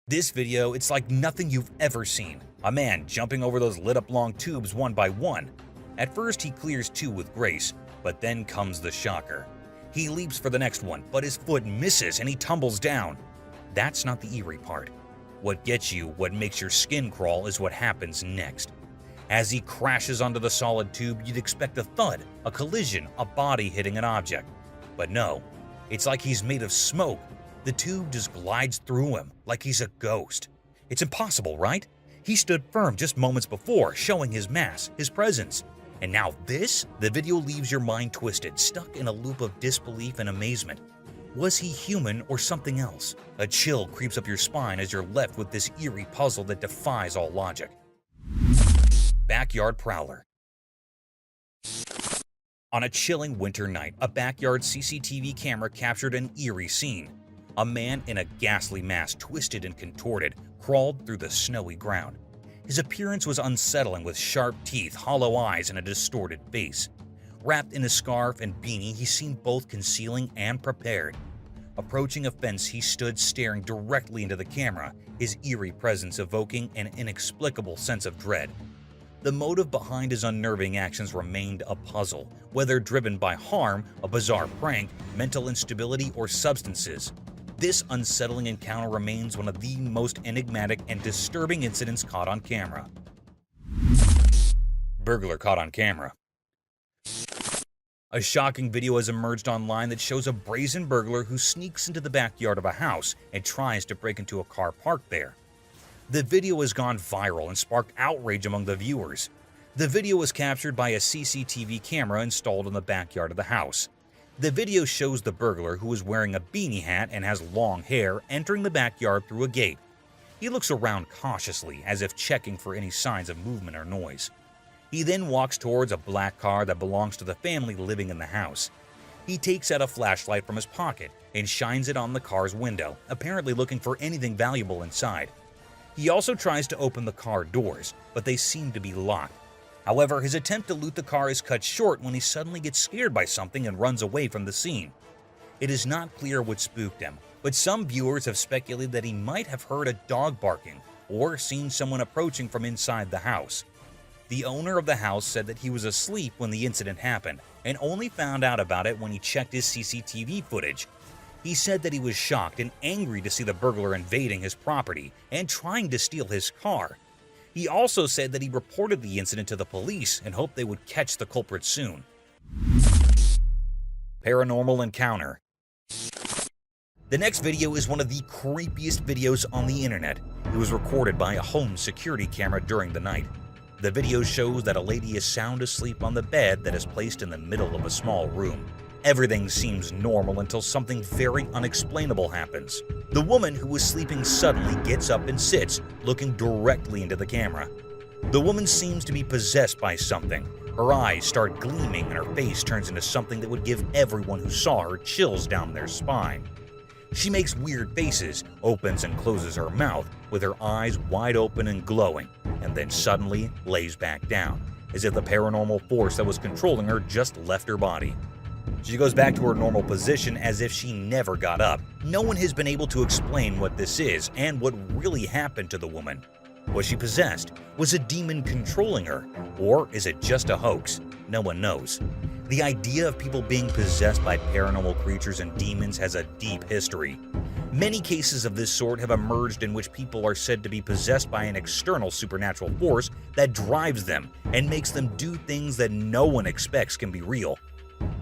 This video, it's like nothing you've ever seen. A man jumping over those lit-up long tubes one by one. At first, he clears two with grace, but then comes the shocker. He leaps for the next one, but his foot misses and he tumbles down. That's not the eerie part. What gets you, what makes your skin crawl, is what happens next. As he crashes onto the solid tube, you'd expect a thud, a collision, a body hitting an object. But no, it's like he's made of smoke. The tube just glides through him, like he's a ghost. It's impossible, right? He stood firm just moments before, showing his mass, his presence. And now this? The video leaves your mind twisted, stuck in a loop of disbelief and amazement. Was he human or something else? A chill creeps up your spine as you're left with this eerie puzzle that defies all logic. Backyard prowler. On a chilling winter night, a backyard CCTV camera captured an eerie scene. A man in a ghastly mask, twisted and contorted, crawled through the snowy ground. His appearance was unsettling, with sharp teeth, hollow eyes, and a distorted face. Wrapped in a scarf and beanie, he seemed both concealing and prepared. Approaching a fence, he stood staring directly into the camera, his eerie presence evoking an inexplicable sense of dread. The motive behind his unnerving actions remained a puzzle, whether driven by harm, a bizarre prank, mental instability, or substances. This unsettling encounter remains one of the most enigmatic and disturbing incidents caught on camera. Burglar caught on camera. A shocking video has emerged online that shows a brazen burglar who sneaks into the backyard of a house and tries to break into a car parked there. The video has gone viral and sparked outrage among the viewers. The video was captured by a CCTV camera installed in the backyard of the house. The video shows the burglar, who is wearing a beanie hat and has long hair, entering the backyard through a gate. He looks around cautiously, as if checking for any signs of movement or noise. He then walks towards a black car that belongs to the family living in the house. He takes out a flashlight from his pocket and shines it on the car's window, apparently looking for anything valuable inside. He also tries to open the car doors, but they seem to be locked. However, his attempt to loot the car is cut short when he suddenly gets scared by something and runs away from the scene. It is not clear what spooked him, but some viewers have speculated that he might have heard a dog barking or seen someone approaching from inside the house. The owner of the house said that he was asleep when the incident happened and only found out about it when he checked his CCTV footage. He said that he was shocked and angry to see the burglar invading his property and trying to steal his car. He also said that he reported the incident to the police and hoped they would catch the culprit soon. Paranormal encounter. The next video is one of the creepiest videos on the internet. It was recorded by a home security camera during the night. The video shows that a lady is sound asleep on the bed that is placed in the middle of a small room. Everything seems normal until something very unexplainable happens. The woman who was sleeping suddenly gets up and sits, looking directly into the camera. The woman seems to be possessed by something. Her eyes start gleaming and her face turns into something that would give everyone who saw her chills down their spine. She makes weird faces, opens and closes her mouth, with her eyes wide open and glowing, and then suddenly lays back down, as if the paranormal force that was controlling her just left her body. She goes back to her normal position as if she never got up. No one has been able to explain what this is and what really happened to the woman. Was she possessed? Was a demon controlling her? Or is it just a hoax? No one knows. The idea of people being possessed by paranormal creatures and demons has a deep history. Many cases of this sort have emerged in which people are said to be possessed by an external supernatural force that drives them and makes them do things that no one expects can be real.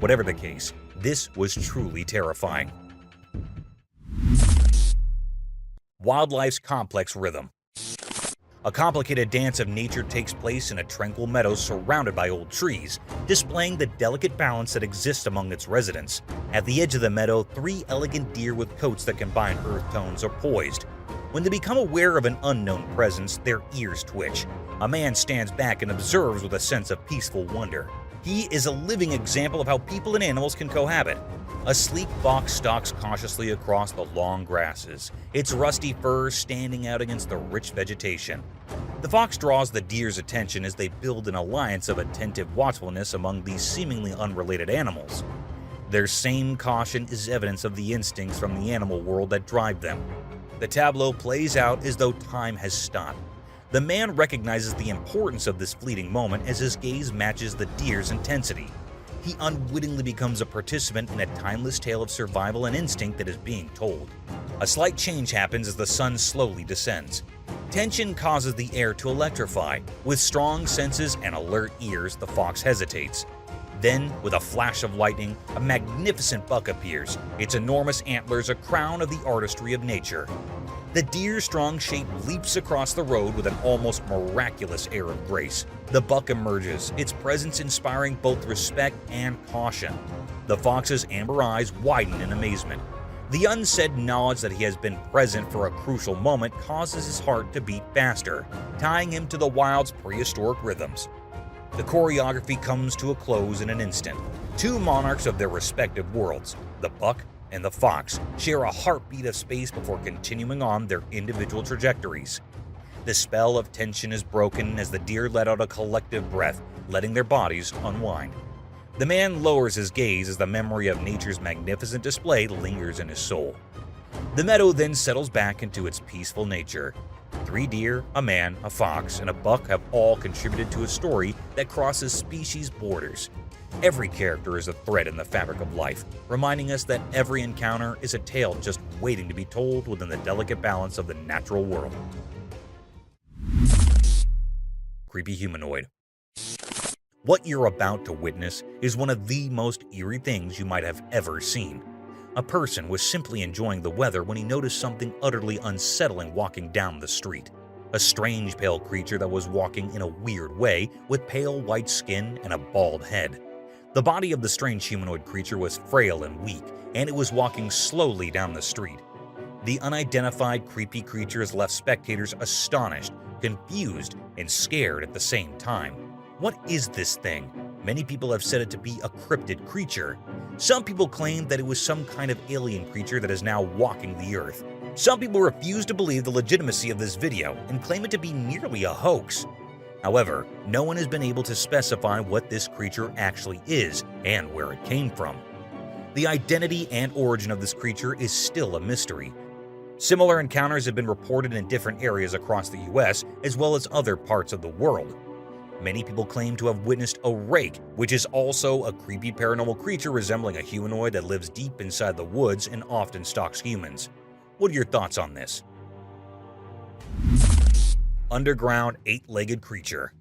Whatever the case, this was truly terrifying. Wildlife's complex rhythm. A complicated dance of nature takes place in a tranquil meadow surrounded by old trees, displaying the delicate balance that exists among its residents. At the edge of the meadow, 3 elegant deer with coats that combine earth tones are poised. When they become aware of an unknown presence, their ears twitch. A man stands back and observes with a sense of peaceful wonder. He is a living example of how people and animals can cohabit. A sleek fox stalks cautiously across the long grasses, its rusty fur standing out against the rich vegetation. The fox draws the deer's attention as they build an alliance of attentive watchfulness among these seemingly unrelated animals. Their same caution is evidence of the instincts from the animal world that drive them. The tableau plays out as though time has stopped. The man recognizes the importance of this fleeting moment as his gaze matches the deer's intensity. He unwittingly becomes a participant in a timeless tale of survival and instinct that is being told. A slight change happens as the sun slowly descends. Tension causes the air to electrify. With strong senses and alert ears, the fox hesitates. Then, with a flash of lightning, a magnificent buck appears, its enormous antlers a crown of the artistry of nature. The deer's strong shape leaps across the road with an almost miraculous air of grace. The buck emerges, its presence inspiring both respect and caution. The fox's amber eyes widen in amazement. The unsaid knowledge that he has been present for a crucial moment causes his heart to beat faster, tying him to the wild's prehistoric rhythms. The choreography comes to a close in an instant. Two monarchs of their respective worlds, the buck and the fox, share a heartbeat of space before continuing on their individual trajectories. The spell of tension is broken as the deer let out a collective breath, letting their bodies unwind. The man lowers his gaze as the memory of nature's magnificent display lingers in his soul. The meadow then settles back into its peaceful nature. 3 deer, a man, a fox, and a buck have all contributed to a story that crosses species borders. Every character is a thread in the fabric of life, reminding us that every encounter is a tale just waiting to be told within the delicate balance of the natural world. Creepy humanoid. What you're about to witness is one of the most eerie things you might have ever seen. A person was simply enjoying the weather when he noticed something utterly unsettling walking down the street. A strange pale creature that was walking in a weird way with pale white skin and a bald head. The body of the strange humanoid creature was frail and weak, and it was walking slowly down the street. The unidentified creepy creatures left spectators astonished, confused, and scared at the same time. What is this thing? Many people have said it to be a cryptid creature. Some people claim that it was some kind of alien creature that is now walking the earth. Some people refuse to believe the legitimacy of this video and claim it to be nearly a hoax. However, no one has been able to specify what this creature actually is and where it came from. The identity and origin of this creature is still a mystery. Similar encounters have been reported in different areas across the US as well as other parts of the world. Many people claim to have witnessed a rake, which is also a creepy paranormal creature resembling a humanoid that lives deep inside the woods and often stalks humans. What are your thoughts on this? Underground 8-legged creature.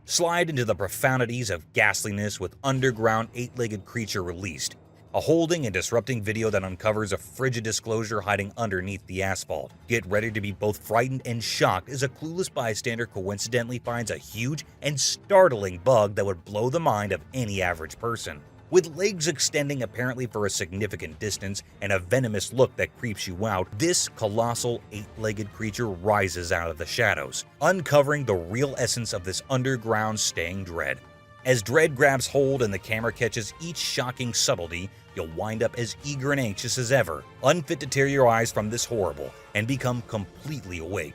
Slide into the profundities of ghastliness with Underground 8-legged creature released. A holding and disrupting video that uncovers a frigid disclosure hiding underneath the asphalt. Get ready to be both frightened and shocked as a clueless bystander coincidentally finds a huge and startling bug that would blow the mind of any average person. With legs extending apparently for a significant distance and a venomous look that creeps you out, this colossal 8-legged creature rises out of the shadows, uncovering the real essence of this underground staying dread. As dread grabs hold and the camera catches each shocking subtlety, you'll wind up as eager and anxious as ever, unfit to tear your eyes from this horrible, and become completely awake.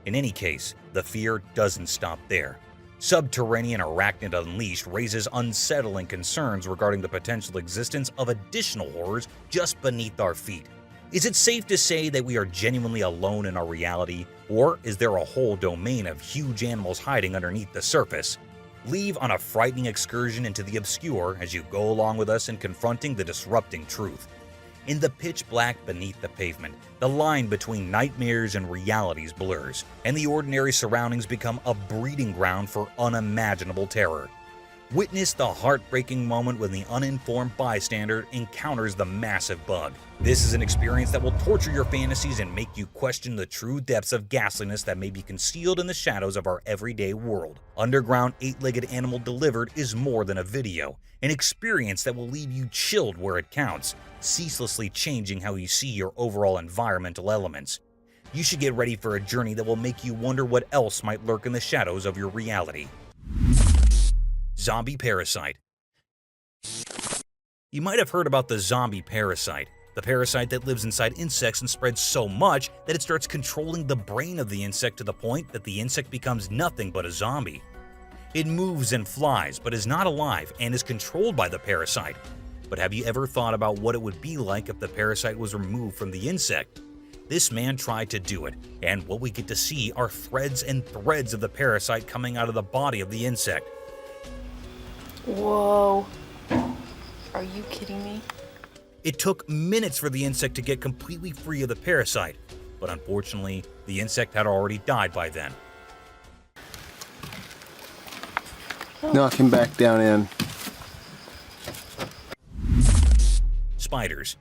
In any case, the fear doesn't stop there. Subterranean Arachnid Unleashed raises unsettling concerns regarding the potential existence of additional horrors just beneath our feet. Is it safe to say that we are genuinely alone in our reality, or is there a whole domain of huge animals hiding underneath the surface? Leave on a frightening excursion into the obscure as you go along with us in confronting the disrupting truth. In the pitch black beneath the pavement, the line between nightmares and realities blurs, and the ordinary surroundings become a breeding ground for unimaginable terror. Witness the heartbreaking moment when the uninformed bystander encounters the massive bug. This is an experience that will torture your fantasies and make you question the true depths of ghastliness that may be concealed in the shadows of our everyday world. Underground 8-legged animal delivered is more than a video, an experience that will leave you chilled where it counts, ceaselessly changing how you see your overall environmental elements. You should get ready for a journey that will make you wonder what else might lurk in the shadows of your reality. Zombie parasite. You might have heard about the zombie parasite, the parasite that lives inside insects and spreads so much that it starts controlling the brain of the insect to the point that the insect becomes nothing but a zombie. It moves and flies, but is not alive and is controlled by the parasite. But have you ever thought about what it would be like if the parasite was removed from the insect? This man tried to do it, and what we get to see are threads and threads of the parasite coming out of the body of the insect. Whoa. Are you kidding me? It took minutes for the insect to get completely free of the parasite, but unfortunately, the insect had already died by then. Knock him back down in. Spiders.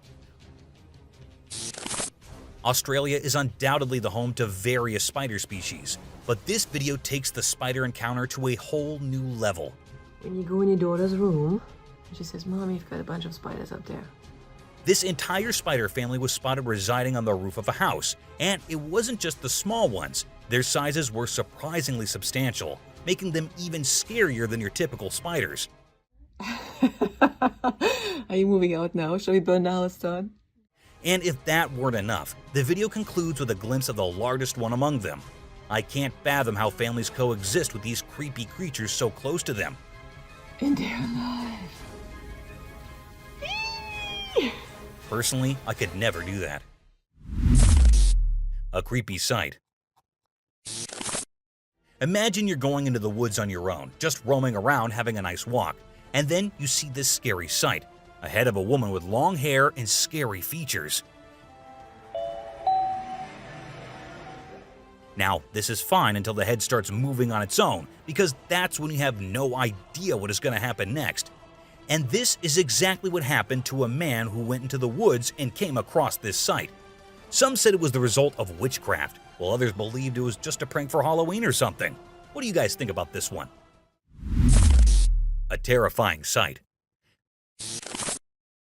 Australia is undoubtedly the home to various spider species, but this video takes the spider encounter to a whole new level. When you go in your daughter's room, she says, "Mom, you've got a bunch of spiders up there." This entire spider family was spotted residing on the roof of a house, and it wasn't just the small ones. Their sizes were surprisingly substantial, making them even scarier than your typical spiders. Are you moving out now? Shall we burn the house down? And if that weren't enough, the video concludes with a glimpse of the largest one among them. I can't fathom how families coexist with these creepy creatures so close to them. And they're alive. Personally, I could never do that. A creepy sight. Imagine you're going into the woods on your own, just roaming around having a nice walk, and then you see this scary sight, a head of a woman with long hair and scary features. Now, this is fine until the head starts moving on its own, because that's when you have no idea what is going to happen next. And this is exactly what happened to a man who went into the woods and came across this sight. Some said it was the result of witchcraft, while others believed it was just a prank for Halloween or something. What do you guys think about this one? A terrifying sight.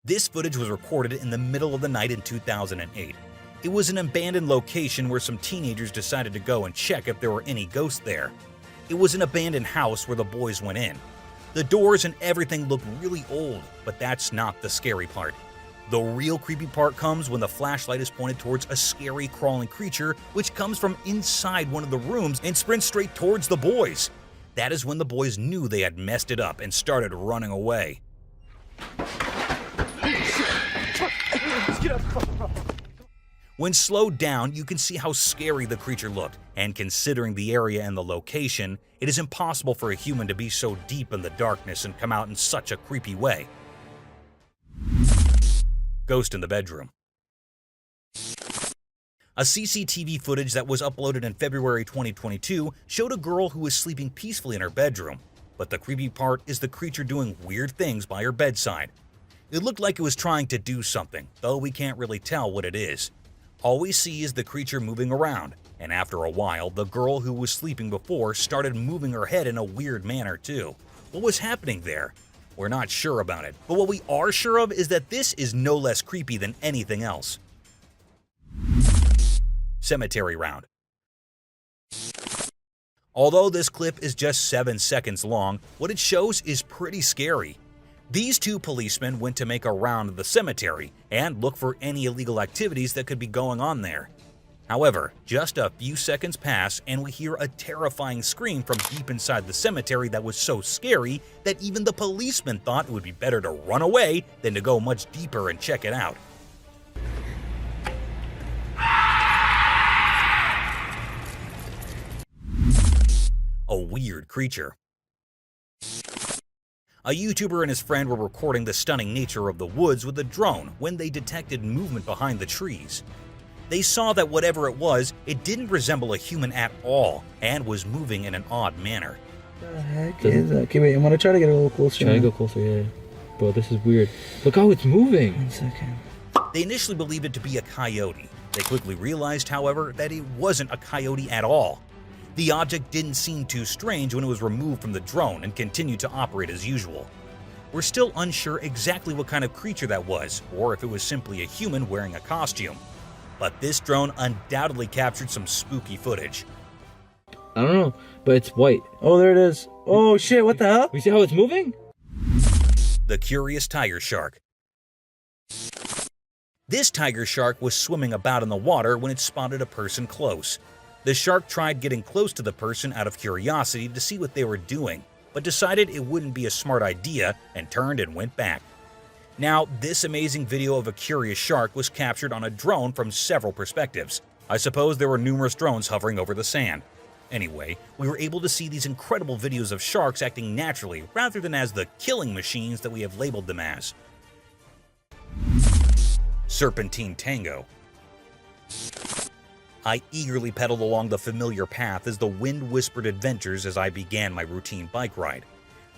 This footage was recorded in the middle of the night in 2008. It was an abandoned location where some teenagers decided to go and check if there were any ghosts there. It was an abandoned house where the boys went in. The doors and everything looked really old, but that's not the scary part. The real creepy part comes when the flashlight is pointed towards a scary crawling creature which comes from inside one of the rooms and sprints straight towards the boys. That is when the boys knew they had messed it up and started running away. When slowed down, you can see how scary the creature looked, and considering the area and the location, it is impossible for a human to be so deep in the darkness and come out in such a creepy way. Ghost in the bedroom. A CCTV footage that was uploaded in February 2022 showed a girl who was sleeping peacefully in her bedroom, but the creepy part is the creature doing weird things by her bedside. It looked like it was trying to do something, though we can't really tell what it is. All we see is the creature moving around, and after a while, the girl who was sleeping before started moving her head in a weird manner too. What was happening there? We're not sure about it, but what we are sure of is that this is no less creepy than anything else. Cemetery round. Although this clip is just 7 seconds long, what it shows is pretty scary. These two policemen went to make a round of the cemetery and look for any illegal activities that could be going on there. However, just a few seconds pass and we hear a terrifying scream from deep inside the cemetery that was so scary that even the policemen thought it would be better to run away than to go much deeper and check it out. A weird creature. A YouTuber and his friend were recording the stunning nature of the woods with a drone when they detected movement behind the trees. They saw that whatever it was, it didn't resemble a human at all and was moving in an odd manner. What the heck is that? Okay, wait, I'm gonna try to get a little closer. Try to go closer, yeah. Bro, this is weird. Look how it's moving. 1 second. They initially believed it to be a coyote. They quickly realized, however, that it wasn't a coyote at all. The object didn't seem too strange when it was removed from the drone and continued to operate as usual. We're still unsure exactly what kind of creature that was, or if it was simply a human wearing a costume. But this drone undoubtedly captured some spooky footage. I don't know, but it's white. Oh, there it is. Oh shit, what the hell? You see how it's moving? The curious tiger shark. This tiger shark was swimming about in the water when it spotted a person close. The shark tried getting close to the person out of curiosity to see what they were doing, but decided it wouldn't be a smart idea and turned and went back. Now, this amazing video of a curious shark was captured on a drone from several perspectives. I suppose there were numerous drones hovering over the sand. Anyway, we were able to see these incredible videos of sharks acting naturally rather than as the killing machines that we have labeled them as. Serpentine Tango. I eagerly pedaled along the familiar path as the wind whispered adventures as I began my routine bike ride.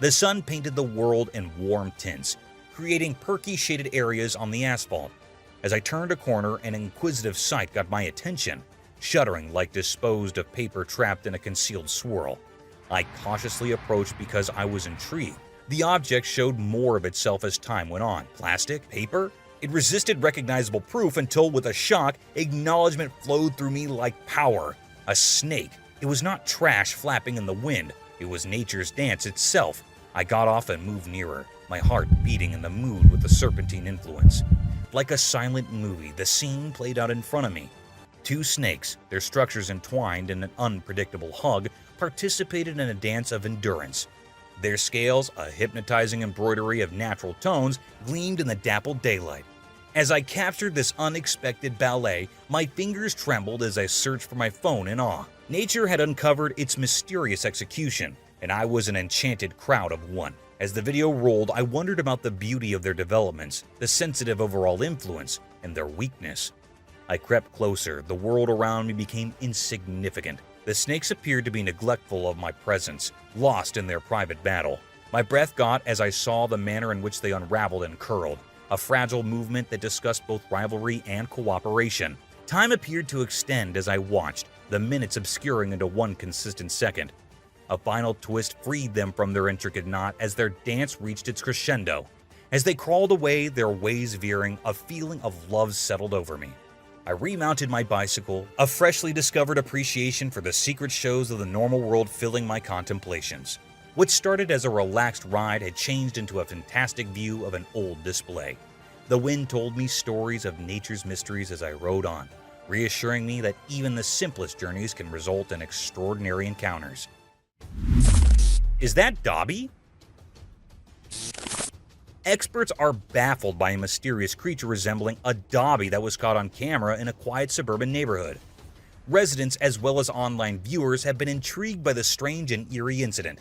The sun painted the world in warm tints, creating perky shaded areas on the asphalt. As I turned a corner, an inquisitive sight got my attention, shuddering like disposed of paper trapped in a concealed swirl. I cautiously approached because I was intrigued. The object showed more of itself as time went on. Plastic? Paper? It resisted recognizable proof until, with a shock, acknowledgement flowed through me like power. A snake. It was not trash flapping in the wind, It was nature's dance itself. I got off and moved nearer, my heart beating in the mood with the serpentine influence. Like a silent movie, the scene played out in front of me. Two snakes, their structures entwined in an unpredictable hug, participated in a dance of endurance. Their scales, a hypnotizing embroidery of natural tones, gleamed in the dappled daylight. As I captured this unexpected ballet, my fingers trembled as I searched for my phone in awe. Nature had uncovered its mysterious execution, and I was an enchanted crowd of one. As the video rolled, I wondered about the beauty of their developments, the sensitive overall influence, and their weakness. I crept closer. The world around me became insignificant. The snakes appeared to be neglectful of my presence, lost in their private battle. My breath got as I saw the manner in which they unraveled and curled, a fragile movement that discussed both rivalry and cooperation. Time appeared to extend as I watched, the minutes obscuring into one consistent second. A final twist freed them from their intricate knot as their dance reached its crescendo. As they crawled away, their ways veering, a feeling of love settled over me. I remounted my bicycle, a freshly discovered appreciation for the secret shows of the normal world filling my contemplations. What started as a relaxed ride had changed into a fantastic view of an old display. The wind told me stories of nature's mysteries as I rode on, reassuring me that even the simplest journeys can result in extraordinary encounters. Is that Dobby? Experts are baffled by a mysterious creature resembling a Dobby that was caught on camera in a quiet suburban neighborhood. Residents as well as online viewers have been intrigued by the strange and eerie incident.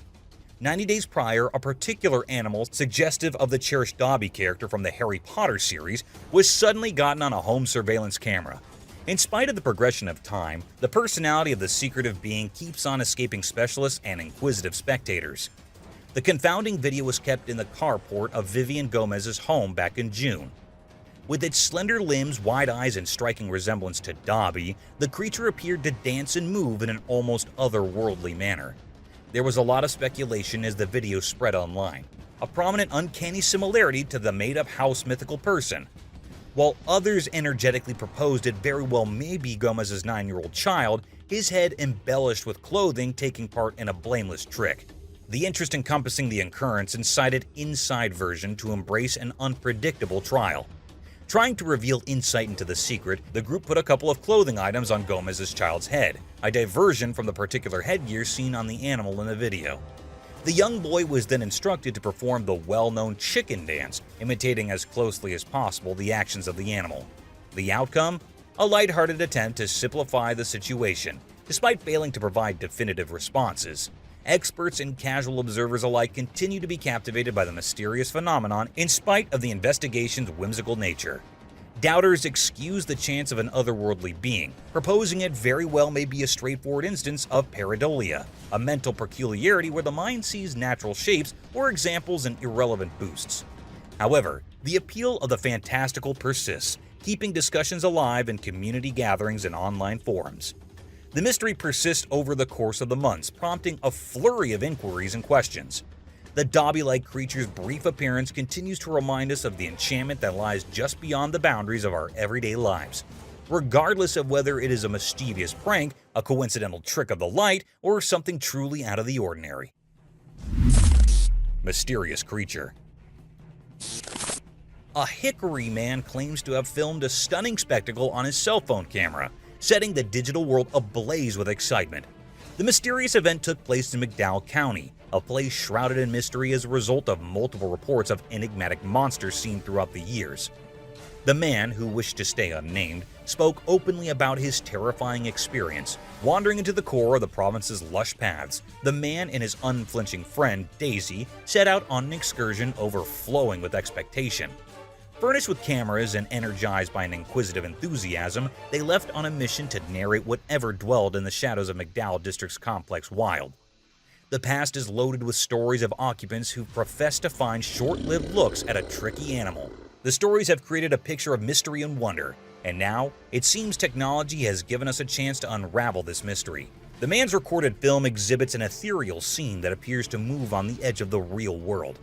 90 days prior, a particular animal suggestive of the cherished Dobby character from the Harry Potter series was suddenly gotten on a home surveillance camera. In spite of the progression of time, the personality of the secretive being keeps on escaping specialists and inquisitive spectators. The confounding video was kept in the carport of Vivian Gomez's home back in June. With its slender limbs, wide eyes, and striking resemblance to Dobby, the creature appeared to dance and move in an almost otherworldly manner. There was a lot of speculation as the video spread online, a prominent uncanny similarity to the made-up house mythical person. While others energetically proposed it very well may be Gomez's 9-year-old child, his head embellished with clothing taking part in a blameless trick. The interest encompassing the occurrence incited Inside version to embrace an unpredictable trial. Trying to reveal insight into the secret, the group put a couple of clothing items on Gomez's child's head, a diversion from the particular headgear seen on the animal in the video. The young boy was then instructed to perform the well-known chicken dance, imitating as closely as possible the actions of the animal. The outcome? A lighthearted attempt to simplify the situation, despite failing to provide definitive responses. Experts and casual observers alike continue to be captivated by the mysterious phenomenon in spite of the investigation's whimsical nature. Doubters excuse the chance of an otherworldly being, proposing it very well may be a straightforward instance of pareidolia, a mental peculiarity where the mind sees natural shapes or examples in irrelevant boosts. However, the appeal of the fantastical persists, keeping discussions alive in community gatherings and online forums. The mystery persists over the course of the months, prompting a flurry of inquiries and questions. The Dobby-like creature's brief appearance continues to remind us of the enchantment that lies just beyond the boundaries of our everyday lives, regardless of whether it is a mischievous prank, a coincidental trick of the light, or something truly out of the ordinary. Mysterious creature. A Hickory man claims to have filmed a stunning spectacle on his cell phone camera, setting the digital world ablaze with excitement. The mysterious event took place in McDowell County, a place shrouded in mystery as a result of multiple reports of enigmatic monsters seen throughout the years. The man, who wished to stay unnamed, spoke openly about his terrifying experience. Wandering into the core of the province's lush paths, the man and his unflinching friend, Daisy, set out on an excursion overflowing with expectation. Furnished with cameras and energized by an inquisitive enthusiasm, they left on a mission to narrate whatever dwelled in the shadows of McDowell District's complex wild. The past is loaded with stories of occupants who profess to find short-lived looks at a tricky animal. The stories have created a picture of mystery and wonder, and now it seems technology has given us a chance to unravel this mystery. The man's recorded film exhibits an ethereal scene that appears to move on the edge of the real world.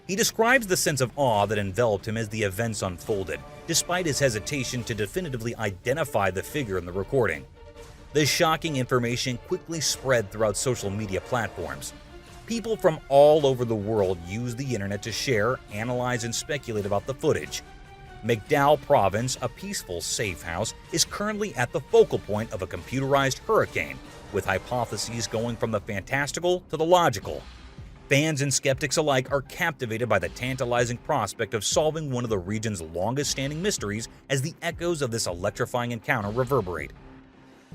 He describes the sense of awe that enveloped him as the events unfolded, despite his hesitation to definitively identify the figure in the recording. The shocking information quickly spread throughout social media platforms. People from all over the world use the internet to share, analyze, and speculate about the footage. McDowell Province, a peaceful, safe house, is currently at the focal point of a computerized hurricane, with hypotheses going from the fantastical to the logical. Fans and skeptics alike are captivated by the tantalizing prospect of solving one of the region's longest-standing mysteries as the echoes of this electrifying encounter reverberate.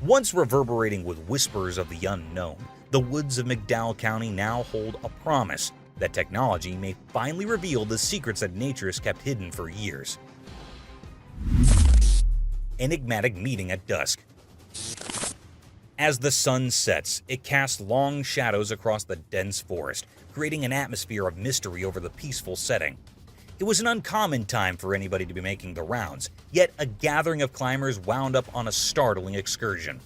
Once reverberating with whispers of the unknown, the woods of McDowell County now hold a promise that technology may finally reveal the secrets that nature has kept hidden for years. Enigmatic meeting at dusk. As the sun sets, it casts long shadows across the dense forest, creating an atmosphere of mystery over the peaceful setting. It was an uncommon time for anybody to be making the rounds, yet a gathering of climbers wound up on a startling excursion.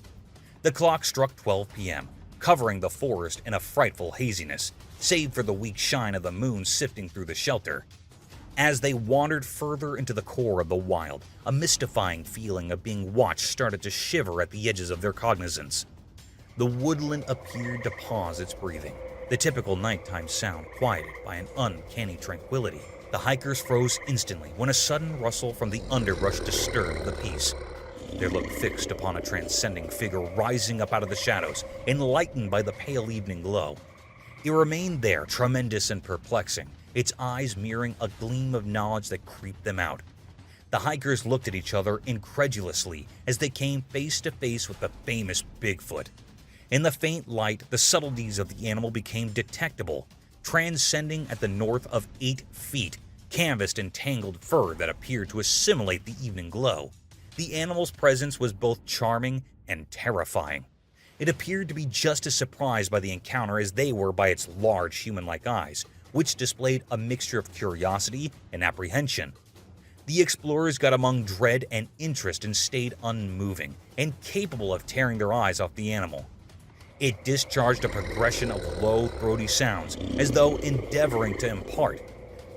The clock struck 12 p.m., covering the forest in a frightful haziness, save for the weak shine of the moon sifting through the shelter. As they wandered further into the core of the wild, a mystifying feeling of being watched started to shiver at the edges of their cognizance. The woodland appeared to pause its breathing, the typical nighttime sound quieted by an uncanny tranquility. The hikers froze instantly when a sudden rustle from the underbrush disturbed the peace. Their look fixed upon a transcending figure rising up out of the shadows, enlightened by the pale evening glow. It remained there, tremendous and perplexing, its eyes mirroring a gleam of knowledge that creeped them out. The hikers looked at each other incredulously as they came face to face with the famous Bigfoot. In the faint light, the subtleties of the animal became detectable, transcending at the north of 8 feet, canvassed in tangled fur that appeared to assimilate the evening glow. The animal's presence was both charming and terrifying. It appeared to be just as surprised by the encounter as they were by its large human-like eyes, which displayed a mixture of curiosity and apprehension. The explorers got among dread and interest and stayed unmoving, incapable of tearing their eyes off the animal. It discharged a progression of low, throaty sounds, as though endeavoring to impart.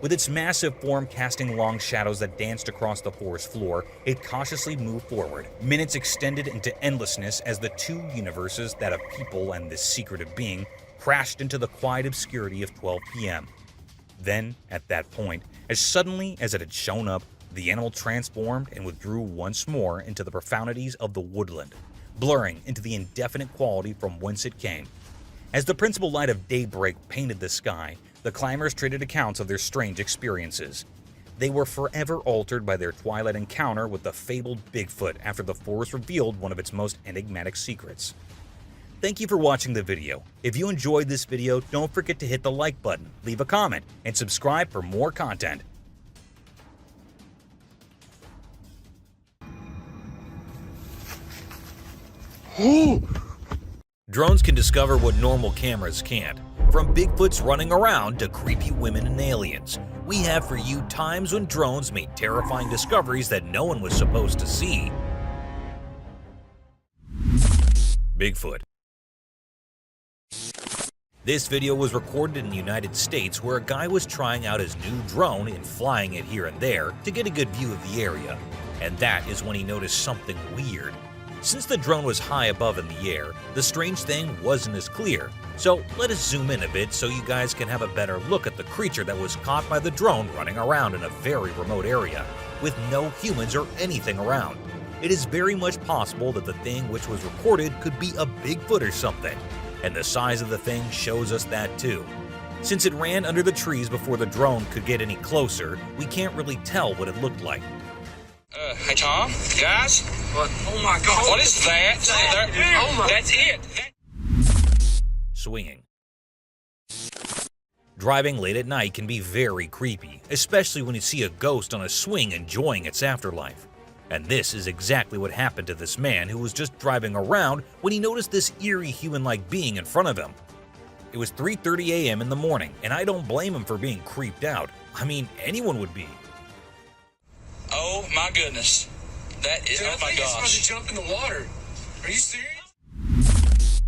With its massive form casting long shadows that danced across the forest floor, it cautiously moved forward. Minutes extended into endlessness as the two universes, that of people and this secretive being, crashed into the quiet obscurity of 12 p.m. Then, at that point, as suddenly as it had shown up, the animal transformed and withdrew once more into the profundities of the woodland, blurring into the indefinite quality from whence it came. As the principal light of daybreak painted the sky, the climbers traded accounts of their strange experiences. They were forever altered by their twilight encounter with the fabled Bigfoot after the forest revealed one of its most enigmatic secrets. Thank you for watching the video. If you enjoyed this video, don't forget to hit the like button, leave a comment, and subscribe for more content. Drones can discover what normal cameras can't. From Bigfoots running around to creepy women and aliens, we have for you times when drones made terrifying discoveries that no one was supposed to see. Bigfoot. This video was recorded in the United States, where a guy was trying out his new drone and flying it here and there to get a good view of the area. And that is when he noticed something weird. Since the drone was high above in the air, the strange thing wasn't as clear. So let us zoom in a bit so you guys can have a better look at the creature that was caught by the drone running around in a very remote area, with no humans or anything around. It is very much possible that the thing which was recorded could be a Bigfoot or something, and the size of the thing shows us that too. Since it ran under the trees before the drone could get any closer, we can't really tell what it looked like. Hey Tom, guys. What? Oh my God. What is that? That's it. Swinging. Driving late at night can be very creepy, especially when you see a ghost on a swing enjoying its afterlife. And this is exactly what happened to this man who was just driving around when he noticed this eerie human-like being in front of him. It was 3:30 a.m. in the morning, and I don't blame him for being creeped out. I mean, anyone would be. Oh my goodness. That is, oh my gosh. I think it's about to jump in the water. Are you serious?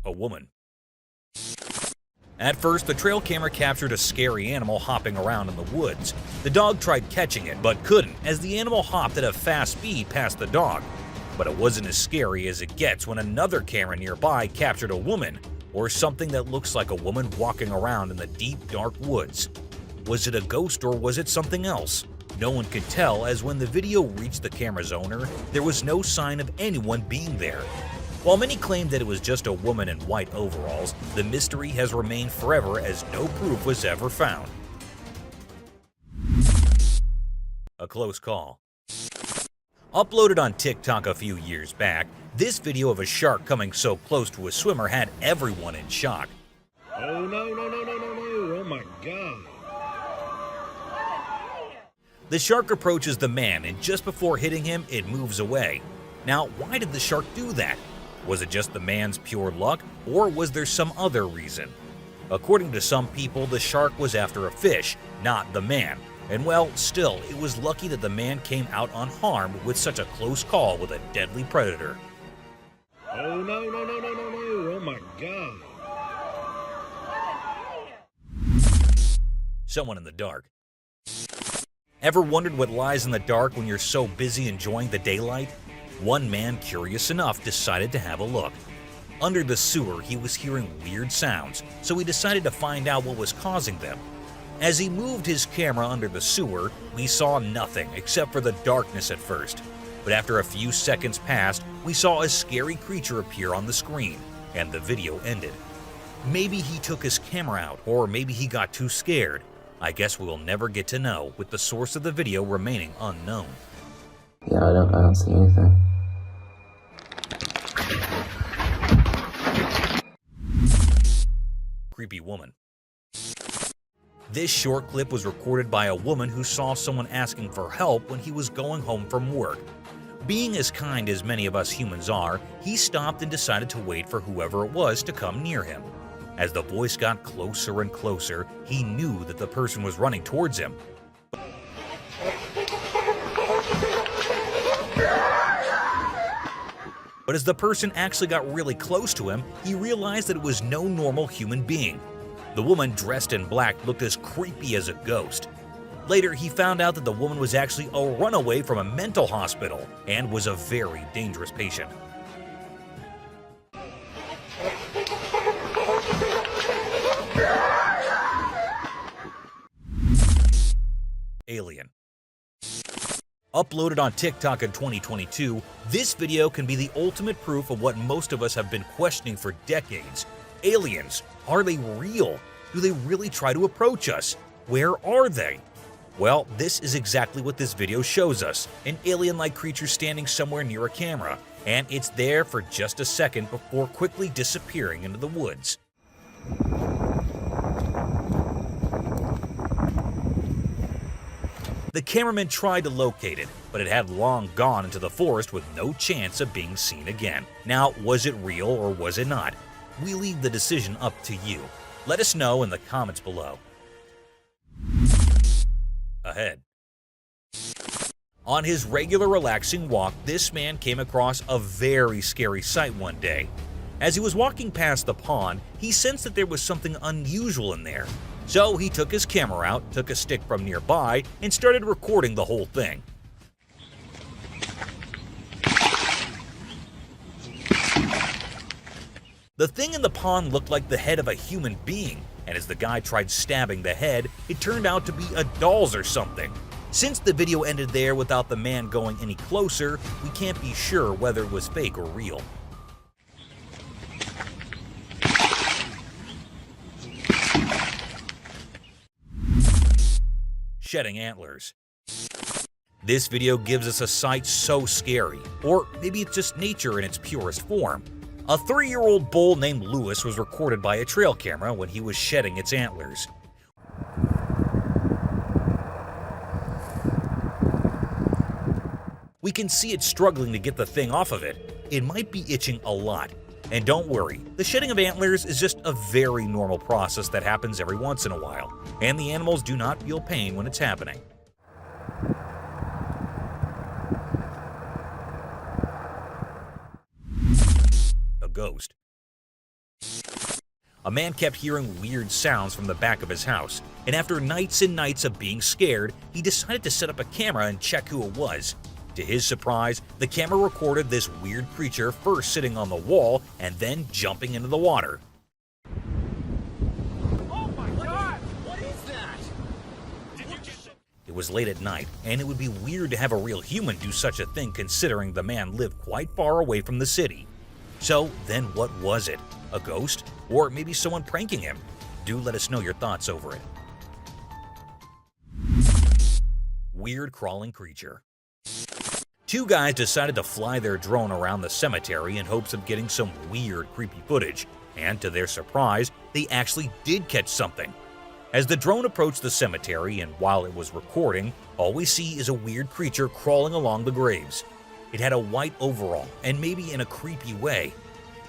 A woman. At first, the trail camera captured a scary animal hopping around in the woods. The dog tried catching it, but couldn't, as the animal hopped at a fast speed past the dog. But it wasn't as scary as it gets when another camera nearby captured a woman or something that looks like a woman walking around in the deep, dark woods. Was it a ghost or was it something else? No one could tell, as when the video reached the camera's owner, there was no sign of anyone being there. While many claim that it was just a woman in white overalls, the mystery has remained forever as no proof was ever found. A close call. Uploaded on TikTok a few years back, this video of a shark coming so close to a swimmer had everyone in shock. Oh, no. Oh, my God. The shark approaches the man, and just before hitting him, it moves away. Now, why did the shark do that? Was it just the man's pure luck, or was there some other reason? According to some people, the shark was after a fish, not the man. And well, still, it was lucky that the man came out unharmed with such a close call with a deadly predator. Oh, no. Oh, my God. Someone in the dark. Ever wondered what lies in the dark when you're so busy enjoying the daylight? One man, curious enough, decided to have a look. Under the sewer, he was hearing weird sounds, so he decided to find out what was causing them. As he moved his camera under the sewer, we saw nothing except for the darkness at first. But after a few seconds passed, we saw a scary creature appear on the screen, and the video ended. Maybe he took his camera out, or maybe he got too scared. I guess we will never get to know, with the source of the video remaining unknown. Yeah, I don't see anything. Creepy woman. This short clip was recorded by a woman who saw someone asking for help when he was going home from work. Being as kind as many of us humans are, he stopped and decided to wait for whoever it was to come near him. As the voice got closer and closer, he knew that the person was running towards him. But as the person actually got really close to him, he realized that it was no normal human being. The woman dressed in black looked as creepy as a ghost. Later, he found out that the woman was actually a runaway from a mental hospital and was a very dangerous patient. Alien. Uploaded on TikTok in 2022, this video can be the ultimate proof of what most of us have been questioning for decades. Aliens, are they real? Do they really try to approach us? Where are they? Well, this is exactly what this video shows us, an alien-like creature standing somewhere near a camera, and it's there for just a second before quickly disappearing into the woods. The cameraman tried to locate it, but it had long gone into the forest with no chance of being seen again. Now, was it real or was it not? We leave the decision up to you. Let us know in the comments below. Ahead. On his regular relaxing walk, this man came across a very scary sight one day. As he was walking past the pond, he sensed that there was something unusual in there. So he took his camera out, took a stick from nearby, and started recording the whole thing. The thing in the pond looked like the head of a human being, and as the guy tried stabbing the head, it turned out to be a doll's or something. Since the video ended there without the man going any closer, we can't be sure whether it was fake or real. Shedding antlers. This video gives us a sight so scary, or maybe it's just nature in its purest form. A 3-year-old bull named Lewis was recorded by a trail camera when he was shedding its antlers. We can see it struggling to get the thing off of it. It might be itching a lot. And don't worry, the shedding of antlers is just a very normal process that happens every once in a while, and the animals do not feel pain when it's happening. A ghost. A man kept hearing weird sounds from the back of his house, and after nights and nights of being scared, he decided to set up a camera and check who it was. To his surprise, the camera recorded this weird creature first sitting on the wall and then jumping into the water. It was late at night, and it would be weird to have a real human do such a thing considering the man lived quite far away from the city. So then what was it? A ghost? Or maybe someone pranking him? Do let us know your thoughts over it. Weird crawling creature. Two guys decided to fly their drone around the cemetery in hopes of getting some weird, creepy footage, and to their surprise, they actually did catch something. As the drone approached the cemetery, and while it was recording, all we see is a weird creature crawling along the graves. It had a white overall, and maybe in a creepy way.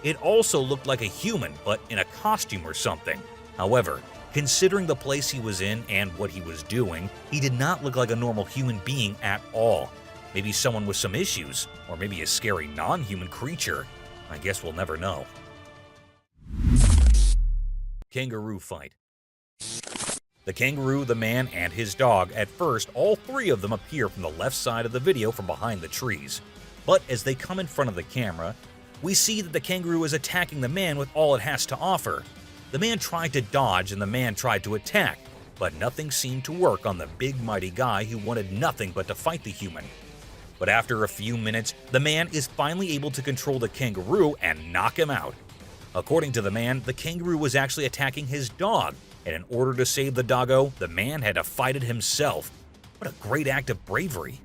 It also looked like a human, but in a costume or something. However, considering the place he was in and what he was doing, he did not look like a normal human being at all. Maybe someone with some issues, or maybe a scary non-human creature. I guess we'll never know. Kangaroo fight. The kangaroo, the man, and his dog, at first, all three of them appear from the left side of the video from behind the trees. But as they come in front of the camera, we see that the kangaroo is attacking the man with all it has to offer. The man tried to dodge and the man tried to attack, but nothing seemed to work on the big mighty guy who wanted nothing but to fight the human. But after a few minutes, the man is finally able to control the kangaroo and knock him out. According to the man, the kangaroo was actually attacking his dog, and in order to save the doggo, the man had to fight it himself. What a great act of bravery.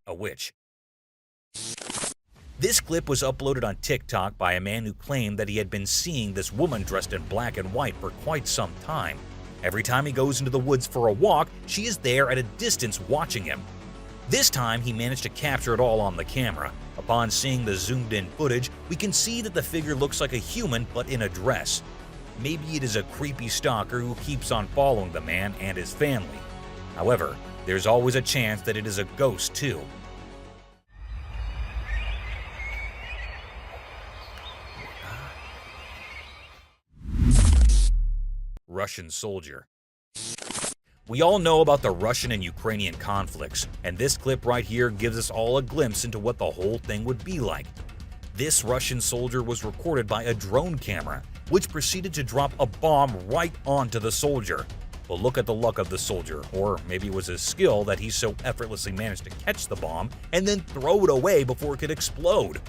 A witch. This clip was uploaded on TikTok by a man who claimed that he had been seeing this woman dressed in black and white for quite some time. Every time he goes into the woods for a walk, she is there at a distance watching him. This time, he managed to capture it all on the camera. Upon seeing the zoomed-in footage, we can see that the figure looks like a human but in a dress. Maybe it is a creepy stalker who keeps on following the man and his family. However, there's always a chance that it is a ghost too. Russian soldier. We all know about the Russian and Ukrainian conflicts, and this clip right here gives us all a glimpse into what the whole thing would be like. This Russian soldier was recorded by a drone camera, which proceeded to drop a bomb right onto the soldier. But look at the luck of the soldier, or maybe it was his skill that he so effortlessly managed to catch the bomb and then throw it away before it could explode.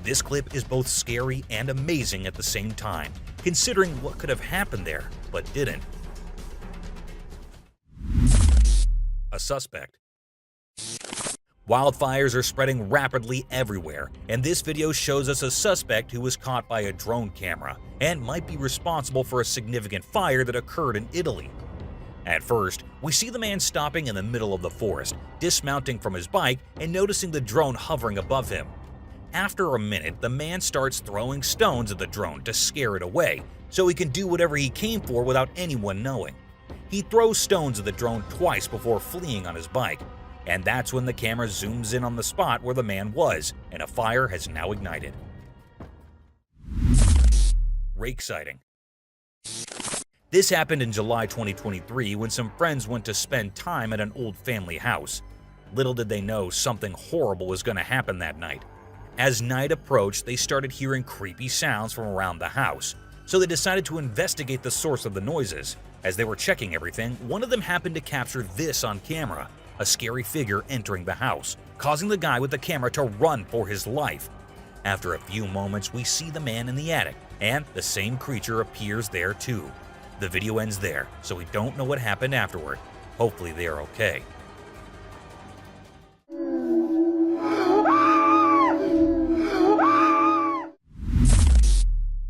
This clip is both scary and amazing at the same time, considering what could have happened there, but didn't. A suspect. Wildfires are spreading rapidly everywhere, and this video shows us a suspect who was caught by a drone camera and might be responsible for a significant fire that occurred in Italy. At first, we see the man stopping in the middle of the forest, dismounting from his bike and noticing the drone hovering above him. After a minute, the man starts throwing stones at the drone to scare it away, so he can do whatever he came for without anyone knowing. He throws stones at the drone twice before fleeing on his bike, and that's when the camera zooms in on the spot where the man was, and a fire has now ignited. Rake sighting. This happened in July 2023 when some friends went to spend time at an old family house. Little did they know something horrible was going to happen that night. As night approached, they started hearing creepy sounds from around the house, so they decided to investigate the source of the noises. As they were checking everything, one of them happened to capture this on camera, a scary figure entering the house, causing the guy with the camera to run for his life. After a few moments, we see the man in the attic, and the same creature appears there too. The video ends there, so we don't know what happened afterward. Hopefully they are okay.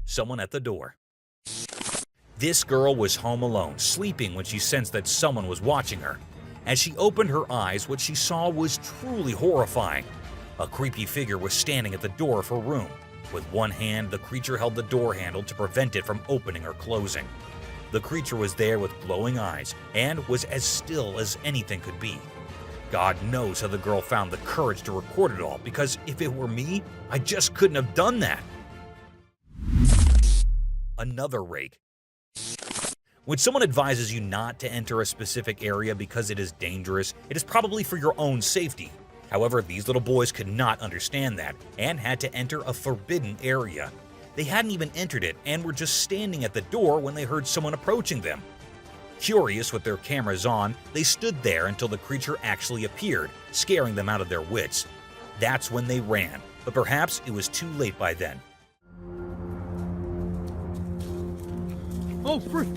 Someone at the door. This girl was home alone, sleeping when she sensed that someone was watching her. As she opened her eyes, what she saw was truly horrifying. A creepy figure was standing at the door of her room. With one hand, the creature held the door handle to prevent it from opening or closing. The creature was there with glowing eyes and was as still as anything could be. God knows how the girl found the courage to record it all, because if it were me, I just couldn't have done that. Another rake. When someone advises you not to enter a specific area because it is dangerous, it is probably for your own safety. However, these little boys could not understand that and had to enter a forbidden area. They hadn't even entered it and were just standing at the door when they heard someone approaching them. Curious with their cameras on, they stood there until the creature actually appeared, scaring them out of their wits. That's when they ran, but perhaps it was too late by then. Oh, frick!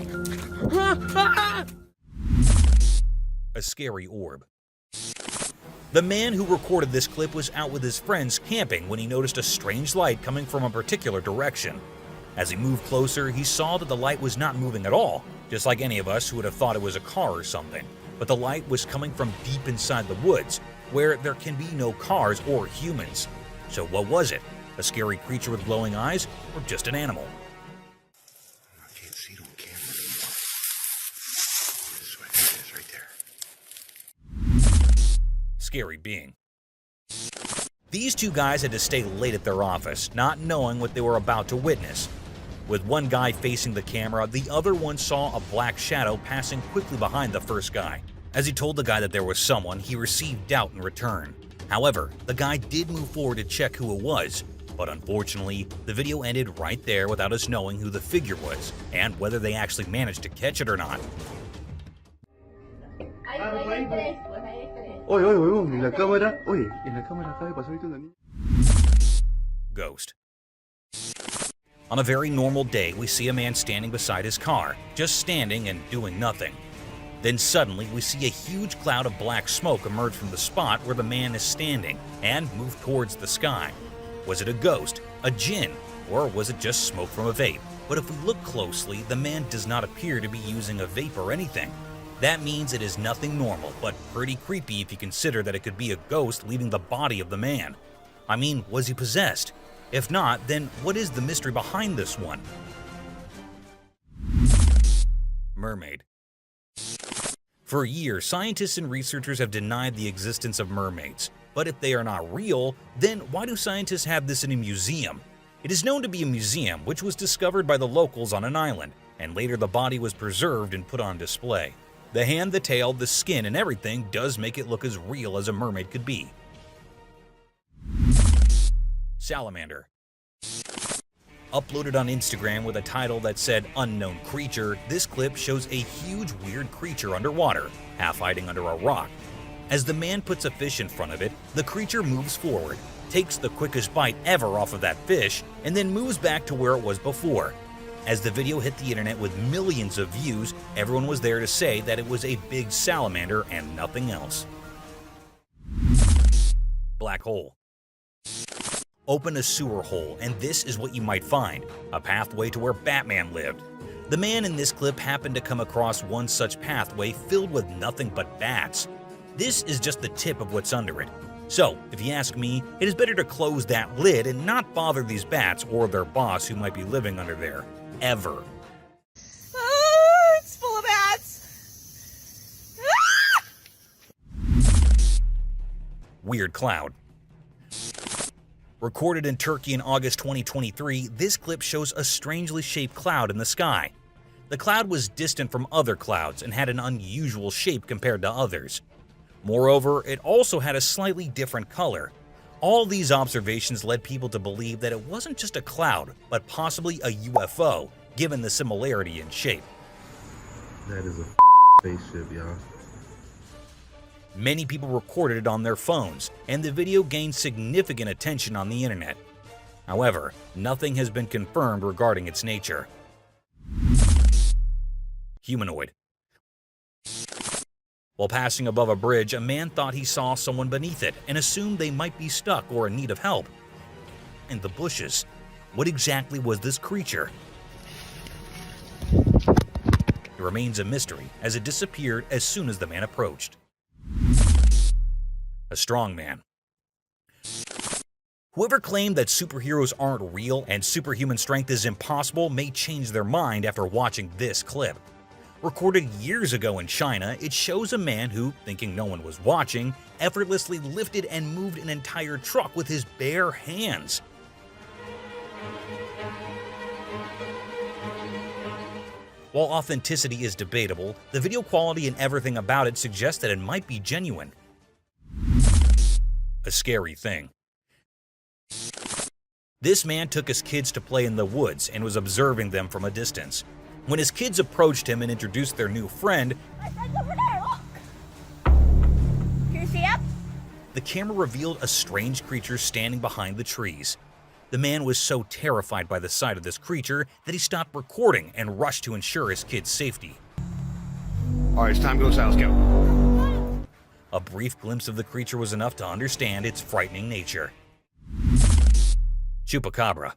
A scary orb. The man who recorded this clip was out with his friends camping when he noticed a strange light coming from a particular direction. As he moved closer, he saw that the light was not moving at all, just like any of us who would have thought it was a car or something. But the light was coming from deep inside the woods, where there can be no cars or humans. So what was it? A scary creature with glowing eyes, or just an animal? I can't see it on camera anymore. This way, it is right there. Scary being. These two guys had to stay late at their office, not knowing what they were about to witness. With one guy facing the camera, the other one saw a black shadow passing quickly behind the first guy. As he told the guy that there was someone, he received doubt in return. However, the guy did move forward to check who it was, but unfortunately, the video ended right there without us knowing who the figure was, and whether they actually managed to catch it or not. Ghost. On a very normal day, we see a man standing beside his car, just standing and doing nothing. Then suddenly, we see a huge cloud of black smoke emerge from the spot where the man is standing and move towards the sky. Was it a ghost, a djinn, or was it just smoke from a vape? But if we look closely, the man does not appear to be using a vape or anything. That means it is nothing normal, but pretty creepy if you consider that it could be a ghost leaving the body of the man. I mean, was he possessed? If not, then what is the mystery behind this one? Mermaid. For years, scientists and researchers have denied the existence of mermaids. But if they are not real, then why do scientists have this in a museum? It is known to be a museum which was discovered by the locals on an island, and later the body was preserved and put on display. The hand, the tail, the skin, and everything does make it look as real as a mermaid could be. Salamander. Uploaded on Instagram with a title that said unknown creature, this clip shows a huge weird creature underwater, half hiding under a rock. As the man puts a fish in front of it, the creature moves forward, takes the quickest bite ever off of that fish, and then moves back to where it was before. As the video hit the internet with millions of views, everyone was there to say that it was a big salamander and nothing else. Black hole. Open a sewer hole, and this is what you might find: a pathway to where Batman lived. The man in this clip happened to come across one such pathway filled with nothing but bats. This is just the tip of what's under it. So, if you ask me, it is better to close that lid and not bother these bats or their boss who might be living under there. Ever. Oh, it's full of bats. Weird cloud. Recorded in Turkey in August 2023, this clip shows a strangely shaped cloud in the sky. The cloud was distant from other clouds and had an unusual shape compared to others. Moreover, it also had a slightly different color. All these observations led people to believe that it wasn't just a cloud, but possibly a UFO, given the similarity in shape. That is a spaceship, y'all. Many people recorded it on their phones, and the video gained significant attention on the internet. However, nothing has been confirmed regarding its nature. Humanoid. While passing above a bridge, a man thought he saw someone beneath it and assumed they might be stuck or in need of help. In the bushes, what exactly was this creature? It remains a mystery, as it disappeared as soon as the man approached. A strong man. Whoever claimed that superheroes aren't real and superhuman strength is impossible may change their mind after watching this clip. Recorded years ago in China, it shows a man who, thinking no one was watching, effortlessly lifted and moved an entire truck with his bare hands. While authenticity is debatable, the video quality and everything about it suggests that it might be genuine. A scary thing. This man took his kids to play in the woods and was observing them from a distance. When his kids approached him and introduced their new friend, Over there, look. Can you see it? the camera revealed a strange creature standing behind the trees. The man was so terrified by the sight of this creature that he stopped recording and rushed to ensure his kids' safety. All right, it's time to go south, Scout. A brief glimpse of the creature was enough to understand its frightening nature. Chupacabra.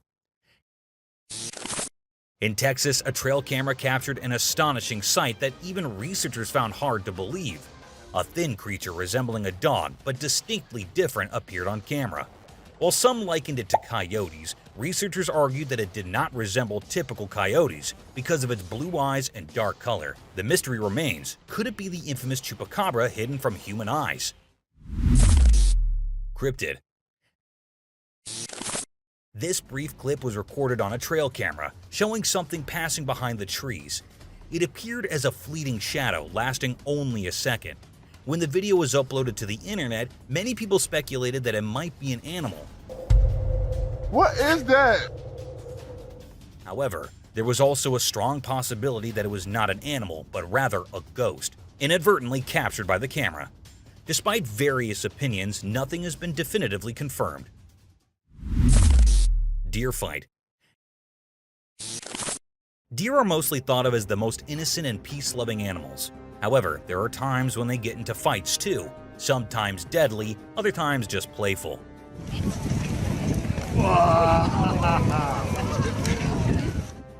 In Texas, a trail camera captured an astonishing sight that even researchers found hard to believe. A thin creature resembling a dog, but distinctly different, appeared on camera. While some likened it to coyotes, researchers argued that it did not resemble typical coyotes because of its blue eyes and dark color. The mystery remains, could it be the infamous Chupacabra hidden from human eyes? Cryptid. This brief clip was recorded on a trail camera, showing something passing behind the trees. It appeared as a fleeting shadow, lasting only a second. When the video was uploaded to the internet, many people speculated that it might be an animal. What is that? However, there was also a strong possibility that it was not an animal, but rather a ghost, inadvertently captured by the camera. Despite various opinions, nothing has been definitively confirmed. Deer fight. Deer are mostly thought of as the most innocent and peace-loving animals. However, there are times when they get into fights too, sometimes deadly, other times just playful.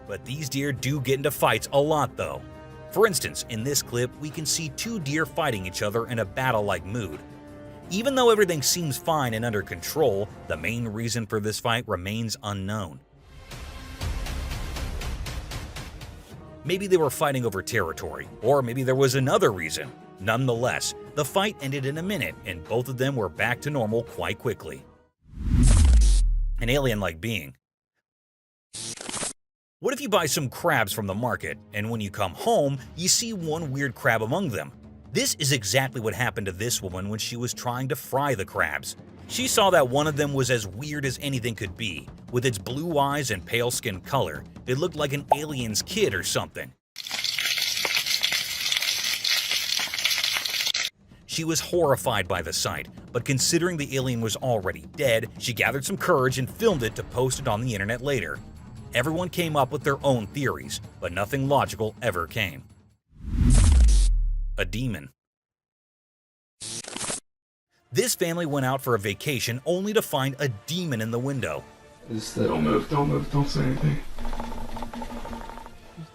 But these deer do get into fights a lot though. For instance, in this clip, we can see two deer fighting each other in a battle-like mood. Even though everything seems fine and under control, the main reason for this fight remains unknown. Maybe they were fighting over territory, or maybe there was another reason. Nonetheless, the fight ended in a minute, and both of them were back to normal quite quickly. An alien-like being. What if you buy some crabs from the market, and when you come home, you see one weird crab among them? This is exactly what happened to this woman when she was trying to fry the crabs. She saw that one of them was as weird as anything could be. With its blue eyes and pale skin color, it looked like an alien's kid or something. She was horrified by the sight, but considering the alien was already dead, she gathered some courage and filmed it to post it on the internet later. Everyone came up with their own theories, but nothing logical ever came. A demon. This family went out for a vacation only to find a demon in the window. Don't move, don't say anything.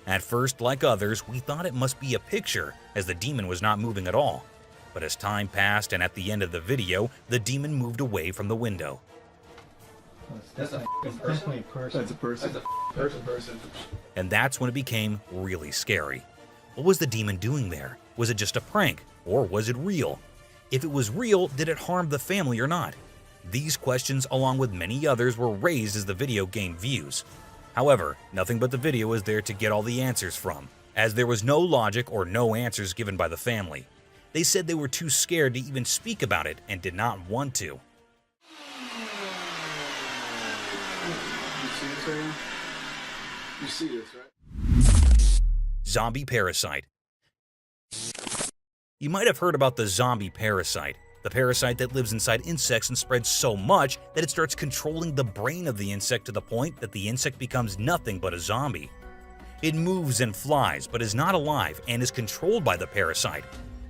At first, like others, we thought it must be a picture, as the demon was not moving at all. But as time passed and at the end of the video, the demon moved away from the window. That's a person. That's a person. That's a person. And that's when it became really scary. What was the demon doing there? Was it just a prank, or was it real? If it was real, did it harm the family or not? These questions, along with many others, were raised as the video gained views. However, nothing but the video was there to get all the answers from, as there was no logic or no answers given by the family. They said they were too scared to even speak about it and did not want to. You see this, right? Zombie parasite. You might have heard about the zombie parasite, the parasite that lives inside insects and spreads so much that it starts controlling the brain of the insect to the point that the insect becomes nothing but a zombie. It moves and flies, but is not alive and is controlled by the parasite.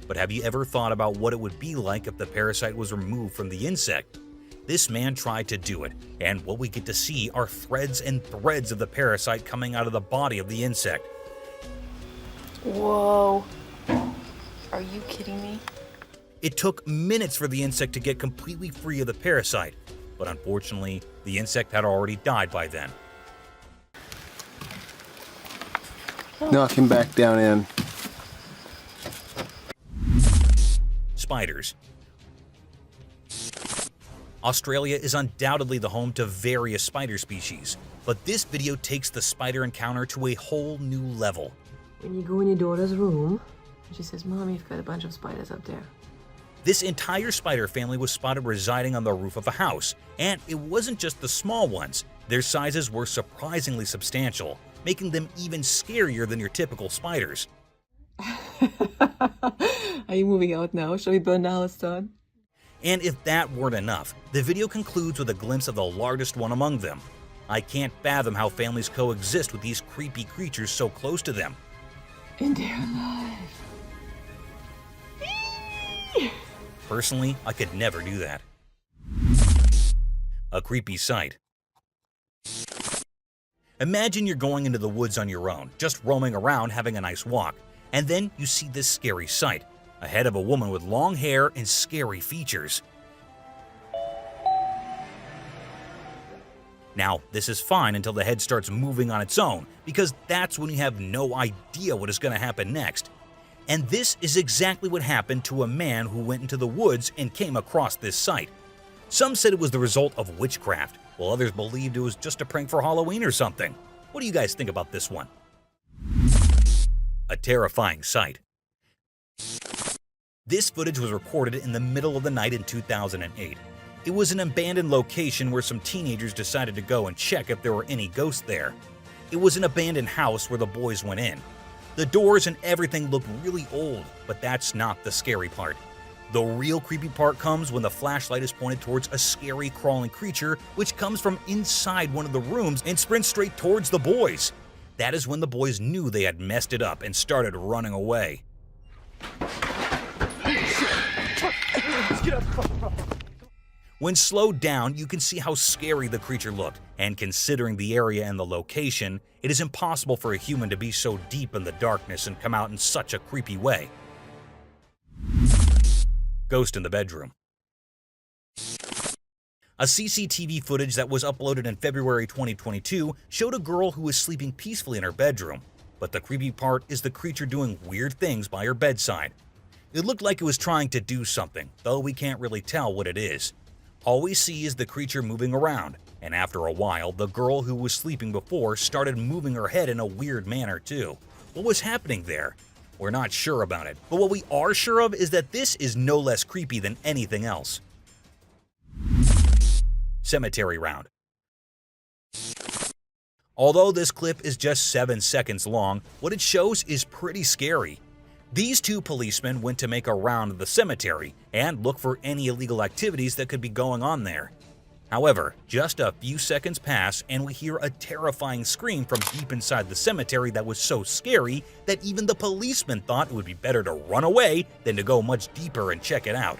But have you ever thought about what it would be like if the parasite was removed from the insect? This man tried to do it, and what we get to see are threads and threads of the parasite coming out of the body of the insect. Whoa. Are you kidding me? It took minutes for the insect to get completely free of the parasite, but unfortunately, the insect had already died by then. Knock him back down in. Spiders. Australia is undoubtedly the home to various spider species, but this video takes the spider encounter to a whole new level. When you go in your daughter's room, she says, "Mom, you've got a bunch of spiders up there." This entire spider family was spotted residing on the roof of a house, and it wasn't just the small ones. Their sizes were surprisingly substantial, making them even scarier than your typical spiders. Are you moving out now? Shall we burn the house down? And if that weren't enough, the video concludes with a glimpse of the largest one among them. I can't fathom how families coexist with these creepy creatures so close to them. And they're alive. Personally, I could never do that. A creepy sight. Imagine you're going into the woods on your own, just roaming around having a nice walk, and then you see this scary sight, a head of a woman with long hair and scary features. Now, this is fine until the head starts moving on its own, because that's when you have no idea what is going to happen next. And this is exactly what happened to a man who went into the woods and came across this sight. Some said it was the result of witchcraft, while others believed it was just a prank for Halloween or something. What do you guys think about this one? A terrifying sight. This footage was recorded in the middle of the night in 2008. It was an abandoned location where some teenagers decided to go and check if there were any ghosts there. It was an abandoned house where the boys went in. The doors and everything looked really old, but that's not the scary part. The real creepy part comes when the flashlight is pointed towards a scary crawling creature which comes from inside one of the rooms and sprints straight towards the boys. That is when the boys knew they had messed it up and started running away. When slowed down, you can see how scary the creature looked, and considering the area and the location, it is impossible for a human to be so deep in the darkness and come out in such a creepy way. Ghost in the bedroom. A CCTV footage that was uploaded in February 2022 showed a girl who was sleeping peacefully in her bedroom, but the creepy part is the creature doing weird things by her bedside. It looked like it was trying to do something, though we can't really tell what it is. All we see is the creature moving around, and after a while, the girl who was sleeping before started moving her head in a weird manner too. What was happening there? We're not sure about it, but what we are sure of is that this is no less creepy than anything else. Cemetery round. Although this clip is just 7 seconds long, what it shows is pretty scary. These two policemen went to make a round of the cemetery and look for any illegal activities that could be going on there. However, just a few seconds pass and we hear a terrifying scream from deep inside the cemetery that was so scary that even the policemen thought it would be better to run away than to go much deeper and check it out.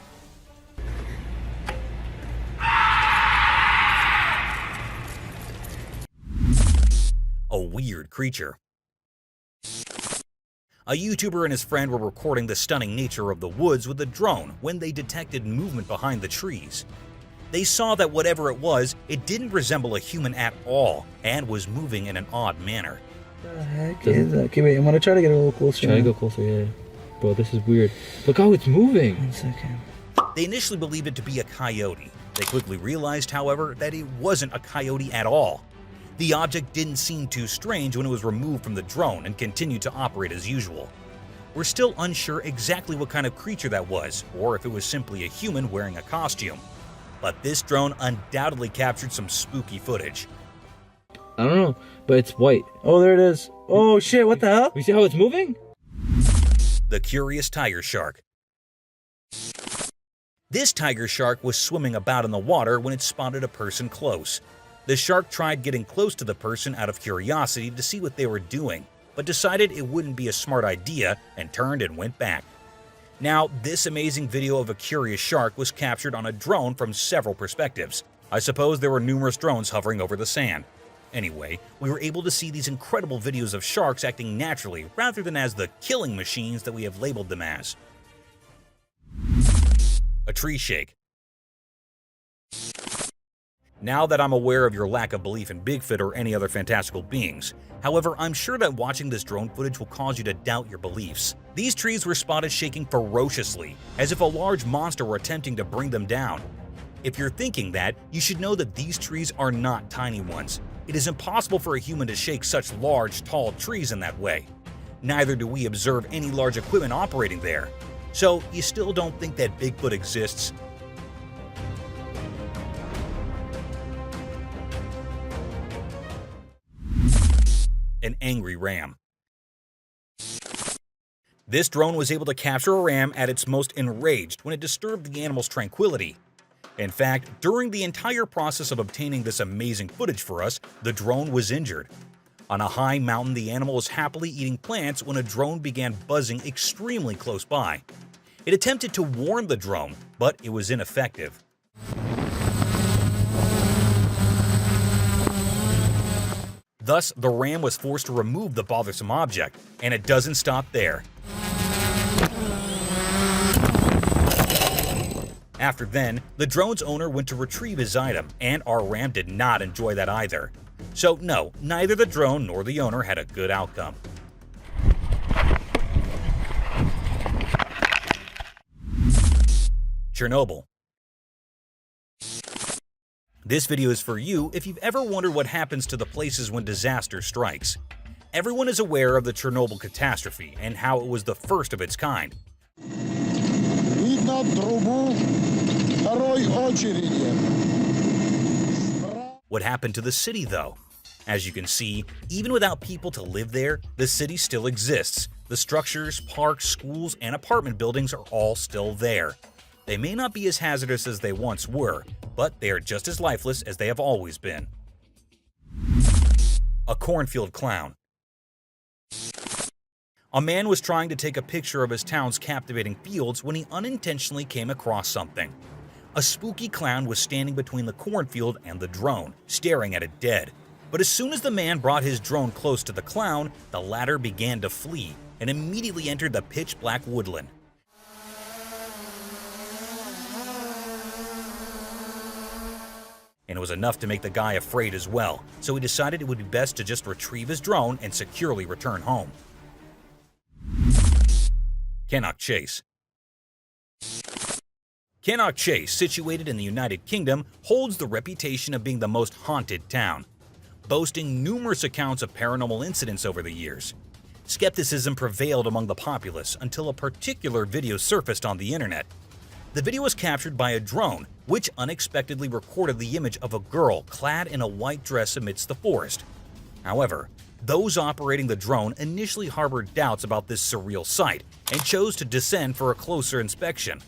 A weird creature. A YouTuber and his friend were recording the stunning nature of the woods with a drone when they detected movement behind the trees. They saw that whatever it was, it didn't resemble a human at all and was moving in an odd manner. What the heck is that? Okay, wait, I'm gonna try to get a little closer. Try to go closer, yeah. Bro, this is weird. Look how it's moving. 1 second. They initially believed it to be a coyote. They quickly realized, however, that it wasn't a coyote at all. The object didn't seem too strange when it was removed from the drone and continued to operate as usual. We're still unsure exactly what kind of creature that was, or if it was simply a human wearing a costume. But this drone undoubtedly captured some spooky footage. I don't know, but it's white. Oh, there it is. Oh shit, what the hell? You see how it's moving? The curious tiger shark. This tiger shark was swimming about in the water when it spotted a person close. The shark tried getting close to the person out of curiosity to see what they were doing, but decided it wouldn't be a smart idea and turned and went back. Now, this amazing video of a curious shark was captured on a drone from several perspectives. I suppose there were numerous drones hovering over the sand. Anyway, we were able to see these incredible videos of sharks acting naturally rather than as the killing machines that we have labeled them as. A tree shake. Now that I'm aware of your lack of belief in Bigfoot or any other fantastical beings, however, I'm sure that watching this drone footage will cause you to doubt your beliefs. These trees were spotted shaking ferociously, as if a large monster were attempting to bring them down. If you're thinking that, you should know that these trees are not tiny ones. It is impossible for a human to shake such large, tall trees in that way. Neither do we observe any large equipment operating there. So, you still don't think that Bigfoot exists? an angry ram. This drone was able to capture a ram at its most enraged when it disturbed the animal's tranquility. In fact, during the entire process of obtaining this amazing footage for us, the drone was injured. On a high mountain, the animal was happily eating plants when a drone began buzzing extremely close by. It attempted to warn the drone, but it was ineffective. Thus, the ram was forced to remove the bothersome object, and it doesn't stop there. After then, the drone's owner went to retrieve his item, and our ram did not enjoy that either. So no, neither the drone nor the owner had a good outcome. Chernobyl. This video is for you if you've ever wondered what happens to the places when disaster strikes. Everyone is aware of the Chernobyl catastrophe and how it was the first of its kind. What happened to the city, though? As you can see, even without people to live there, the city still exists. The structures, parks, schools, and apartment buildings are all still there. They may not be as hazardous as they once were, but they are just as lifeless as they have always been. A cornfield clown. A man was trying to take a picture of his town's captivating fields when he unintentionally came across something. A spooky clown was standing between the cornfield and the drone, staring at it dead. But as soon as the man brought his drone close to the clown, the latter began to flee and immediately entered the pitch-black woodland. And it was enough to make the guy afraid as well, so he decided it would be best to just retrieve his drone and securely return home. Cannock Chase. Cannock Chase, situated in the United Kingdom, holds the reputation of being the most haunted town, boasting numerous accounts of paranormal incidents over the years. Skepticism prevailed among the populace until a particular video surfaced on the internet. The video was captured by a drone, which unexpectedly recorded the image of a girl clad in a white dress amidst the forest. However, those operating the drone initially harbored doubts about this surreal sight and chose to descend for a closer inspection.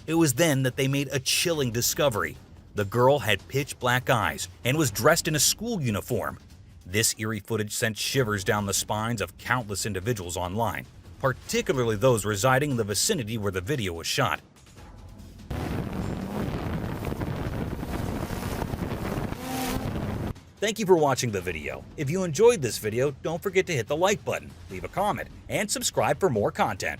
It was then that they made a chilling discovery. The girl had pitch-black eyes and was dressed in a school uniform. This eerie footage sent shivers down the spines of countless individuals online, particularly those residing in the vicinity where the video was shot. Thank you for watching the video. If you enjoyed this video, don't forget to hit the like button, leave a comment, and subscribe for more content.